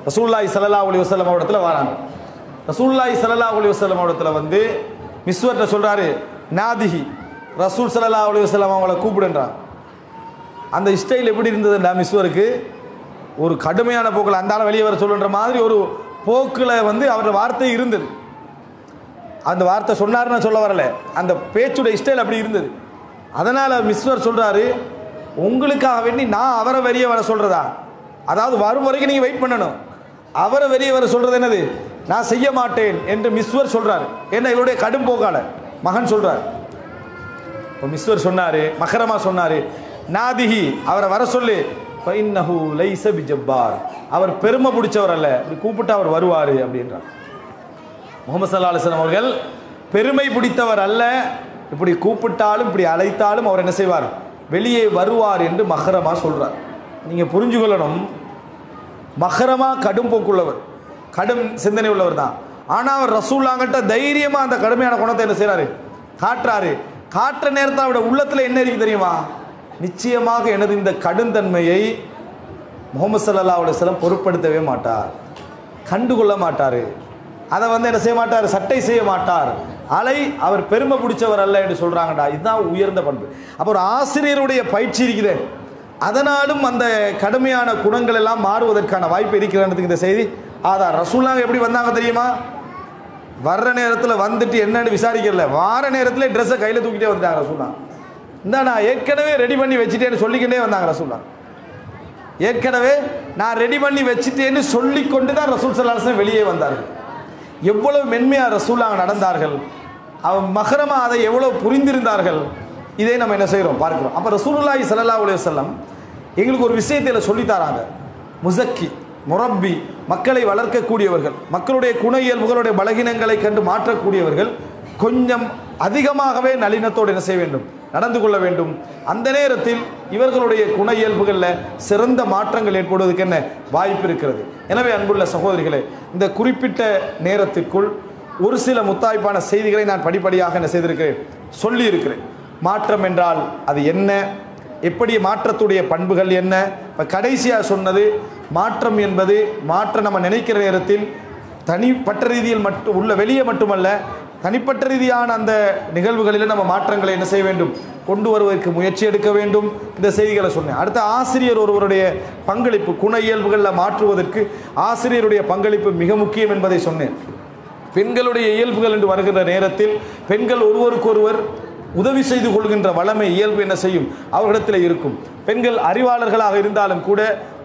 Speaker 4: ரசூலுல்லாஹி ஸல்லல்லாஹு அலைஹி வஸல்லம் இடத்துல வராங்க. ரசூலுல்லாஹி ஸல்லல்லாஹு அலைஹி வஸல்லம் இடத்துல வந்து மிஸ்வர்கிட்ட சொல்கிறாரு, நாதிஹி, ரசூல் ஸல்லல்லாஹு அலைஹி வஸல்லம் அவங்கள கூப்பிடுன்றான். அந்த ஸ்டைல் எப்படி இருந்ததுன்னா மிஸ்வருக்கு ஒரு கடுமையான போக்கில் அந்த ஆளை வெளியே வர சொல்லுன்ற மாதிரி ஒரு போக்கில் வந்து அவரோட வார்த்தை இருந்தது. அந்த வார்த்தை சொன்னார்னு சொல்ல வரல, அந்த பேச்சுடைய ஸ்டைல் அப்படி இருந்தது. அதனால் மிஸ்வர் சொல்கிறாரு, உங்களுக்காக வேண்டி நான் அவரை வெளியே வர சொல்கிறதா? அதாவது வரும் வரைக்கும் நீங்கள் வெயிட் பண்ணணும், அவரை வெளியே வர சொல்கிறது என்னது? நான் செய்ய மாட்டேன் என்று மிஸ்வர் சொல்கிறார். என்ன இவருடைய கடும் போக்கால மகன் சொல்கிறார். இப்போ மிஸ்வர் சொன்னார், மஹரமா சொன்னார், நாதிஹி, அவரை வர சொல்லு, ஃபைன்னஹு லைஸ பிஜப்பார், அவர் பெருமை பிடிச்சவர் அல்ல, இப்படி கூப்பிட்டு அவர் வருவார் அப்படின்றார். முஹம்மது ஸல்லல்லாஹு அலைஹி வஸல்லம் அவர்கள் பெருமை பிடித்தவர் அல்ல, இப்படி கூப்பிட்டாலும் இப்படி அழைத்தாலும் அவர் என்ன செய்வார்? வெளியே வருவார் என்று மஹரமா சொல்கிறார். நீங்கள் புரிஞ்சுக்கொள்ளணும், மஹரமா கடும் போக்குள்ளவர், கடும் சிந்தனை உள்ளவர் தான். ஆனால் அவர் ரசூலுல்லாஹ்கிட்ட தைரியமாக அந்த கடுமையான குணத்தை என்ன செய்கிறாரு? காட்டுறாரு. காட்டுற நேரத்தில் அவருடைய உள்ளத்தில் என்ன இருக்கு தெரியுமா? நிச்சயமாக எனது இந்த கடுந்தன்மையை முஹம்மது ஸல்லல்லாஹு அலைஹி வஸல்லம் பொருட்படுத்தவே மாட்டார், கண்டுகொள்ள மாட்டார், அதை வந்து என்ன செய்ய மாட்டார்? சட்டை செய்ய மாட்டார். அவர் பெருமை பிடிச்சவர் அல்ல என்று சொல்கிறாங்கடா. இதுதான் உயர்ந்த பண்பு. அப்போ ஒரு ஆசிரியருடைய பயிற்சி இருக்குது, அதனாலும் அந்த கடுமையான குணங்கள் எல்லாம் மாறுவதற்கான வாய்ப்பு இருக்கிறதுக்கு இந்த செய்தி ஆதார். ரசூலுல்லாஹ் எப்படி வந்தாங்க தெரியுமா? வர்ற நேரத்தில் வந்துட்டு என்னன்னு விசாரிக்கல, வார நேரத்தில் ட்ரெஸ்ஸை கையில் தூக்கிட்டே வந்துட்டாங்க ரசூலுல்லாஹ். இந்த நான் ஏற்கனவே ரெடி பண்ணி வச்சுட்டேன்னு சொல்லிக்கிட்டே வந்தாங்க ரசூலுல்லாஹ். ஏற்கனவே நான் ரெடி பண்ணி வச்சுட்டேன்னு சொல்லிக்கொண்டு தான் ரசூல் ஸல்லல்லாஹு அலைஹி வஸல்லம் வெளியே வந்தார்கள். எவ்வளவு மென்மையாக ரசூலுல்லாஹ் நடந்தார்கள், மஹரமா அதை எவ்வளவு புரிந்திருந்தார்கள், இதை நம்ம என்ன செய்கிறோம் பார்க்கிறோம். அப்போ ரசூலுல்லாஹி ஸல்லல்லாஹு அலைஹி வஸல்லம் எங்களுக்கு ஒரு விஷயத்தில் சொல்லித்தராங்க. முஸக்கி, முரப்பி, மக்களை வளர்க்கக்கூடியவர்கள், மக்களுடைய குண இயல்புகளுடைய பலகீனங்களை கண்டு மாற்றக்கூடியவர்கள் கொஞ்சம் அதிகமாகவே நளினத்தோடு என்ன செய்ய வேண்டும்? நடந்து கொள்ள வேண்டும். அந்த நேரத்தில் இவர்களுடைய குண இயல்புகளில் சிறந்த மாற்றங்கள் ஏற்படுவதற்கு என்ன வாய்ப்பு இருக்கிறது. எனவே அன்புள்ள சகோதரிகளே, இந்த குறிப்பிட்ட நேரத்திற்குள் ஒரு சில முத்தாய்ப்பான செய்திகளை நான் படிப்படியாக என்ன செய்திருக்கிறேன்? சொல்லி இருக்கிறேன். மாற்றம் என்றால் அது என்ன, எப்படி மாற்றத்துடைய பண்புகள் என்ன. இப்போ கடைசியாக சொன்னது மாற்றம் என்பது மாற்றம் நம்ம நினைக்கிற நேரத்தில் தனிப்பட்ட ரீதியில் மட்டும் உள்ள வெளியே மட்டுமல்ல, தனிப்பட்ட ரீதியான அந்த நிகழ்வுகளில் நம்ம மாற்றங்களை என்ன செய்ய வேண்டும்? கொண்டு வருவதற்கு முயற்சி எடுக்க வேண்டும். இந்த செய்திகளை சொன்னேன். அடுத்த ஆசிரியர் ஒருவருடைய பங்களிப்பு குண இயல்புகளில் மாற்றுவதற்கு ஆசிரியருடைய பங்களிப்பு மிக முக்கியம் என்பதை சொன்னேன். பெண்களுடைய இயல்புகள் என்று வருகின்ற நேரத்தில் பெண்கள் ஒருவருக்கொருவர் உதவி செய்து கொள்கின்ற வளமை இயல்பு என்ன செய்யும்? அவர்களிடத்தில் இருக்கும். பெண்கள் அறிவாளர்களாக இருந்தாலும் கூட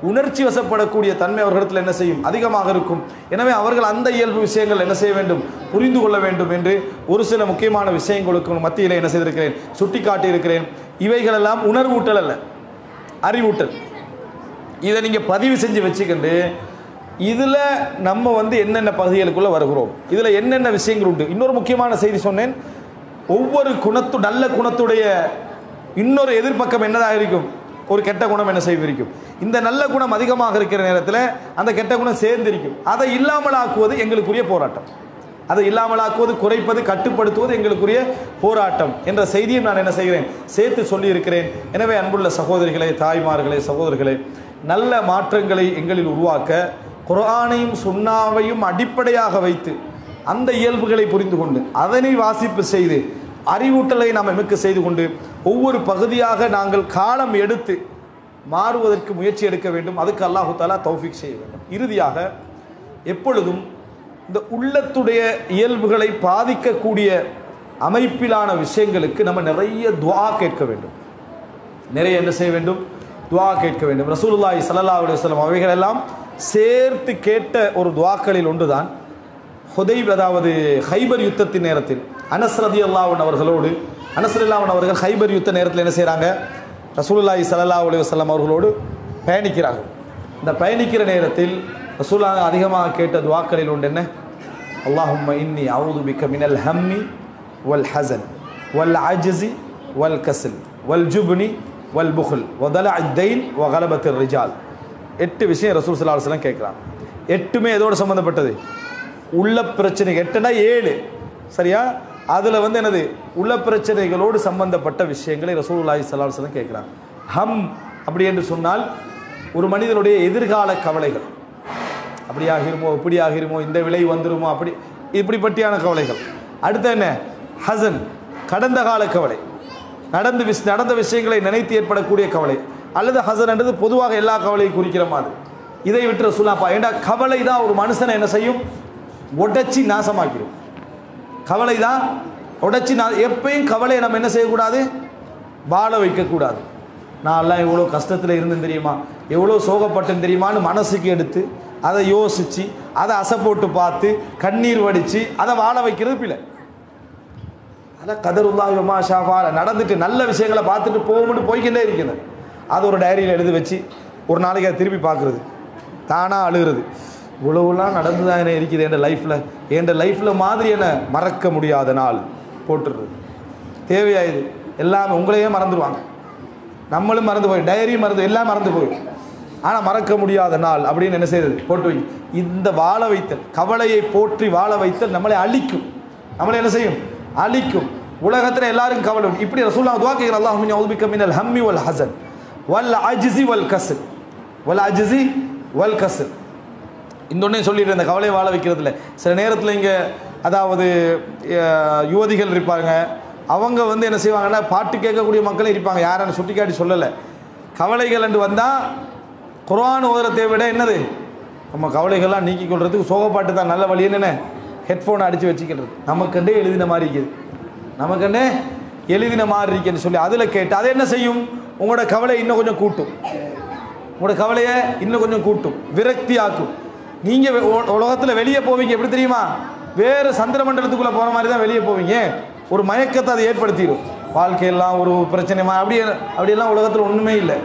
Speaker 4: உணர்ச்சி வசப்படக்கூடிய தன்மை அவர்களிடத்தில் என்ன செய்யும்? அதிகமாக இருக்கும். எனவே அவர்கள் அந்த இயல்பு விஷயங்கள் என்ன செய்ய வேண்டும்? புரிந்து கொள்ள வேண்டும் என்று ஒரு சில முக்கியமான விஷயங்களுக்கு மத்தியில் என்ன செய்திருக்கிறேன்? சுட்டி காட்டியிருக்கிறேன். இவைகளெல்லாம் உணர்வூட்டல் அல்ல, அறிவூட்டல். இதை நீங்கள் பதிவு செஞ்சு வச்சுக்கிண்டு இதில் நம்ம வந்து என்னென்ன பகுதிகளுக்குள்ளே வருகிறோம், இதில் என்னென்ன விஷயங்கள் உண்டு. இன்னொரு முக்கியமான செய்தி சொன்னேன். ஒவ்வொரு நல்ல குணத்துடைய இன்னொரு எதிர்பக்கம் என்னதாக இருக்கும்? ஒரு கெட்ட குணம் என்ன செய்திருக்கும். இந்த நல்ல குணம் அதிகமாக இருக்கிற நேரத்தில் அந்த கெட்ட குணம் சேர்ந்திருக்கும். அதை இல்லாமலாக்குவது எங்களுக்குரிய போராட்டம். அதை இல்லாமலாக்குவது, குறைப்பது, கட்டுப்படுத்துவது எங்களுக்குரிய போராட்டம் என்ற செய்தியும் நான் என்ன செய்கிறேன்? சேர்த்து சொல்லி இருக்கிறேன். எனவே அன்புள்ள சகோதரிகளே, தாய்மார்களே, சகோதரர்களே, நல்ல மாற்றங்களை எங்களில் உருவாக்க குர்ஆனையும் சுன்னாவையும் அடிப்படையாக வைத்து அந்த இயல்புகளை புரிந்து கொண்டு அதனை வாசிப்பு செய்து அறிவூட்டலை நாம் எமக்கு செய்து கொண்டு ஒவ்வொரு பகுதியாக நாங்கள் காலம் எடுத்து மாறுவதற்கு முயற்சி எடுக்க வேண்டும். அதுக்கு அல்லாஹு தஆலா தௌஃபீக் செய்ய வேண்டும். இறுதியாக எப்பொழுதும் இந்த உள்ளத்துடைய இயல்புகளை பாதிக்கக்கூடிய அமைப்பிலான விஷயங்களுக்கு நம்ம நிறைய துஆ கேட்க வேண்டும். நிறைய என்ன செய்ய வேண்டும்? துஆ கேட்க வேண்டும். ரசூலுல்லாஹி ஸல்லல்லாஹு அலைஹி வஸல்லம் அவைகளெல்லாம் சேர்த்து கேட்ட ஒரு துஆக்களில் ஒன்றுதான் ஹுதைப், அதாவது ஹைபர் யுத்தத்தின் நேரத்தில் அனஸ் ரலியல்லாஹு அன்ஹு அவர்களோடு அவர்கள் ஹைபர் யுத்த நேரத்தில் என்ன செய்கிறாங்க? ரசூலுல்லாஹி ஸல்லல்லாஹு அலைஹி வஸல்லம் அவர்களோடு பயணிக்கிறார்கள். இந்த பயணிக்கிற நேரத்தில் ரசூலுல்லாஹ் அதிகமாக கேட்ட துஆக்களில் ஒன்று என்ன? அல்லாஹும்ம இன்னி அஊது பிக்க மினல் ஹம்மி வல் ஹஸன் வல் அஜ்ஸி வல் கஸ்ல் வல் ஜுப்னி வல் புஹ்ல் வதலஅ தைன் வகலபத்திர் ரிஜால். 8 விஷயம் ரசூல் ஸல்லல்லாஹு அலைஹி வஸல்லம் கேட்குறாங்க. 8மே எதோடு சம்மந்தப்பட்டது? உள்ள பிரச்சனை. 8னா 7 சரியா? அதில் என்னது? உள்ள பிரச்சனைகளோடு சம்பந்தப்பட்ட விஷயங்களை ரசூலுல்லாஹி ஸல்லல்லாஹு அலைஹி வஸல்லம் கேட்குறாங்க. ஹம் அப்படி என்று சொன்னால் ஒரு மனிதனுடைய எதிர்கால கவலைகள், அப்படி ஆகிருமோ இப்படி ஆகிருமோ இந்த விலை வந்துருமோ அப்படி இப்படிப்பட்டியான கவலைகள். அடுத்து என்ன? ஹசன் கடந்த கால கவலை, நடந்த விஷயங்களை நினைத்து ஏற்படக்கூடிய கவலை. அல்லது ஹசன் என்றது பொதுவாக எல்லா கவலையும் குறிக்கிற மாதிரி. இதை விட்டு ரசூலுல்லாஹ் ஏண்டா கவலை தான் ஒரு மனுஷனை என்ன செய்யும்? உடைச்சி நாசமாக்கிடும். கவலை தான் உடைச்சி எப்பயும் கவலையை நம்ம என்ன செய்யக்கூடாது? வாழ வைக்கக்கூடாது. நான் எல்லாம் எவ்வளோ கஷ்டத்தில் இருந்தேன் தெரியுமா, எவ்வளோ சோகப்பட்டேன் தெரியுமான்னு மனசுக்கு எடுத்து அதை யோசித்து அதை அசை போட்டு பார்த்து கண்ணீர் வடித்து அதை வாழ வைக்கிறது பிள்ளை. அதான் கதருல்லாஹி வமா ஷா ஃபஅல. நடந்துட்டு நல்ல விஷயங்களை பார்த்துட்டு போகும்னு போய்கிட்டே இருக்கிறது. அது ஒரு டைரியில் எழுதி வச்சு ஒரு நாளைக்கு அதை திருப்பி பார்க்குறது, தானாக அழுகிறது. இவ்வளவுலாம் நடந்து தான் என்ன இருக்குது என் லைஃப்பில் மாதிரி என்ன மறக்க முடியாத நாள் போட்டுடுறது. தேவையாயுது எல்லாமே உங்களையே மறந்துடுவாங்க, நம்மளும் மறந்து போய், டைரியும் மறந்து, எல்லாம் மறந்து போய். ஆனால் மறக்க முடியாத நாள் அப்படின்னு என்ன செய்யுது? போட்டு வை. இந்த வாழ வைத்தல், கவலையை போற்றி வாழ வைத்தல் நம்மளை அழிக்கும். நம்மளை என்ன செய்யும்? அழிக்கும். உலகத்தில் எல்லாருக்கும் கவலை. இப்படி ரசூலுல்லாஹ் துஆ கேட்கிறார், அல்லாஹும்ம இன்னி அஊது பிக்க மினல் ஹம்மி வல் ஹஸன் வல் அஜ்ஸி வல் கஸ்ல் வல் அஜ்ஸி வல் கஸ்ல். இன்னொன்னே சொல்லிட்டு இந்த கவலையை வாழ வைக்கிறதுல சில நேரத்தில் இங்கே அதாவது யுவதிகள் இருப்பாங்க, அவங்க என்ன செய்வாங்கன்னா பாட்டு கேட்கக்கூடிய மக்களே இருப்பாங்க. யாரும் சுட்டி காட்டி சொல்லலை. கவலைகள் என்று வந்தால் குர்ஆன் ஓதுறதை விட என்னது நம்ம கவலைகள்லாம் நீக்கி கொள்றதுக்கு சோகப்பாட்டு தான் நல்ல வழி. என்னென்ன? ஹெட்ஃபோனை அடித்து வச்சுக்கிறது. நமக்கண்டே எழுதின மாதிரி இருக்குது, நமக்கண்டே எழுதின மாதிரி இருக்குன்னு சொல்லி அதில் கேட்டு அது என்ன செய்யும்? உங்களோட கவலை இன்னும் கொஞ்சம் கூட்டும், உங்களோட கவலையை இன்னும் கொஞ்சம் கூட்டும், விரக்தி ஆக்கும். நீங்கள் உலகத்தில் வெளியே போவீங்க எப்படி தெரியுமா? வேறு சந்திர மண்டலத்துக்குள்ளே போகிற மாதிரி தான் வெளியே போவீங்க. ஒரு மயக்கத்தை அதை ஏற்படுத்திடும். வாழ்க்கையெல்லாம் ஒரு பிரச்சனை அப்படியெல்லாம் உலகத்தில் ஒன்றுமே இல்லை.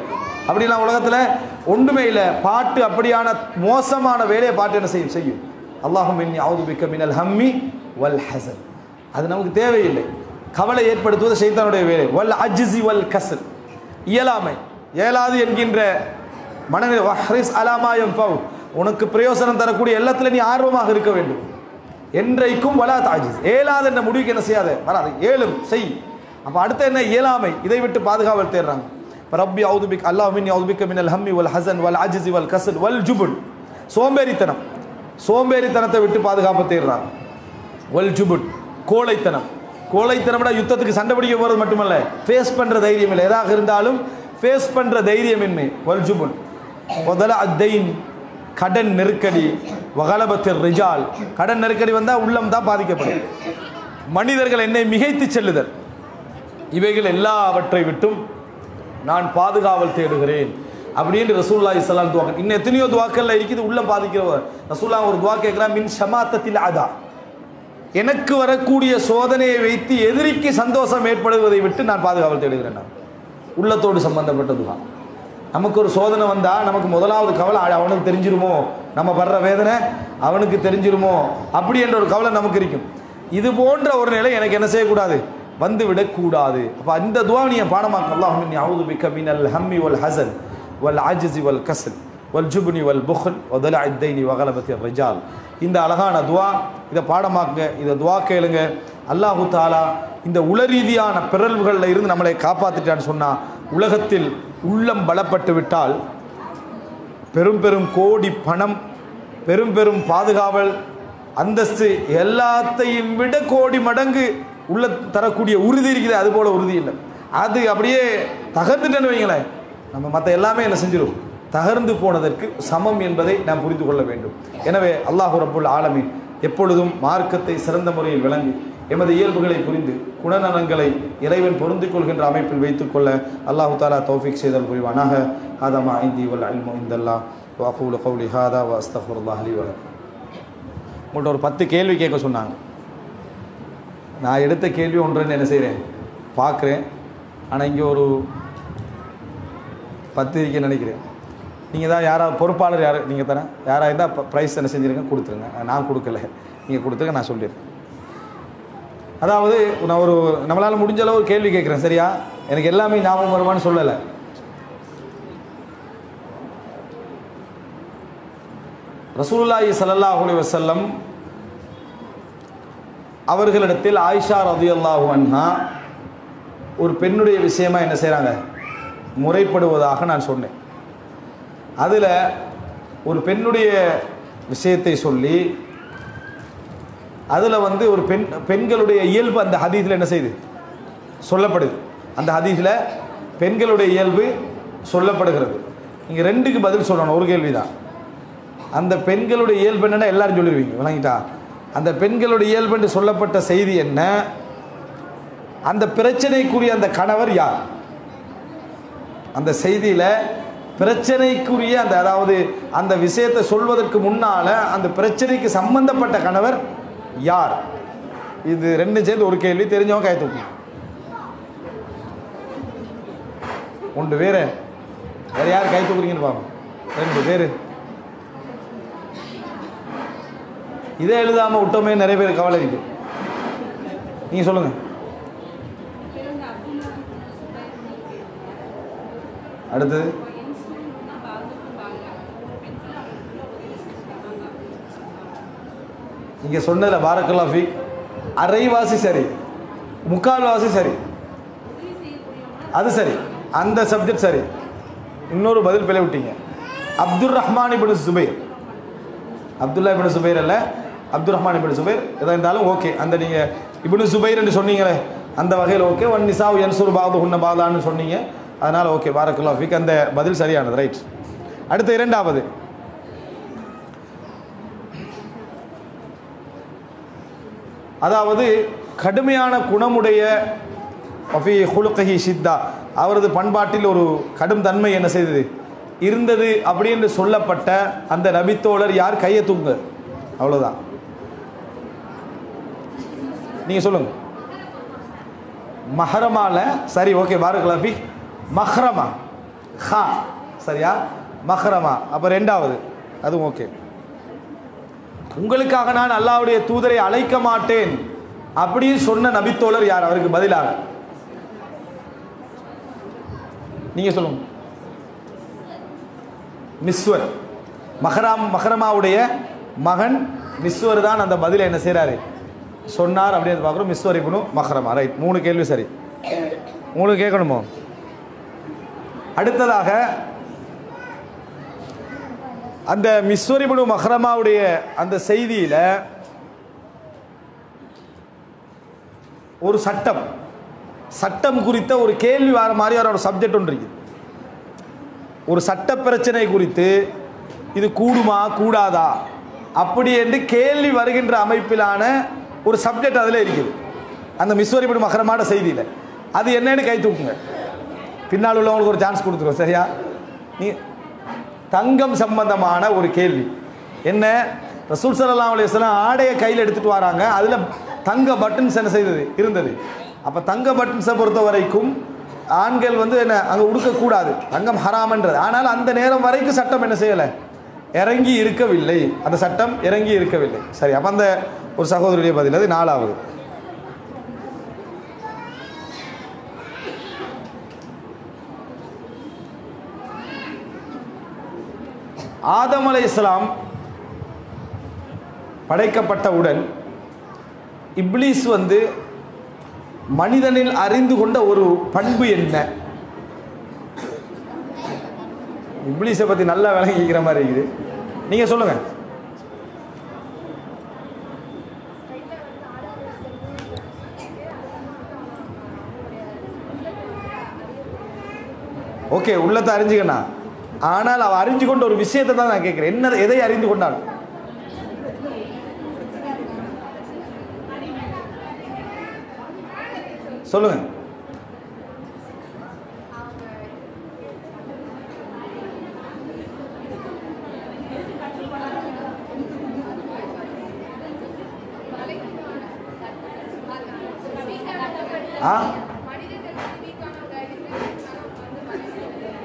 Speaker 4: அப்படிலாம் உலகத்தில் ஒன்றுமே இல்லை. பாட்டு அப்படியான மோசமான வேலையை பாட்டு என்ன செய்யும்? அல்லாஹும்ம இன்னி அஊது பிக்க மினல் ஹம்மி வல் ஹஸன். அது நமக்கு தேவையில்லை. கவலை ஏற்படுத்துவது ஷைத்தானுடைய வேலை. வல் அஜ்ஸி வல் கஸ்ல், இயலாமை, இயலாது என்கின்ற மனநிலை. வஹ்ரிஸ் அலா மா யன்ஃபஉ, உனக்கு பிரயோசனம் தரக்கூடிய எல்லாத்துல நீ ஆர்வமாக இருக்க வேண்டும். என்றைக்கும் வலா தாஜிஸ், ஏலாது என்ற முடிவுக்கு என்ன செய்யாத வராது, ஏலும் செய். அப்போ அடுத்த என்ன? இயலாமை. இதை விட்டு பாதுகாவல் தேடுறாங்க. ரப்பி அஊது பிக்க அல்லாஹும்ம இன்னி அஊது பிக்க மினல் ஹம்மி வல் ஹஸன் வல் அஜ்ஸி வல் கஸ்ல் வல் ஜுபன், சோம்பேறித்தனம், சோம்பேறித்தனத்தை விட்டு பாதுகாப்பு தேடுறாங்க. வல் ஜுபன், கோழைத்தனம். கோழைத்தனம்னா யுத்தத்துக்கு சண்டை பிடிக்க போகிறது மட்டுமல்ல, ஃபேஸ் பண்ணுற தைரியம் இல்லை. எதாக இருந்தாலும் ஃபேஸ் பண்ணுற தைரியமின்மை. வல் ஜுபன் வதலஅ தைன், கடன் நெருக்கடி. வகலபத்திர் ரிஜால், கடன் நெருக்கடி வந்தால் உள்ளம் தான் பாதிக்கப்படும். மனிதர்கள் என்னை மிகைத்து செல்லுதல், இவைகள் எல்லாவற்றை விட்டும் நான் பாதுகாவல் தேடுகிறேன் அப்படின்னு ரசூலுல்லாஹி ஸல்லல்லாஹு அலைஹி வஸல்லம். இன்னும் எத்தனையோ துவாக்கள்ல இருக்குது உள்ளம் பாதிக்கிறவர். ரசூலுல்லாஹ் ஒரு துவா கேட்கிறான், மின் ஷமாத்தத்தில் அதா, எனக்கு வரக்கூடிய சோதனையை வைத்து எதிரிக்கு சந்தோஷம் ஏற்படுவதை விட்டு நான் பாதுகாவல் தேடுகிறேன். நான் உள்ளத்தோடு சம்பந்தப்பட்ட துவா. நமக்கு ஒரு சோதனை வந்தால் நமக்கு முதலாவது கவலை அவனுக்கு தெரிஞ்சிருமோ, நம்ம படுற வேதனை அவனுக்கு தெரிஞ்சிருமோ அப்படி என்ற ஒரு கவலை நமக்கு இருக்கும். இது போன்ற ஒரு நிலை எனக்கு என்ன செய்யக்கூடாது? வந்து விடக்கூடாது. அப்போ இந்த துவா நீ பாடமாக்க. அல்லாஹும்ம இன்னி அஊது பிக்க மினல் ஹம்மி வல் ஹஸன் வல் அஜ்ஸி வல் கஸ்ல் வல் ஜுப்னி வல் புஹ்ல் வதலஅ தைனி வகலபத்திர் ரிஜால். இந்த அழகான துவா இதை பாடமாக்குங்க, இதை துவா கேளுங்க. அல்லாஹு தாலா இந்த உளரீதியான பிறழ்வுகளில் இருந்து நம்மளை காப்பாற்றிட்டான்னு சொன்னால், உலகத்தில் உள்ளம் பலப்பட்டு விட்டால் பெரும் பெரும் கோடி பணம், பெரும் பெரும் பாதுகாவல், அந்தஸ்து எல்லாத்தையும் விட கோடி மடங்கு உள்ள தரக்கூடிய உறுதி இருக்குது. அது போல உறுதி இல்லை. அது அப்படியே தகர்ந்துட்டேன்னு வைங்களேன், நம்ம மற்ற எல்லாமே என்ன செஞ்சிடும்? தகர்ந்து போனதற்கு சமம் என்பதை நாம் புரிந்து கொள்ள வேண்டும். எனவே அல்லாஹ் ரப்புல் ஆலமீன் எப்பொழுதும் மார்க்கத்தை சிறந்த முறையில் விளங்கி எமது இயல்புகளை புரிந்து குணநலங்களை இறைவன் பொருந்திக் கொள்கின்ற அமைப்பில் வைத்துக்கொள்ள அல்லாஹு தாலா தௌஃபீக் செய்தல் புரிவானாக. ஆதமா ஐந்தி வல் இல்மு இந்தல்லாஹ் வ அகூலு கௌலி ஹாதா வ அஸ்தக்ஃபிருல்லாஹ் லி வ லக்கும். உங்கள்கிட்ட ஒரு 10 கேள்வி கேட்க சொன்னாங்க. நான் எடுத்த கேள்வி ஒன்றுன்னு என்ன செய்கிறேன் பார்க்குறேன். ஆனால் இங்கே ஒரு 10 இருக்குன்னு நினைக்கிறேன். நீங்கள் தான் யாராவது பொறுப்பாளர் யார் நீங்கள் தானே, யாராக இருந்தால் ப்ரைஸ் என்ன செஞ்சுருங்க கொடுத்துருங்க. நான் கொடுக்கல, நீங்கள் கொடுத்துருங்க, நான் சொல்லிடுறேன். அதாவது நான் ஒரு நம்மளால் முடிஞ்ச அளவு ஒரு கேள்வி கேட்குறேன், சரியா? எனக்கு எல்லாமே ஞாபகம் வருமானு சொல்லலை. ரசூலுல்லாஹி ஸல்லல்லாஹு அலைஹி வஸல்லம் அவர்களிடத்தில் ஆயிஷா ரலியல்லாஹு அன்ஹா ஒரு பெண்ணுடைய விஷயமா என்ன செய்கிறாங்க, முறைப்படுவதாக நான் சொன்னேன். அதில் ஒரு பெண்ணுடைய விஷயத்தை சொல்லி அதில் வந்து ஒரு பெண்களுடைய இயல்பு அந்த ஹதீஸில் என்ன செய்யுது, சொல்லப்படுது. அந்த ஹதீஸில் பெண்களுடைய இயல்பு சொல்லப்படுகிறது. இங்கே ரெண்டுக்கு பதில் சொல்லணும், ஒரு கேள்வி தான். அந்த பெண்களுடைய இயல்பு என்னென்னா எல்லாரும் சொல்லிடுவீங்க, விளங்கிட்டா? அந்த பெண்களுடைய இயல்பு என்று சொல்லப்பட்ட செய்தி என்ன, அந்த பிரச்சனைக்குரிய அந்த கணவர் யார், அந்த செய்தியில் பிரச்சனைக்குரிய அந்த அதாவது அந்த விஷயத்தை சொல்வதற்கு முன்னால் அந்த பிரச்சனைக்கு சம்பந்தப்பட்ட கணவர் யார், இது ரெண்டும் சேர்ந்து ஒரு கேள்வி. தெரிஞ்சவங்க கை தூக்கி. ஒன்று வேறு வேறு யார் கை தூக்குறீங்கன்னு பாப்போம். 2 பேர். இதை எழுதாமல் விட்டோமே நிறைய பேர் கவலை இருக்கு. நீங்கள் சொல்லுங்கள். அடுத்தது இங்கே சொன்னதில் பாரக்கல்லாஹு ஃபீக் அரைவாசி சரி, முக்கால்வாசி சரி, அது சரி, அந்த சப்ஜெக்ட் சரி. இன்னொரு பதில் பிழை விட்டீங்க. அப்துல் ரஹ்மான் இப்னு சுபைர், அப்துல்லா இப்னு சுபைர் அல்ல, அப்துல் ரஹ்மான் இப்னு சுபைர். எதாக இருந்தாலும் ஓகே. அந்த நீங்கள் இப்னு சுபைர் என்று சொன்னீங்களே அந்த வகையில் ஓகே. ஒன் நிசாவ் யன்சுர் பாதுஹுன்ன பாதான்னு சொன்னீங்க, அதனால் ஓகே, பாரக்கல்லாஹு ஃபீக். அந்த பதில் சரியானது, ரைட். அடுத்த இரண்டாவது, அதாவது கடுமையான குணமுடைய ஃபீ ஹுலுகிஹி ஷித்தா, அவரது பண்பாட்டில் ஒரு கடும் தன்மை என்ன செய்தது இருந்தது அப்படின்னு சொல்லப்பட்ட அந்த நபித்தோழர் யார், கையை தூங்க. அவ்வளோதான். நீங்கள் சொல்லுங்கள். மஹரமால சரி, ஓகே, பாரக்கல்லாஹு ஃபீக். மஹ்ரமா ஹா சரியா, மஹ்ரமா. அப்போ ரெண்டாவது அதுவும் ஓகே. உங்களுக்காக நான் அல்லாஹ்வுடைய தூதரை அழைக்க மாட்டேன் அப்படின்னு சொன்ன நபித்தோழர் யார், அவருக்கு பதிலாக நீங்க சொல்லுங்க. மிஸ்வர், மஹரமாவுடைய மகன் மிஸ்வர் தான் அந்த பதிலை என்ன செய்யறாரு சொன்னார் அப்படின்னு பார்க்குறோம். மிஸ்வர் இப்னு மஹ்ரமா, ரைட். 3 கேள்வி சரி. 3 கேட்கணுமோ? அடுத்ததாக அந்த மிஸ்வர் இப்னு மஹ்ரமாவுடைய அந்த செய்தியில் ஒரு சட்டம் குறித்த ஒரு கேள்வி வர மாதிரி அவரோட சப்ஜெக்ட் ஒன்று இருக்குது. ஒரு சட்ட பிரச்சனை குறித்து இது கூடுமா கூடாதா அப்படி என்று கேள்வி வருகின்ற அமைப்பிலான ஒரு சப்ஜெக்ட் அதில் இருக்குது அந்த மிஸ்வர் இப்னு மஹ்ரமாவோட செய்தியில். அது என்னன்னு கை தூக்குங்க. பின்னால் உள்ளவங்களுக்கு ஒரு சான்ஸ் கொடுத்துருவோம், சரியா? நீ தங்கம் சம்பந்தமான ஒரு கேள்வி என்ன, ரசூல் ஸல்லல்லாஹு அலைஹி வஸல்லம் ஆடையை கையில் எடுத்துகிட்டு வராங்க, அதில் தங்க பட்டன்ஸ் என்ன செய்தது இருந்தது. அப்போ தங்க பட்டன்ஸை பொறுத்த வரைக்கும் ஆண்கள் வந்து என்ன அங்கே உடுக்கக்கூடாது, தங்கம் ஹராமன்றது. ஆனால் அந்த நேரம் வரைக்கும் சட்டம் என்ன செய்யலை, இறங்கி இருக்கவில்லை, அந்த சட்டம் இறங்கி இருக்கவில்லை. சரி, அப்போ அந்த ஒரு சகோதரியுடைய பதில். அது 4வது. ஆதம் அலைஹிஸ்ஸலாம் படைக்கப்பட்டவுடன் இப்லீஸ் வந்து மனிதனில் அறிந்து கொண்ட ஒரு பண்பு என்ன? இப்லீஸை பற்றி நல்லா விளங்கிக்கிற மாதிரி இருக்குது. நீங்கள் சொல்லுங்கள். ஓகே, உள்ளத்தை அறிஞ்சுக்கண்ணா. ஆனால் அவ அறிஞ்சு கொண்ட ஒரு விஷயத்தை தான் நான் கேட்குறேன். என்ன, எதை அறிந்து கொண்டாள்? சொல்லுங்க.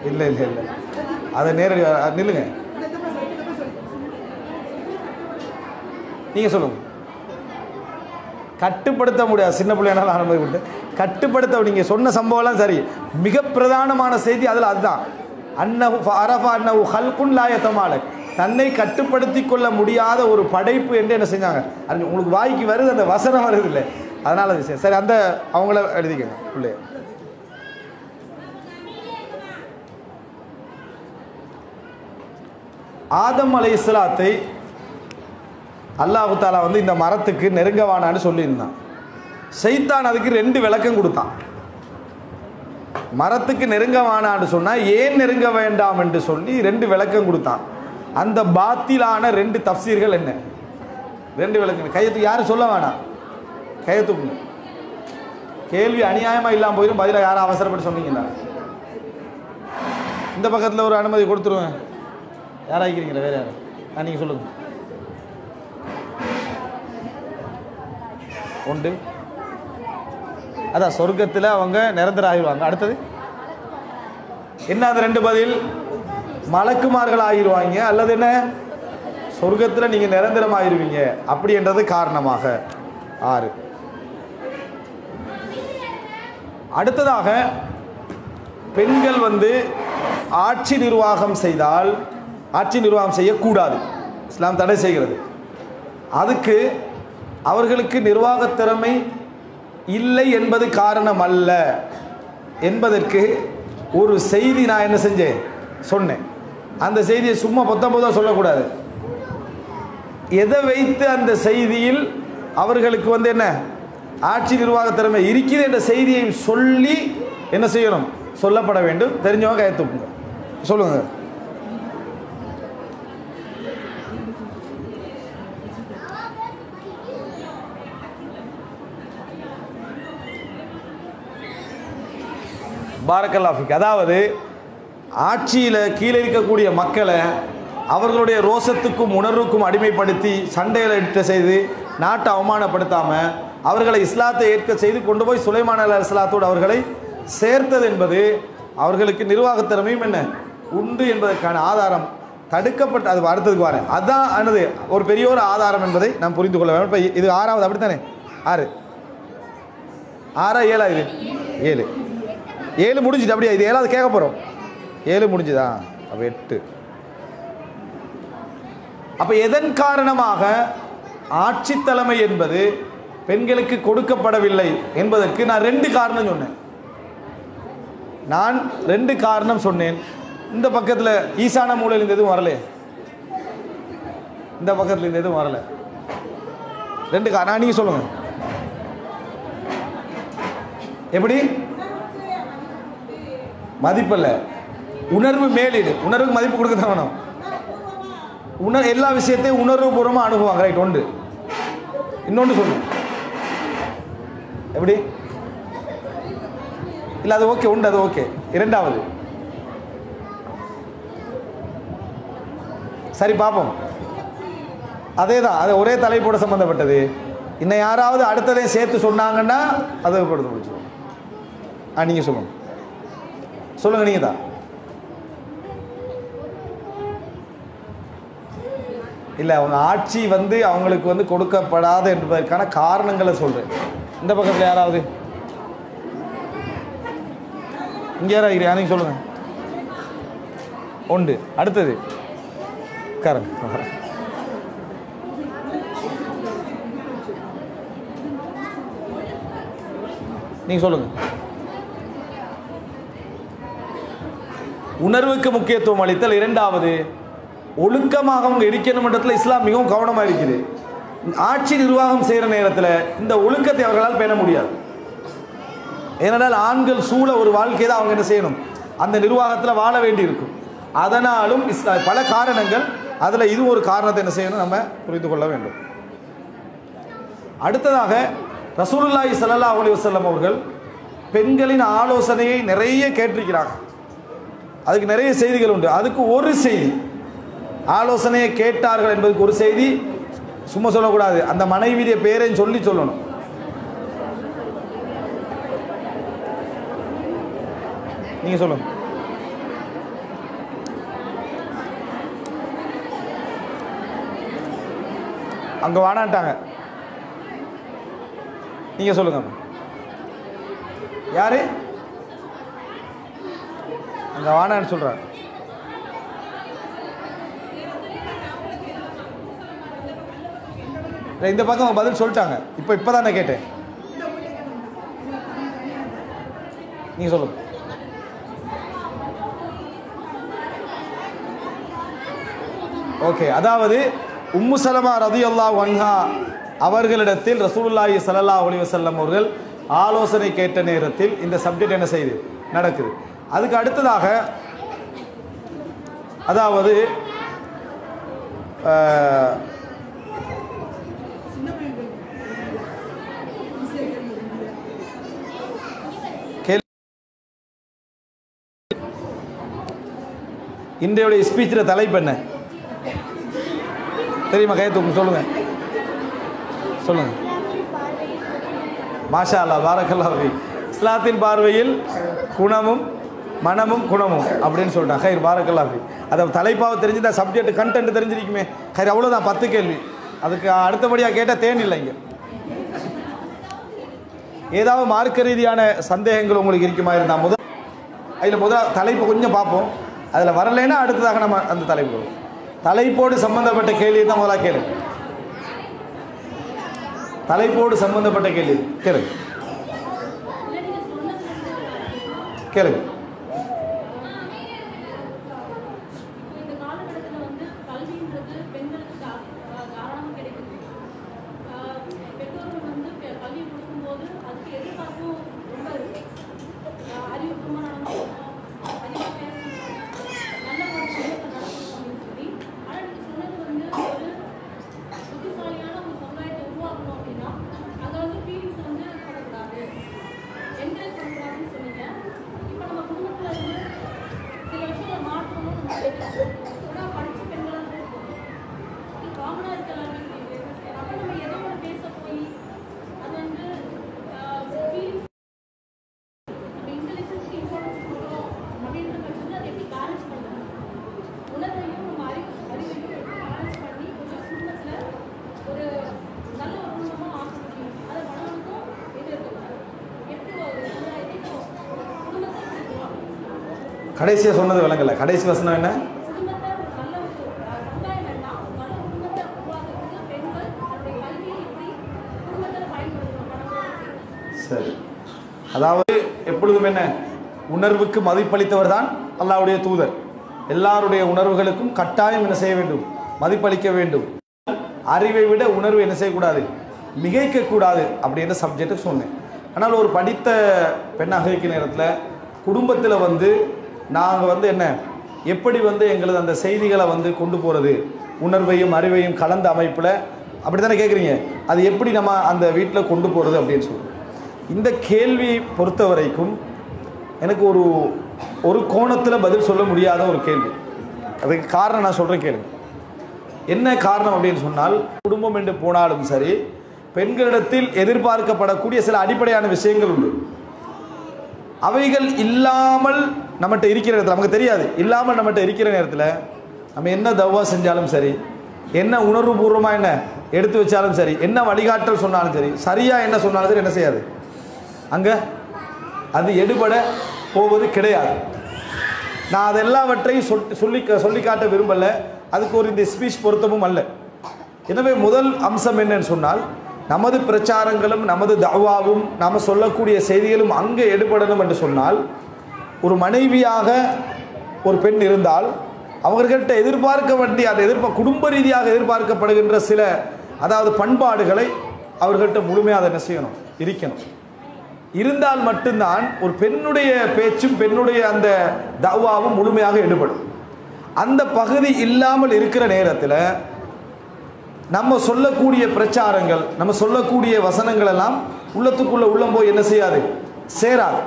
Speaker 4: இல்லை இல்லை இல்லை, அதை நேரடி நில்லுங்க. நீங்க சொல்லுங்க. கட்டுப்படுத்த முடியாது. சின்ன பிள்ளைனால அனுமதி கொடுத்து கட்டுப்படுத்த, நீங்கள் சொன்ன சம்பவம்லாம் சரி, மிக பிரதானமான செய்தி அதில் அதுதான். அன்னஹு ஃபஅரஃப அன்னஹு ஹல்குன் லா யதமாலக், தன்னை கட்டுப்படுத்தி கொள்ள முடியாத ஒரு படைப்பு என்று என்ன செஞ்சாங்க. அது உங்களுக்கு வாய்க்கு வருது, அந்த வசனம் வருது இல்லை, அதனால அது சரி. அந்த அவங்கள எழுதிக்கங்க பிள்ளை. ஆதம் அலைஹிஸ்ஸலாத்தை அல்லாஹ் தஆலா வந்து இந்த மரத்துக்கு நெருங்கவானான்னு சொல்லியிருந்தான். ஷைத்தான் அதுக்கு 2 விளக்கம் கொடுத்தான். மரத்துக்கு நெருங்கவானான்னு சொன்னால் ஏன் நெருங்க வேண்டாம் என்று சொல்லி 2 விளக்கம் கொடுத்தான். அந்த பாத்திலான 2 தஃப்சீர்கள் என்ன? 2 விளக்கம் கையத்து யாரும் சொல்ல வேணாம், கையத்துக்குங்க. கேள்வி அநியாயமாக இல்லாமல் போயிடும், பதிலாக யாரும் அவசரப்பட்டு சொன்னீங்களா? இந்த பக்கத்தில் ஒரு அனுமதி கொடுத்துருவேன். யாராகிறீங்களா? வேறு யாரும்? நீங்கள் சொல்லுங்கள். உண்டு, அதான் சொர்க்கத்தில் அவங்க நிரந்தரம் ஆகிடுவாங்க. அடுத்தது என்ன? அந்த 2 பதில் மலக்குமார்கள் ஆகிடுவாங்க, அல்லது என்ன சொர்க்கத்தில் நீங்கள் நிரந்தரம் ஆகிடுவீங்க அப்படி என்றது காரணமாக. 6. அடுத்ததாக பெண்கள் வந்து ஆட்சி நிர்வாகம் செய்தால், ஆட்சி நிர்வாகம் செய்யக்கூடாது, இஸ்லாம் தடை செய்கிறது. அதுக்கு அவர்களுக்கு நிர்வாக திறமை இல்லை என்பது காரணம் அல்ல என்பதற்கு ஒரு செய்தி நான் என்ன செஞ்சேன், சொன்னேன். அந்த செய்தியை சும்மா பொத்தம்போதா சொல்லக்கூடாது. எதை வைத்து அந்த செய்தியில் அவர்களுக்கு வந்து என்ன ஆட்சி நிர்வாக திறமை இருக்குது என்ற செய்தியை சொல்லி என்ன செய்யணும், சொல்லப்பட வேண்டும். தெரிஞ்சவங்க கையெழுத்துங்க, சொல்லுங்க. பாரக்கல்லாஃபிக். அதாவது ஆட்சியில் கீழே இருக்கக்கூடிய மக்களை அவர்களுடைய ரோசத்துக்கும் உணர்வுக்கும் அடிமைப்படுத்தி சண்டையில் இட்டு செய்து நாட்டை அவமானப்படுத்தாமல் அவர்களை இஸ்லாத்தை ஏற்க செய்து கொண்டு போய் சுலைமான் அலைஹிஸ்ஸலாத்தோடு அவர்களை சேர்த்தது என்பது அவர்களுக்கு நிர்வாகத் திறமையும் என்ன உண்டு என்பதற்கான ஆதாரம். தடுக்கப்பட்ட அது அடுத்ததுக்கு வரேன், அதுதான் ஆனது ஒரு பெரிய ஒரு ஆதாரம் என்பதை நாம் புரிந்து கொள்ள வேண்டும். இப்போ இது 6வது, அப்படித்தானே? 6 7 இது 7 முடிஞ்சுது. அப்படியா? இது 7வது கேட்க போகிறோம். 7 முடிஞ்சுதா? அப்போ 8. அப்போ எதன் காரணமாக ஆட்சி தலைமை என்பது பெண்களுக்கு கொடுக்கப்படவில்லை என்பதற்கு நான் 2 காரணம் சொன்னேன். நான் 2 காரணம் சொன்னேன். இந்த பக்கத்தில் ஈசான மூலையில் இந்த எதுவும் வரல, இந்த பக்கத்தில் இந்த எதுவும் வரல. 2 காரணம் நீங்கள் சொல்லுங்கள். எப்படி? மதிப்பல்ல, உணர்வு மேலீடு. உணர்வுக்கு மதிப்பு கொடுக்க தான் வேணும். எல்லா விஷயத்தையும் உணர்வு பூர்வமாக அணுகுவாங்க. ரைட். 1. இன்னொன்று சொல்லு. எப்படி? இல்லை, அது ஓகே. உண்டு, அது ஓகே. 2வது சரி, பார்ப்போம். அதே தான், அது ஒரே தலைப்போட சம்பந்தப்பட்டது. இன்னும் யாராவது அடுத்ததையும் சேர்த்து சொன்னாங்கன்னா அதை படுத்து முடிச்சிடும். நீங்கள் சொல்லுங்க, சொல்லுங்க. நீங்கள் தான் இல்லை, அவங்க ஆட்சி வந்து அவங்களுக்கு வந்து கொடுக்கப்படாத என்பதற்கான காரணங்களை சொல்கிறேன். இந்த பக்கத்தில் யாராவது இங்கே யாராவது நீங்கள் சொல்லுங்கள். உண்டு. அடுத்தது கரண். நீங்கள் சொல்லுங்கள். உணர்வுக்கு முக்கியத்துவம் அளித்தல். 2வது ஒழுக்கமாக அவங்க இருக்கணும் இடத்துல இஸ்லாம் மிகவும் கவனமாக இருக்குது. ஆட்சி நிர்வாகம் செய்கிற நேரத்தில் இந்த ஒழுக்கத்தை அவர்களால் பேண முடியாது. ஏனென்றால் ஆண்கள் சூழ ஒரு வாழ்க்கையை தான் அவங்க என்ன செய்யணும், அந்த நிர்வாகத்தில் வாழ வேண்டி இருக்கும். அதனாலும் பல காரணங்கள், அதில் இது ஒரு காரணத்தை என்ன செய்யணும், நம்ம புரிந்து கொள்ள வேண்டும். அடுத்ததாக ரசூலுல்லாஹி ஸல்லல்லாஹு அலைஹி வஸல்லம் அவர்கள் பெண்களின் ஆலோசனையை நிறைய கேட்டிருக்கிறாங்க. அதுக்கு நிறைய செய்திகள் உண்டு. அதுக்கு ஒரு செய்தி, ஆலோசனையை கேட்டார்கள் என்பதுக்கு ஒரு செய்தி. சும்மா சொல்லக்கூடாது, அந்த மனைவியுடைய பேரையும் சொல்லி சொல்லணும். நீங்க சொல்லுங்க. அங்க வாடான்ட்டாங்க. நீங்கள் சொல்லுங்க. யாரு அங்கே வானான்னு சொல்கிறார்? இந்த பக்கம் பதில் சொல்லிட்டாங்க. இப்போ தான் நான் கேட்டேன். நீங்கள் சொல்லுங்க. ஓகே, அதாவது உம்மு சலமா ரலியல்லாஹு அன்ஹா அவர்களிடத்தில் ரசூலுல்லாஹி ஸல்லல்லாஹு அலைஹி வஸல்லம் அவர்கள் ஆலோசனை கேட்ட நேரத்தில் இந்த சப்ஜெக்ட் என்ன செய்யுது, நடக்குது. அதுக்கு அடுத்ததாக அதாவது இன்றைய ஸ்பீச்சில் தலைப்பு என்ன தெரியுமா? கையத்தூக்கு சொல்லுங்க, சொல்லுங்க. மாஷா அல்லாஹ், பாரக்கல்லாஹு ஃபீக். இஸ்லாத்தின் பார்வையில் குணமும் மனமும் குணமும் அப்படின்னு சொல்லிட்டான். ஹைர், பாரக்கல்லாஹு ஃபீக். அதை தலைப்பாக தெரிஞ்சுதா, சப்ஜெக்ட் கண்டென்ட் தெரிஞ்சிருக்குமே. ஹைர், அவ்வளோதான், 10 கேள்வி. அதுக்கு அடுத்தபடியாக கேட்டால் தேன் இல்லை. இங்கே ஏதாவது மார்க்க ரீதியான சந்தேகங்கள் உங்களுக்கு இருக்குமா இருந்தால் முதல் தலைப்பு கொஞ்சம் பார்ப்போம். அதில் வரலைன்னா அடுத்ததாக நம்ம அந்த தலைப்பு தலைப்போடு சம்பந்தப்பட்ட கேள்வி தான் முதலாக கேளுங்க. தலைப்போடு சம்பந்தப்பட்ட கேள்வி கேளுங்க, கேளுங்க. கடைசியாக சொன்னது விளங்கல. கடைசி வசனம் என்ன? சரி, அதாவது எப்பொழுதும் என்ன, உணர்வுக்கு மதிப்பளித்தவர் தான் அல்லாஹ்வுடைய தூதர். எல்லாருடைய உணர்வுகளுக்கும் கட்டாயம் என்ன செய்ய வேண்டும், மதிப்பளிக்க வேண்டும். அறிவை விட உணர்வு என்ன செய்யக்கூடாது, மிகைக்கக்கூடாது அப்படின்ற சப்ஜெக்டை சொன்னேன். ஆனால் ஒரு படித்த பெண்ணாக இருக்கிற நேரத்தில் குடும்பத்தில் நாங்கள் என்ன எப்படி எங்களது அந்த செய்திகளை கொண்டு போகிறது, உணர்வையும் அறிவையும் கலந்த அமைப்பில் அப்படி தானே கேட்குறீங்க, அது எப்படி நம்ம அந்த வீட்டில் கொண்டு போகிறது அப்படின்னு சொல்லுவோம். இந்த கேள்வி பொறுத்த வரைக்கும் எனக்கு ஒரு கோணத்தில் பதில் சொல்ல முடியாத ஒரு கேள்வி. அதுக்கு காரணம் நான் சொல்கிறேன், கேளுங்க. என்ன காரணம் அப்படின்னு சொன்னால், குடும்பம் என்று போனாலும் சரி, பெண்களிடத்தில் எதிர்பார்க்கப்படக்கூடிய சில அடிப்படையான விஷயங்கள் உண்டு. அவைகள் இல்லாமல் நம்மகிட்ட இருக்கிற நேரத்தில் நமக்கு தெரியாது. இல்லாமல் நம்மகிட்ட இருக்கிற நேரத்தில் நம்ம என்ன தவா செஞ்சாலும் சரி, என்ன உணர்வுபூர்வமாக என்ன எடுத்து வச்சாலும் சரி, என்ன வழிகாட்டல் சொன்னாலும் சரி, சரியாக என்ன சொன்னாலும் சரி, என்ன செய்யாது, அங்கே அது எடுபட போவது கிடையாது. நான் அது எல்லாவற்றையும் சொல்லி காட்ட விரும்பலை. அதுக்கு இந்த ஸ்பீச் பொருத்தமும் அல்ல. எனவே முதல் அம்சம் என்னன்னு சொன்னால், நமது பிரச்சாரங்களும் நமது தவாவும் நாம் சொல்லக்கூடிய செய்திகளும் அங்கே எடுபடணும் என்று சொன்னால், ஒரு மனைவியாக ஒரு பெண் இருந்தால் அவர்கள்ட்ட எதிர்பார்க்க வேண்டிய அந்த குடும்ப ரீதியாக எதிர்பார்க்கப்படுகின்ற சில அதாவது பண்பாடுகளை அவர்கள்ட்ட முழுமையாக அதை என்ன செய்யணும், இருக்கணும். இருந்தால் மட்டும்தான் ஒரு பெண்ணுடைய பேச்சும் பெண்ணுடைய அந்த தவாவும் முழுமையாக எடுபடும். அந்த பகுதி இல்லாமல் இருக்கிற நேரத்தில் நம்ம சொல்லக்கூடிய பிரச்சாரங்கள், நம்ம சொல்லக்கூடிய வசனங்கள் எல்லாம் உள்ளத்துக்குள்ள உள்ளம் போய் என்ன செய்யாது, சேராது.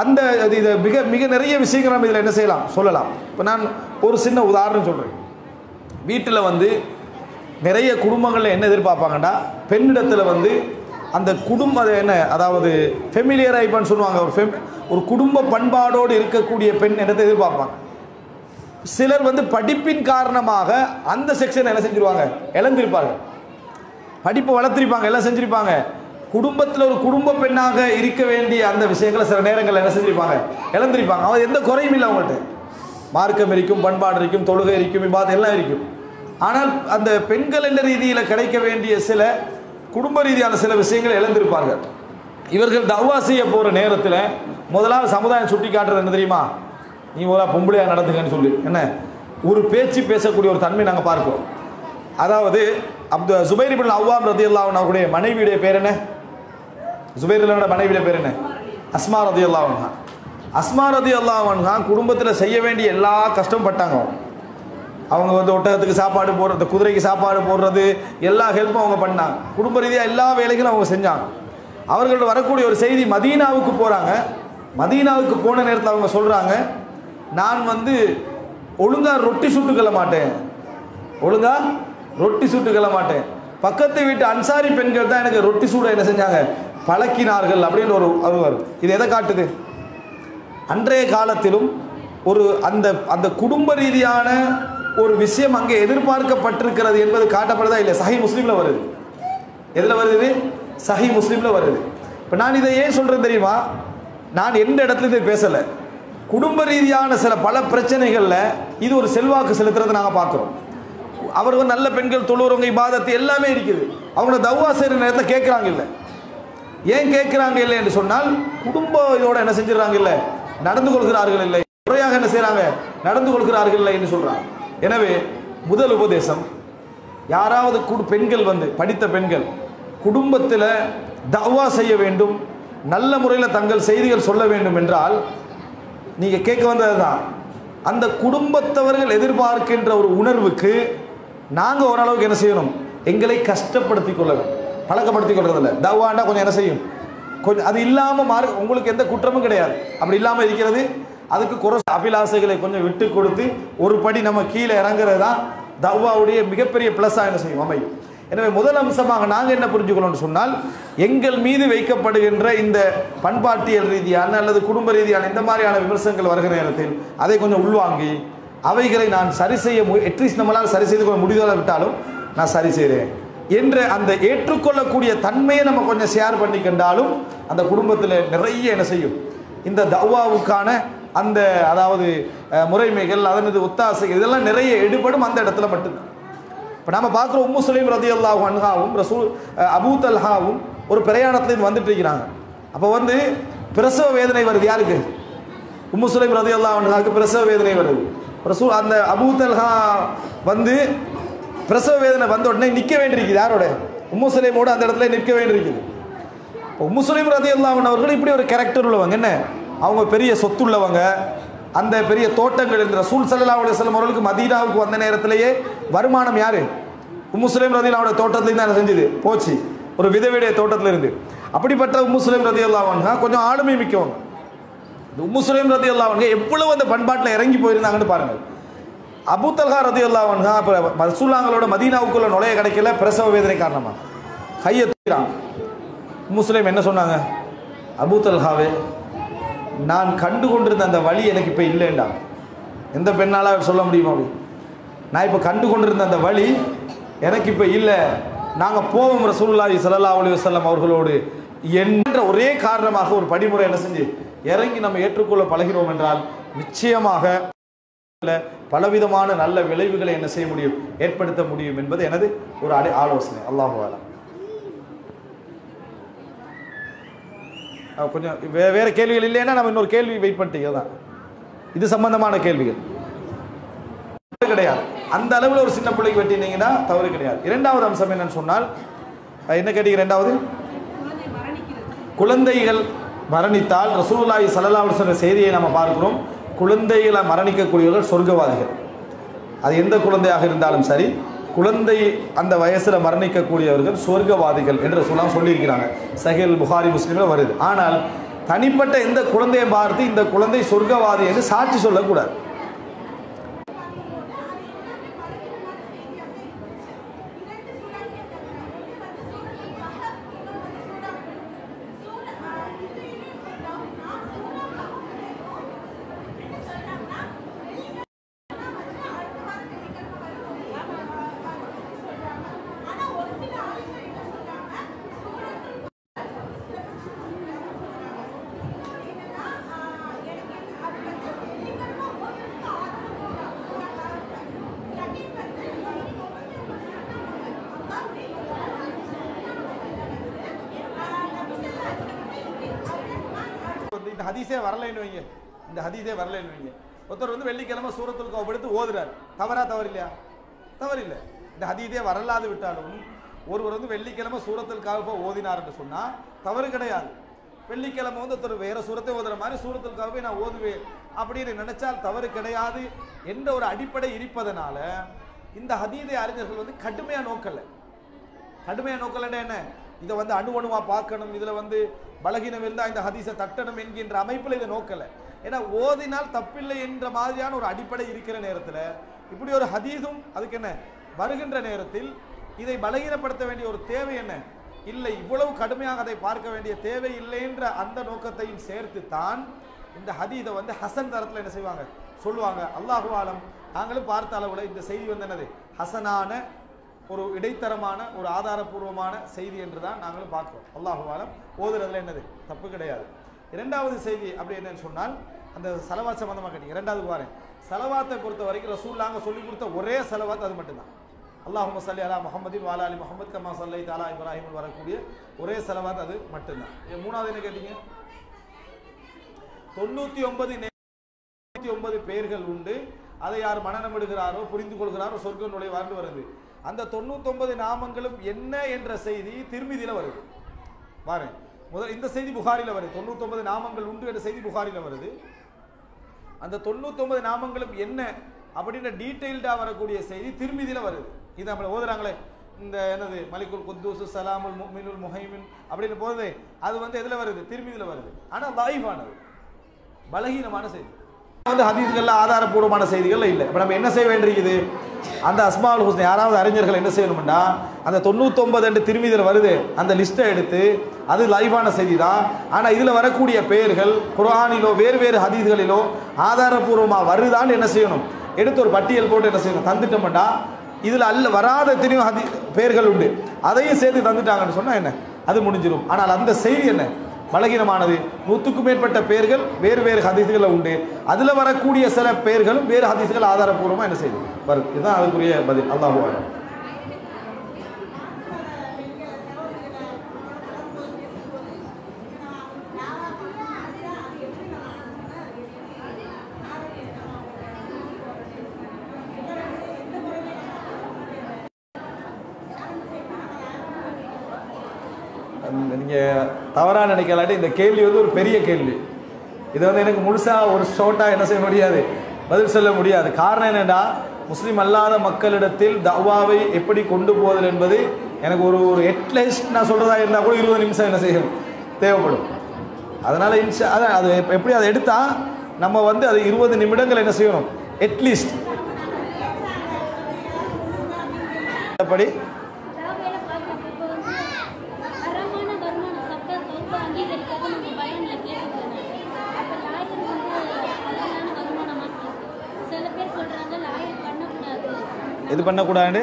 Speaker 4: அந்த இதை மிக மிக நிறைய விஷயங்கள் நம்ம இதில் என்ன செய்யலாம், சொல்லலாம். இப்போ நான் ஒரு சின்ன உதாரணம் சொல்கிறேன். வீட்டில் நிறைய குடும்பங்களில் என்ன எதிர்பார்ப்பாங்கன்னா, பெண்ணிடத்தில் அந்த குடும்பம் என்ன, அதாவது ஃபெமிலியர் ஐப்பான்னு சொல்லுவாங்க, ஒரு குடும்ப பண்பாடோடு இருக்கக்கூடிய பெண் இடத்தை எதிர்பார்ப்பாங்க. சிலர் படிப்பின் காரணமாக அந்த செக்ஷன் என்ன செஞ்சிருவாங்க, இழந்திருப்பாங்க. படிப்பை வளர்த்திருப்பாங்க, எல்லாம் செஞ்சிருப்பாங்க. குடும்பத்தில் ஒரு குடும்ப பெண்ணாக இருக்க வேண்டிய அந்த விஷயங்களை சில நேரங்களில் என்ன செஞ்சிருப்பாங்க, இழந்திருப்பாங்க. அவங்க எந்த குறையும் இல்லை, அவங்கள்ட்ட மார்க்கம் இருக்கும், பண்பாடு இருக்கும், தொழுகை இருக்கும், இபாதத் எல்லாம் இருக்கும். ஆனால் அந்த பெண்கள் என்ற ரீதியில் கிடைக்க வேண்டிய சில குடும்ப ரீதியான சில விஷயங்களை இழந்திருப்பார்கள். இவர்கள் தவ்வா செய்ய போகிற நேரத்தில் முதலாவது சமுதாயம் சுட்டி காட்டுறது என்ன தெரியுமா, நீ முதல்ல பொம்பளையாக நடந்துங்கன்னு சொல்லி என்ன ஒரு பேச்சு பேசக்கூடிய ஒரு தன்மை நாங்கள் பார்க்கிறோம். அதாவது ஜுபைர் இப்னு அவ்வாம் ரலியல்லாஹு அன்ஹு அவருடைய மனைவியுடைய பேர் என்ன, ஜுபைர் மனைவியுடைய பேர் என்ன, அஸ்மா ரலியல்லாஹு அன்ஹா. அஸ்மா ரலியல்லாஹு அன்ஹா குடும்பத்தில் செய்ய வேண்டிய எல்லா கஷ்டமும் பட்டாங்க. அவங்க வந்து ஒட்டகத்துக்கு சாப்பாடு போடுறது, குதிரைக்கு சாப்பாடு போடுறது, எல்லா ஹெல்ப்பும் அவங்க பண்ணாங்க. குடும்ப ரீதியாக எல்லா வேலைகளும் அவங்க செஞ்சாங்க. அவர்களோட வரக்கூடிய ஒரு செய்தி, மதீனாவுக்கு போகிறாங்க. மதீனாவுக்கு போன நேரத்தில் அவங்க சொல்கிறாங்க, நான் வந்து ஒழுங்காக ரொட்டி சுட்டுக்கொள்ள மாட்டேன், ஒழுங்காக ரொட்டி சுட்டுக்கொள்ள மாட்டேன். பக்கத்து வீட்டு அன்சாரி பெண்கள் தான் எனக்கு ரொட்டி சூட என்ன செஞ்சாங்க, பழக்கினார்கள் அப்படின்னு ஒரு அது வரும். இது எதை காட்டுது, அன்றைய காலத்திலும் ஒரு அந்த அந்த குடும்ப ரீதியான ஒரு விஷயம் அங்கே எதிர்பார்க்கப்பட்டிருக்கிறது என்பது காட்டப்படுதா இல்லை? சஹீஹ் முஸ்லீமில் வருது. எதில் வருது? சஹீஹ் முஸ்லீமில் வருது. இப்போ நான் இதை ஏன் சொல்கிறேன் தெரியுமா, நான் எந்த இடத்துல இதை பேசலை, குடும்ப ரீதியான சில பல பிரச்சனைகளில் இது ஒரு செல்வாக்கு செலுத்துறதை நாங்கள் பார்க்குறோம். அவர்கள் நல்ல பெண்கள், தொழுறவங்க, இபாதத்து எல்லாமே இருக்குது. அவங்கள தவ்வா செய்கிற நேரத்தில் கேட்குறாங்க இல்லை. ஏன் கேட்குறாங்க இல்லை என்று சொன்னால், குடும்ப இதோட என்ன செஞ்சிடறாங்க இல்லை, நடந்து கொள்கிறார்கள் இல்லை, முறையாக என்ன செய்கிறாங்க, நடந்து கொள்கிறார்கள் இல்லை என்று சொல்கிறாங்க. எனவே முதல் உபதேசம், யாராவது பெண்கள் வந்து படித்த பெண்கள் குடும்பத்தில் தவ்வா செய்ய வேண்டும், நல்ல முறையில் தங்கள் செய்திகள் சொல்ல வேண்டும் என்றால், நீங்கள் கேட்க வந்தது தான், அந்த குடும்பத்தவர்கள் எதிர்பார்க்கின்ற ஒரு உணர்வுக்கு நாங்கள் ஓரளவுக்கு என்ன செய்யணும், எங்களை கஷ்டப்படுத்தி கொள்ள வேண்டும். பழக்கப்படுத்தி கொள்றதில்ல. தவ்வாண்டா கொஞ்சம் என்ன செய்யும், கொஞ்சம் அது இல்லாமல் உங்களுக்கு எந்த குற்றமும் கிடையாது. அப்படி இல்லாமல் இருக்கிறது, அதுக்கு குறை அபிலாசைகளை கொஞ்சம் விட்டு கொடுத்து ஒரு படி நம்ம கீழே இறங்குறது தான் தவ்வாவுடைய மிகப்பெரிய ப்ளஸ்ஸாக என்ன செய்யும், அமையும். எனவே முதல் அம்சமாக நாங்கள் என்ன புரிஞ்சுக்கணும்னு சொன்னால், எங்கள் மீது வைக்கப்படுகின்ற இந்த பண்பாட்டியல் ரீதியான அல்லது குடும்ப ரீதியான இந்த மாதிரியான விமர்சனங்கள் வருகிற நேரத்தில் அதை கொஞ்சம் உள்வாங்கி அவைகளை நான் சரி செய்ய அட்லீஸ்ட் நம்மளால் சரி செய்து கொள்ள முடியாத விட்டாலும் நான் சரி செய்கிறேன் என்ற அந்த ஏற்றுக்கொள்ளக்கூடிய தன்மையை நம்ம கொஞ்சம் ஷேர் பண்ணிக்கொண்டாலும் அந்த குடும்பத்தில் நிறைய என்ன செய்யும், இந்த தவ்வாவுக்கான அந்த அதாவது முறைமைகள், அதனது ஒத்தாசைகள் இதெல்லாம் நிறைய எடுபடும் அந்த இடத்துல மட்டும்தான். இப்போ நம்ம பார்க்குறோம், உம்மு சுலைம் ரலியல்லாஹு அன்ஹாவும் அபூ தல்ஹாவும் ஒரு பிரயாணத்துலேருந்து வந்துட்டு இருக்கிறாங்க. அப்போ வந்து பிரசவ வேதனை வருது. யாருக்கு? உம்மு சுலைம் ரலியல்லாஹு அன்ஹாவுக்கு பிரசவ வேதனை வருது. அந்த அபூ தல்ஹா வந்து பிரசவ வேதனை வந்த உடனே நிற்க வேண்டியிருக்குது. யாரோட? உம்மு சுலைமோடு அந்த இடத்துல நிற்க வேண்டியிருக்குது. உம்மு சுலைம் ரலியல்லாஹு அன்ஹா அவர்கள் இப்படி ஒரு கேரக்டர் உள்ளவங்க. என்ன, அவங்க பெரிய சொத்துள்ளவங்க, அந்த பெரிய தோட்டங்கள் இந்த ரசூல் ஸல்லல்லாஹு அலைஹி வஸல்லம் அவர்களுக்கு மதீனாவுக்கு வந்த நேரத்திலேயே வருமானம் யாரு? உம்மு சுலைம் ரலியல்லாஹு அன்ஹா தோட்டத்துலேருந்து தான் செஞ்சது போச்சு, ஒரு விதவையுடைய தோட்டத்தில் இருந்து. அப்படிப்பட்ட உம்மு சுலைம் ரலியல்லாஹு அன்ஹா கொஞ்சம் ஆளுமை மிக்கவங்க. உம்மு சுலைம் ரலியல்லாஹு அன்ஹா எவ்வளவு அந்த பண்பாட்டில் இறங்கி போயிருந்தாங்கன்னு பாருங்கள். அபூ தல்ஹா ரலியல்லாஹு அன்ஹா ரசூலுல்லாஹ்களோட மதீனாவுக்குள்ள நுழைய கிடைக்கல, பிரசவ வேதனை காரணமாக கையை தூக்கிறாங்க. உம்மு சுலைம் என்ன சொன்னாங்க? அபூ தல்ஹாவே, நான் கண்டு கொண்டிருந்த அந்த வழி எனக்கு இப்போ இல்லைண்டா. எந்த பெண்ணால் சொல்ல முடியுமா? அப்படி நான் இப்போ கண்டு கொண்டிருந்த அந்த வழி எனக்கு இப்போ இல்லை, நாங்கள் போவோம் ரசூலுல்லாஹி ஸல்லல்லாஹு அலைஹி வஸல்லம் அவர்களோடு என்ற ஒரே காரணமாக ஒரு படிமுறை என்ன செஞ்சு இறங்கி நம்ம ஏற்றுக்கொள்ள பழகிறோம் என்றால் நிச்சயமாக பலவிதமான நல்ல விளைவுகளை என்ன செய்ய முடியும், ஏற்படுத்த முடியும் என்பது எனது ஒரு ஆலோசனை. அல்லாஹு அலம். கொஞ்சம் வேற கேள்விகள் இல்லைன்னா நம்ம இன்னொரு கேள்வி வெயிட் பண்ணிட்டீங்க தான். இது சம்பந்தமான கேள்விகள் கிடையாது. அந்த அளவில் ஒரு சின்ன பிள்ளைக்கு வெட்டினீங்கன்னா தவறு கிடையாது. இரண்டாவது அம்சம் என்னன்னு சொன்னால், என்ன கேட்டீங்க? இரண்டாவது, குழந்தைகள் மரணித்தால் ரசூலுல்லாஹி ஸல்லல்லாஹு அலைஹி வஸல்லம் செய்தியை நம்ம பார்க்கிறோம். குழந்தைகளை மரணிக்கக்கூடியவர்கள் சொர்க்கவாதிகள். அது எந்த குழந்தையாக இருந்தாலும் சரி, குழந்தை அந்த வயசில் மரணிக்கக்கூடியவர்கள் சொர்க்கவாதிகள் என்று சொல்லியிருக்கிறாங்க. சஹீஹ் புகாரி முஸ்லிமில் வருது. ஆனால் தனிப்பட்ட எந்த குழந்தையை பார்த்து இந்த குழந்தை சொர்க்கவாதி என்று சாட்சி சொல்லக்கூடாது. ஹதீஸே வரலைன்னு வைங்க, இந்த ஹதீஸே வரலைன்னு வைங்க. ஒருத்தர் வந்து வெள்ளிக்கிழமை சூரத்துல் கஹஃப் எடுத்து ஓதுறாரு, தவறா தவறு இல்லையா? தவறு இல்லை. இந்த ஹதீஸே வரலாது விட்டாலும் ஒருவர் வந்து வெள்ளிக்கிழமை சூரத்துல் கஹஃபை ஓதினார்னு சொன்னா தவறு கிடையாது. வெள்ளிக்கிழமை வந்து ஒருத்தர் வேற சூரத்தை ஓதுற மாதிரி சூரத்துல் கஹஃபை நான் ஓதுவேன் அப்படின்னு நினைச்சால் தவறு கிடையாது என்ற ஒரு அடிப்படை இருப்பதனால இந்த ஹதீஸை அறிஞர்கள் வந்து கடுமையா நோக்கல. கடுமையா நோக்கலன்னா என்ன, இதை வந்து அணுவணுவா பார்க்கணும், இதுல வந்து பலகீனம் இருந்தால் இந்த ஹதீஸை தட்டணும் என்கின்ற அமைப்பில் இதை நோக்கல. ஏன்னா ஓதினால் தப்பில்லை என்ற மாதிரியான ஒரு அடிப்படை இருக்கிற நேரத்தில் இப்படி ஒரு ஹதீஸும் அதுக்கு என்ன வருகின்ற நேரத்தில் இதை பலகீனப்படுத்த வேண்டிய ஒரு தேவை என்ன இல்லை, இவ்வளவு கடுமையாக அதை பார்க்க வேண்டிய தேவை இல்லை என்ற அந்த நோக்கத்தையும் சேர்த்து தான் இந்த ஹதீஸை வந்து ஹசன் தரத்தில் என்ன செய்வாங்க சொல்லுவாங்க. அல்லாஹு ஆலம் நாங்களும் பார்த்த அளவில் இந்த செய்தி வந்து என்னது ஹசனான ஒரு இடைத்தரமான ஒரு ஆதாரபூர்வமான செய்தி என்று தான் நாங்களும் பார்க்கிறோம். அல்லாஹு ஆலம் ஓதுறதுல என்னது தப்பு கிடையாது. இரண்டாவது செய்தி அப்படி என்னன்னு சொன்னால் அந்த சலவாத் சம்பந்தமாக கேட்டீங்க. இரண்டாவது பாருங்க, சலவாத்தை பொறுத்த வரைக்கும் ரசூலுல்லாஹ் சொல்லி கொடுத்த ஒரே சலவாத் அது மட்டும்தான். அல்லாஹும்ம ஸல்லி அலா முஹம்மதின் வ அலா அலி முஹம்மத் கமா ஸல்லைத அலா இப்ராஹிம் வரக்கூடிய ஒரே சலவாத் அது மட்டும்தான். மூணாவது என்ன கேட்டீங்க, 99 பெயர்கள் உண்டு, அதை யார் மனநமிடுகிறாரோ புரிந்து கொள்கிறாரோ சொர்க்கம் நுழைவார்னு வருது. அந்த 99 நாமங்களும் என்ன என்ற செய்தி திர்மிதியில வருது. பாருங்க, முதல் இந்த செய்தி புகாரில வருது. 99 நாமங்கள் உண்டு என்ற செய்தி புகாரில வருது. அந்த 99 நாமங்களும் என்ன அப்படின்ற டீடைல்டா வரக்கூடிய செய்தி திர்மிதியில வருது. இது நம்மள ஓதுறாங்களே இந்த என்னது மலிக்குல் குத்தூஸ் சலாமுல் முஃமினுல் முஹைமின் அப்படின்னு போதே அது வந்து எதுல வருது, திர்மிதியில வருது. ஆனா லைஃபானது பலகீனமான செய்தி வந்து ஹதீஸ்கள்ல ஆதாரபூர்வமான செய்திகள் இல்லை. இப்போ நம்ம என்ன செய்ய வேண்டியிருக்குது, அந்த அஸ்மாவுல் ஹுஸ்னா யாராவது அறிஞர்கள் என்ன செய்யணும்னா அந்த 99 என்று திருமிதியில் வருது அந்த லிஸ்ட்டை எடுத்து அது லைவான செய்தி தான், ஆனால் இதில் வரக்கூடிய பெயர்கள் குர்ஆனிலோ வேறு வேறு ஹதீஸ்களிலோ ஆதாரபூர்வமாக வருதான்னு என்ன செய்யணும், எடுத்து ஒரு பட்டியல் போட்டு என்ன செய்யணும் தந்துட்டோம்னா இதில் அல்ல வராத தெரியும் பெயர்கள் உண்டு அதையும் சேர்த்து தந்துட்டாங்கன்னு சொன்னால் என்ன அது முடிஞ்சிடும். ஆனால் அந்த செய்தி என்ன பலகீனமானது. 100க்கும் மேற்பட்ட பெயர்கள் வேறு வேறு ஹதீஸ்களில் உண்டு, அதில் வரக்கூடிய சில பெயர்களும் வேறு ஹதீஸ்கள் ஆதாரபூர்வமாக என்ன செய்யுது வருது. இதுதான் அதுக்குரிய பதில். அல்லாஹு அலம். நீங்கள் தவறாக நினைக்கலாட்டி இந்த கேள்வி வந்து ஒரு பெரிய கேள்வி. இது வந்து எனக்கு முழுசாக ஒரு ஷார்ட்டாக என்ன செய்ய முடியாது, பதில் சொல்ல முடியாது. காரணம் என்னென்னா முஸ்லீம் அல்லாத மக்களிடத்தில் தவாவை எப்படி கொண்டு போதல் என்பது எனக்கு ஒரு அட்லீஸ்ட் நான் சொல்கிறதா இருந்தால் கூட 20 நிமிஷம் என்ன செய்யும் தேவைப்படும். அதனால் அதான் அது எப்படி அதை எடுத்தால் நம்ம வந்து அது 20 நிமிடங்கள் என்ன செய்யணும் அட்லீஸ்ட் படி இது பண்ணக்கூடாது.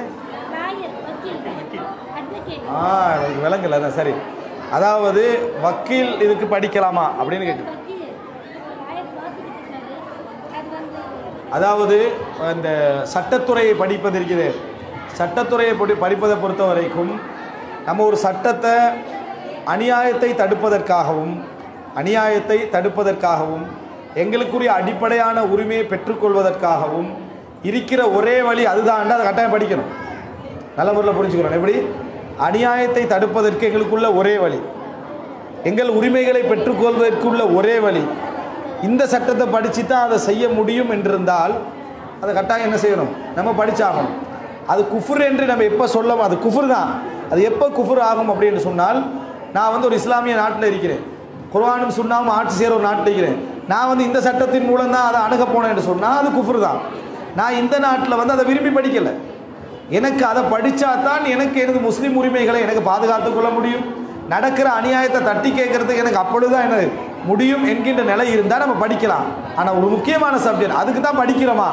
Speaker 4: விளங்கல தான் சரி. அதாவது வக்கீல் இதுக்கு படிக்கலாமா அப்படின்னு கேட்கு. அதாவது இந்த சட்டத்துறையை படிப்பது இருக்குது, சட்டத்துறையை படிப்பதை பொறுத்த வரைக்கும் நம்ம ஒரு சட்டத்தை அநியாயத்தை தடுப்பதற்காகவும் எங்களுக்குரிய அடிப்படையான உரிமையை பெற்றுக்கொள்வதற்காகவும் இருக்கிற ஒரே வழி அதுதான். அதை கட்டாயம் படிக்கணும், நல்ல முறையில் புரிஞ்சுக்கணும். எப்படி அநியாயத்தை தடுப்பதற்கு எங்களுக்குள்ள ஒரே வழி, எங்கள் உரிமைகளை பெற்றுக்கொள்வதற்குள்ள ஒரே வழி, இந்த சட்டத்தை படித்து தான் அதை செய்ய முடியும் என்றிருந்தால் அதை கட்டாயம் என்ன செய்யணும் நம்ம படித்தாகணும். அது குஃபுர் என்று நம்ம எப்போ சொல்லணும், அது குஃபுர் தான். அது எப்போ குஃபுர் ஆகும் அப்படின்னு சொன்னால், நான் வந்து ஒரு இஸ்லாமிய நாட்டில் இருக்கிறேன், குர்ஆனும் சுன்னாவும் ஆட்சி செய்கிற ஒரு நாட்டில் இருக்கிறேன், நான் வந்து இந்த சட்டத்தின் மூலம் தான் அதை அணுக போனேன் என்று சொன்னால் அது குஃபுர் தான். நான் இந்த நாட்டில் வந்து அதை விரும்பி படிக்கலை, எனக்கு அதை படித்தா தான் எனக்கு எனது முஸ்லீம் உரிமைகளை எனக்கு பாதுகாத்து கொள்ள முடியும், நடக்கிற அநியாயத்தை தட்டி கேட்கறதுக்கு எனக்கு அப்பொழுதுதான் என்ன முடியும் என்கின்ற நிலை இருந்தால் நம்ம படிக்கலாம். ஆனால் ஒரு முக்கியமான சப்ஜெக்ட் அதுக்கு தான் படிக்கிறோமா,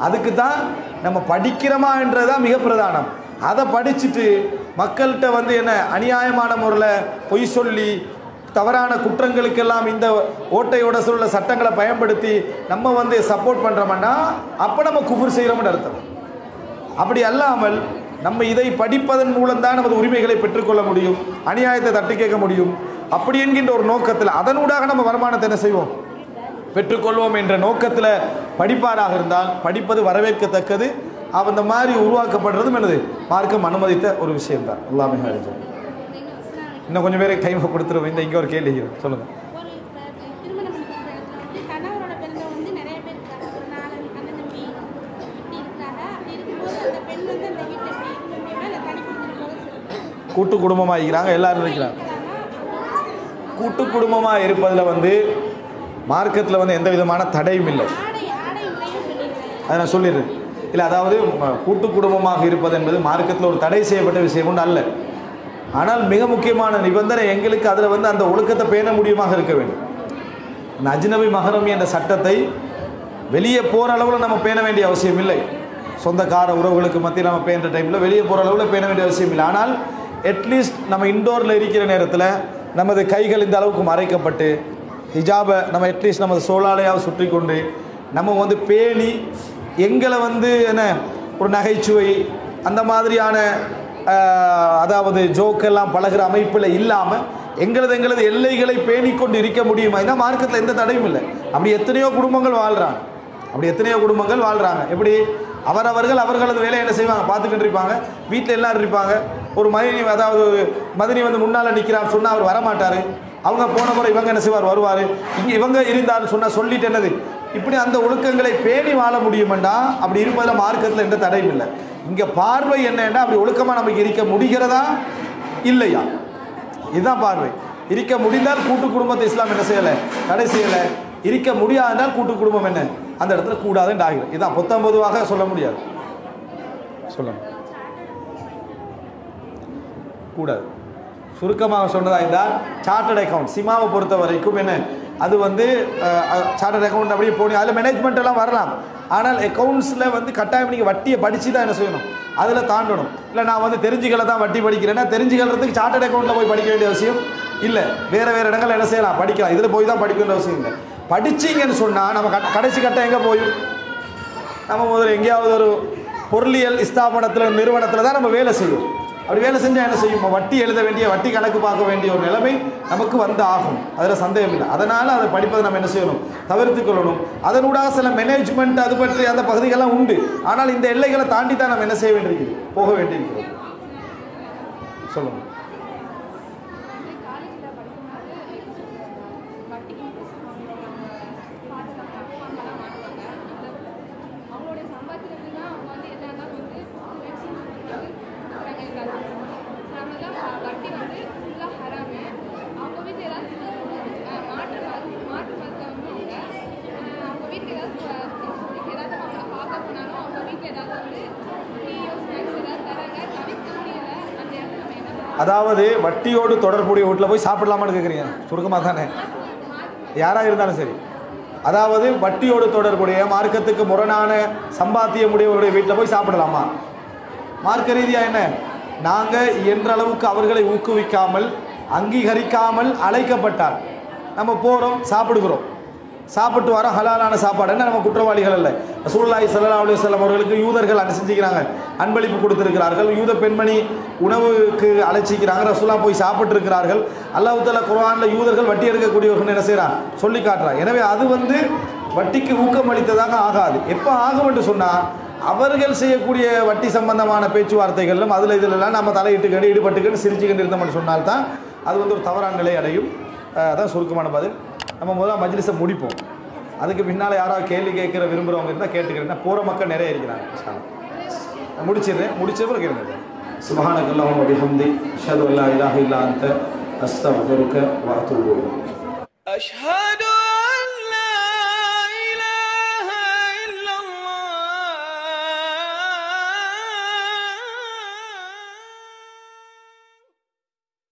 Speaker 4: அதுக்கு தான் நம்ம படிக்கிறோமா என்றதுதான் மிக பிரதானம். அதை படிச்சுட்டு மக்கள்கிட்ட வந்து என்ன அநியாயமான முறையில் பொய் சொல்லி தவறான குற்றங்களுக்கெல்லாம் இந்த ஓட்டையோட சொல்ல சட்டங்களை பயன்படுத்தி நம்ம வந்து சப்போர்ட் பண்ணுறோம்னா அப்போ நம்ம குஃபுர் செய்கிறோம்னு அர்த்தம். அப்படி அல்லாமல் நம்ம இதை படிப்பதன் மூலம் தான் நமது உரிமைகளை பெற்றுக்கொள்ள முடியும், அநியாயத்தை தட்டி கேட்க முடியும், அப்படி என்கின்ற ஒரு நோக்கத்தில் அதனூடாக நம்ம வருமானத்தை என்ன செய்வோம் பெற்றுக்கொள்வோம் என்ற நோக்கத்தில் படிப்பாராக இருந்தால் படிப்பது வரவேற்கத்தக்கது. அந்த மாதிரி உருவாக்கப்படுறதும் என்னது மார்க்கம் அனுமதித்த ஒரு விஷயம்தான். எல்லாமே இன்னும் கொஞ்சம் பேருக்கு டைம் கொடுத்துருவோம். இந்த இங்கே ஒரு கேள்வி சொல்லுங்கள். கூட்டு குடும்பமாக இருக்கிறாங்க, எல்லாரும் இருக்கிறாங்க. கூட்டு குடும்பமாக இருப்பதில் வந்து மார்க்கத்தில் வந்து எந்த விதமான தடையும் இல்லை. அதை நான் சொல்லிடுறேன். இல்லை, அதாவது கூட்டு குடும்பமாக இருப்பது என்பது மார்க்கத்தில் ஒரு தடை செய்யப்பட்ட விஷயம் ஒன்று அல்ல. ஆனால் மிக முக்கியமான நிபந்தனை எங்களுக்கு அதில் வந்து அந்த ஒழுக்கத்தை பேண முடியுமாக இருக்க வேண்டும். அந்த அஜ்னபி மஹரம் என்ற சட்டத்தை வெளியே போகிற அளவில் நம்ம பேண வேண்டிய அவசியம் இல்லை. சொந்தக்கார உறவுகளுக்கு மத்தியில் நம்ம பேணுற டைமில் வெளியே போகிற அளவில் பேண வேண்டிய அவசியம் இல்லை. ஆனால் அட்லீஸ்ட் நம்ம இன்டோரில் இருக்கிற நேரத்தில் நமது கைகள் இந்த அளவுக்கு மறைக்கப்பட்டு ஹிஜாபை நம்ம அட்லீஸ்ட் நமது சோழாலையாக சுற்றி கொண்டு நம்ம வந்து பேணி எங்களை வந்து என்ன ஒரு நகைச்சுவை அந்த மாதிரியான அதாவது ஜோக்கெல்லாம் பழகிற அமைப்பில் இல்லாமல் எங்களது எல்லைகளை பேணிக்கொண்டு இருக்க முடியுமா? இதான் மார்க்கத்தில் எந்த தடையும் இல்லை. அப்படி எத்தனையோ குடும்பங்கள் வாழ்கிறாங்க. எப்படி அவரவர்கள் அவர்களது வேலையை என்ன செய்வாங்க பார்த்துக்கிட்டு இருப்பாங்க. வீட்டில் எல்லாரும் இருப்பாங்க. ஒரு மதினி வந்து முன்னால் நிற்கிறான்னு சொன்னால் அவர் வரமாட்டார். அவங்க போன முறை இவங்க என்ன செய்வார், வருவார். இங்கே இவங்க இருந்தார்னு சொன்னால் சொல்லிட்டு என்னது இப்படி அந்த ஒழுக்கங்களை பேணி வாழ முடியுமெண்டா அப்படி இருப்பதில் மார்க்கத்தில் எந்த தடையும் இல்லை. இங்கே பார்வை என்னன்னா அப்படி ஒழுக்கமாக நமக்கு இருக்க முடிகிறதா இல்லையா, இதுதான் பார்வை. இருக்க முடிந்தால் கூட்டு குடும்பத்தை இஸ்லாம் என்ன செய்யலை, தடை செய்யலை. இருக்க முடியாதனால் கூட்டு குடும்பம் என்ன அந்த இடத்துல கூடாதுன்னு ஆகிறது. இதுதான் பொதுவாக சொல்ல முடியாது. சொல்லுங்க, கூடாது. சுருக்கமாக சொன்னதாக இருந்தால் சார்ட்டர்ட் அக்கௌண்ட் சிமாவை பொறுத்த வரைக்கும் என்ன அது வந்து சார்ட்டர்ட் அக்கௌண்ட் அப்படியே போகணும். அதில் மேனேஜ்மெண்ட் எல்லாம் வரலாம். ஆனால் அக்கௌண்ட்ஸில் வந்து கட்டாயம் நீங்கள் வட்டியை படித்து தான் என்ன செய்யணும், அதில் தாண்டணும். இல்லை நான் வந்து தெரிஞ்சுக்கல தான் வட்டி படிக்கிறேன்னா தெரிஞ்சுக்கிறதுக்கு சார்ட்டர்ட் அக்கௌண்ட்டில் போய் படிக்க வேண்டிய அவசியம் இல்லை. வேறு இடங்கள் என்ன செய்யலாம், படிக்கலாம். இதில் போய் தான் படிக்க வேண்டிய அவசியம் இல்லை. படிச்சிங்கன்னு சொன்னால் நம்ம கடைசி கட்டம் எங்கே போயும், நம்ம முதல்ல எங்கேயாவது ஒரு பொருளியல் ஸ்தாபனத்தில் நிறுவனத்தில் தான் நம்ம வேலை செய்வோம். அப்படி வேலை செஞ்சால் என்ன செய்யும், வட்டி எழுத வேண்டிய வட்டி கணக்கு பார்க்க வேண்டிய ஒரு நிலைமை நமக்கு வந்து ஆகும். அதில் சந்தேகம் இல்லை. அதனால் அதை படிப்பதை நம்ம என்ன செய்யணும், தவிர்த்து கொள்ளணும். அதனூடாக சில மேனேஜ்மெண்ட் அது பற்றி அந்த பகுதிகள்லாம் உண்டு. ஆனால் இந்த எல்லைகளை தாண்டி தான் நம்ம என்ன செய்ய வேண்டியிருக்குது, போக வேண்டியிருக்கிறோம். சொல்லுங்கள். அதாவது வட்டியோடு தொடர்புடைய வீட்டில் போய் சாப்பிடலாமான்னு கேட்குறீங்க, சுருக்கமாக தானே, யாராக இருந்தாலும் சரி. அதாவது வட்டியோடு தொடர்புடைய மார்க்கத்துக்கு முரணான சம்பாத்தியம் உடையவருடைய வீட்டில் போய் சாப்பிடலாமா? மார்க்க ரீதியாக என்ன, நாங்கள் இயன்ற அளவுக்கு அவர்களை ஊக்குவிக்காமல் அங்கீகரிக்காமல் அழைக்கப்பட்டால் நம்ம போகிறோம், சாப்பிடுகிறோம், சாப்பிட்டு வர ஹலாலான சாப்பாடு என்ன நம்ம குற்றவாளிகள் அல்ல. ரசூலுல்லாஹி ஸல்லல்லாஹு அலைஹி வஸல்லம் அவர்களுக்கு யூதர்கள் என்ன செஞ்சுக்கிறாங்க, அன்பளிப்பு கொடுத்திருக்கிறார்கள். யூத பெண்மணி உணவுக்கு அழைச்சிக்கிறாங்க, ரசூலுல்லாஹ் போய் சாப்பிட்டு இருக்கிறார்கள். அல்லாஹ் தஆலா குர்ஆனில் யூதர்கள் வட்டி எடுக்கக்கூடியவர்கள் என்ன செய்கிறான் சொல்லி காட்டுறான். எனவே அது வந்து வட்டிக்கு ஊக்கம் அளித்ததாக ஆகாது. எப்போ ஆகும் என்று சொன்னால் அவர்கள் செய்யக்கூடிய வட்டி சம்பந்தமான பேச்சுவார்த்தைகளிலும் அதில் இதிலெல்லாம் நம்ம தலையிட்டுக்கண்டு ஈடுபட்டுக்கிட்டு சிரிச்சுக்கிட்டு இருந்தோம்னு சொன்னால்தான் அது வந்து ஒரு தவறான நிலை அடையும். அதான் சுருக்கமான பதில். நம்ம முதல்ல மஜ்லிஸை முடிப்போம். அதுக்கு பின்னால் யாராவது கேள்வி கேட்குற விரும்புகிறவங்க இருந்தால் கேட்டுக்கிறேன். போகிற மக்கள் நிறைய இருக்கிறாங்க. முடிச்சிடுறேன். முடிச்ச பிறகு கேளுங்க. சுப்ஹானக அல்லாஹும்ம வ பிஹம்திக் அஷ்ஹது அல்லா இலாஹா இல்லா அன்த அஸ்தக்ஃபிருக வ அத்தூபு இலைக்.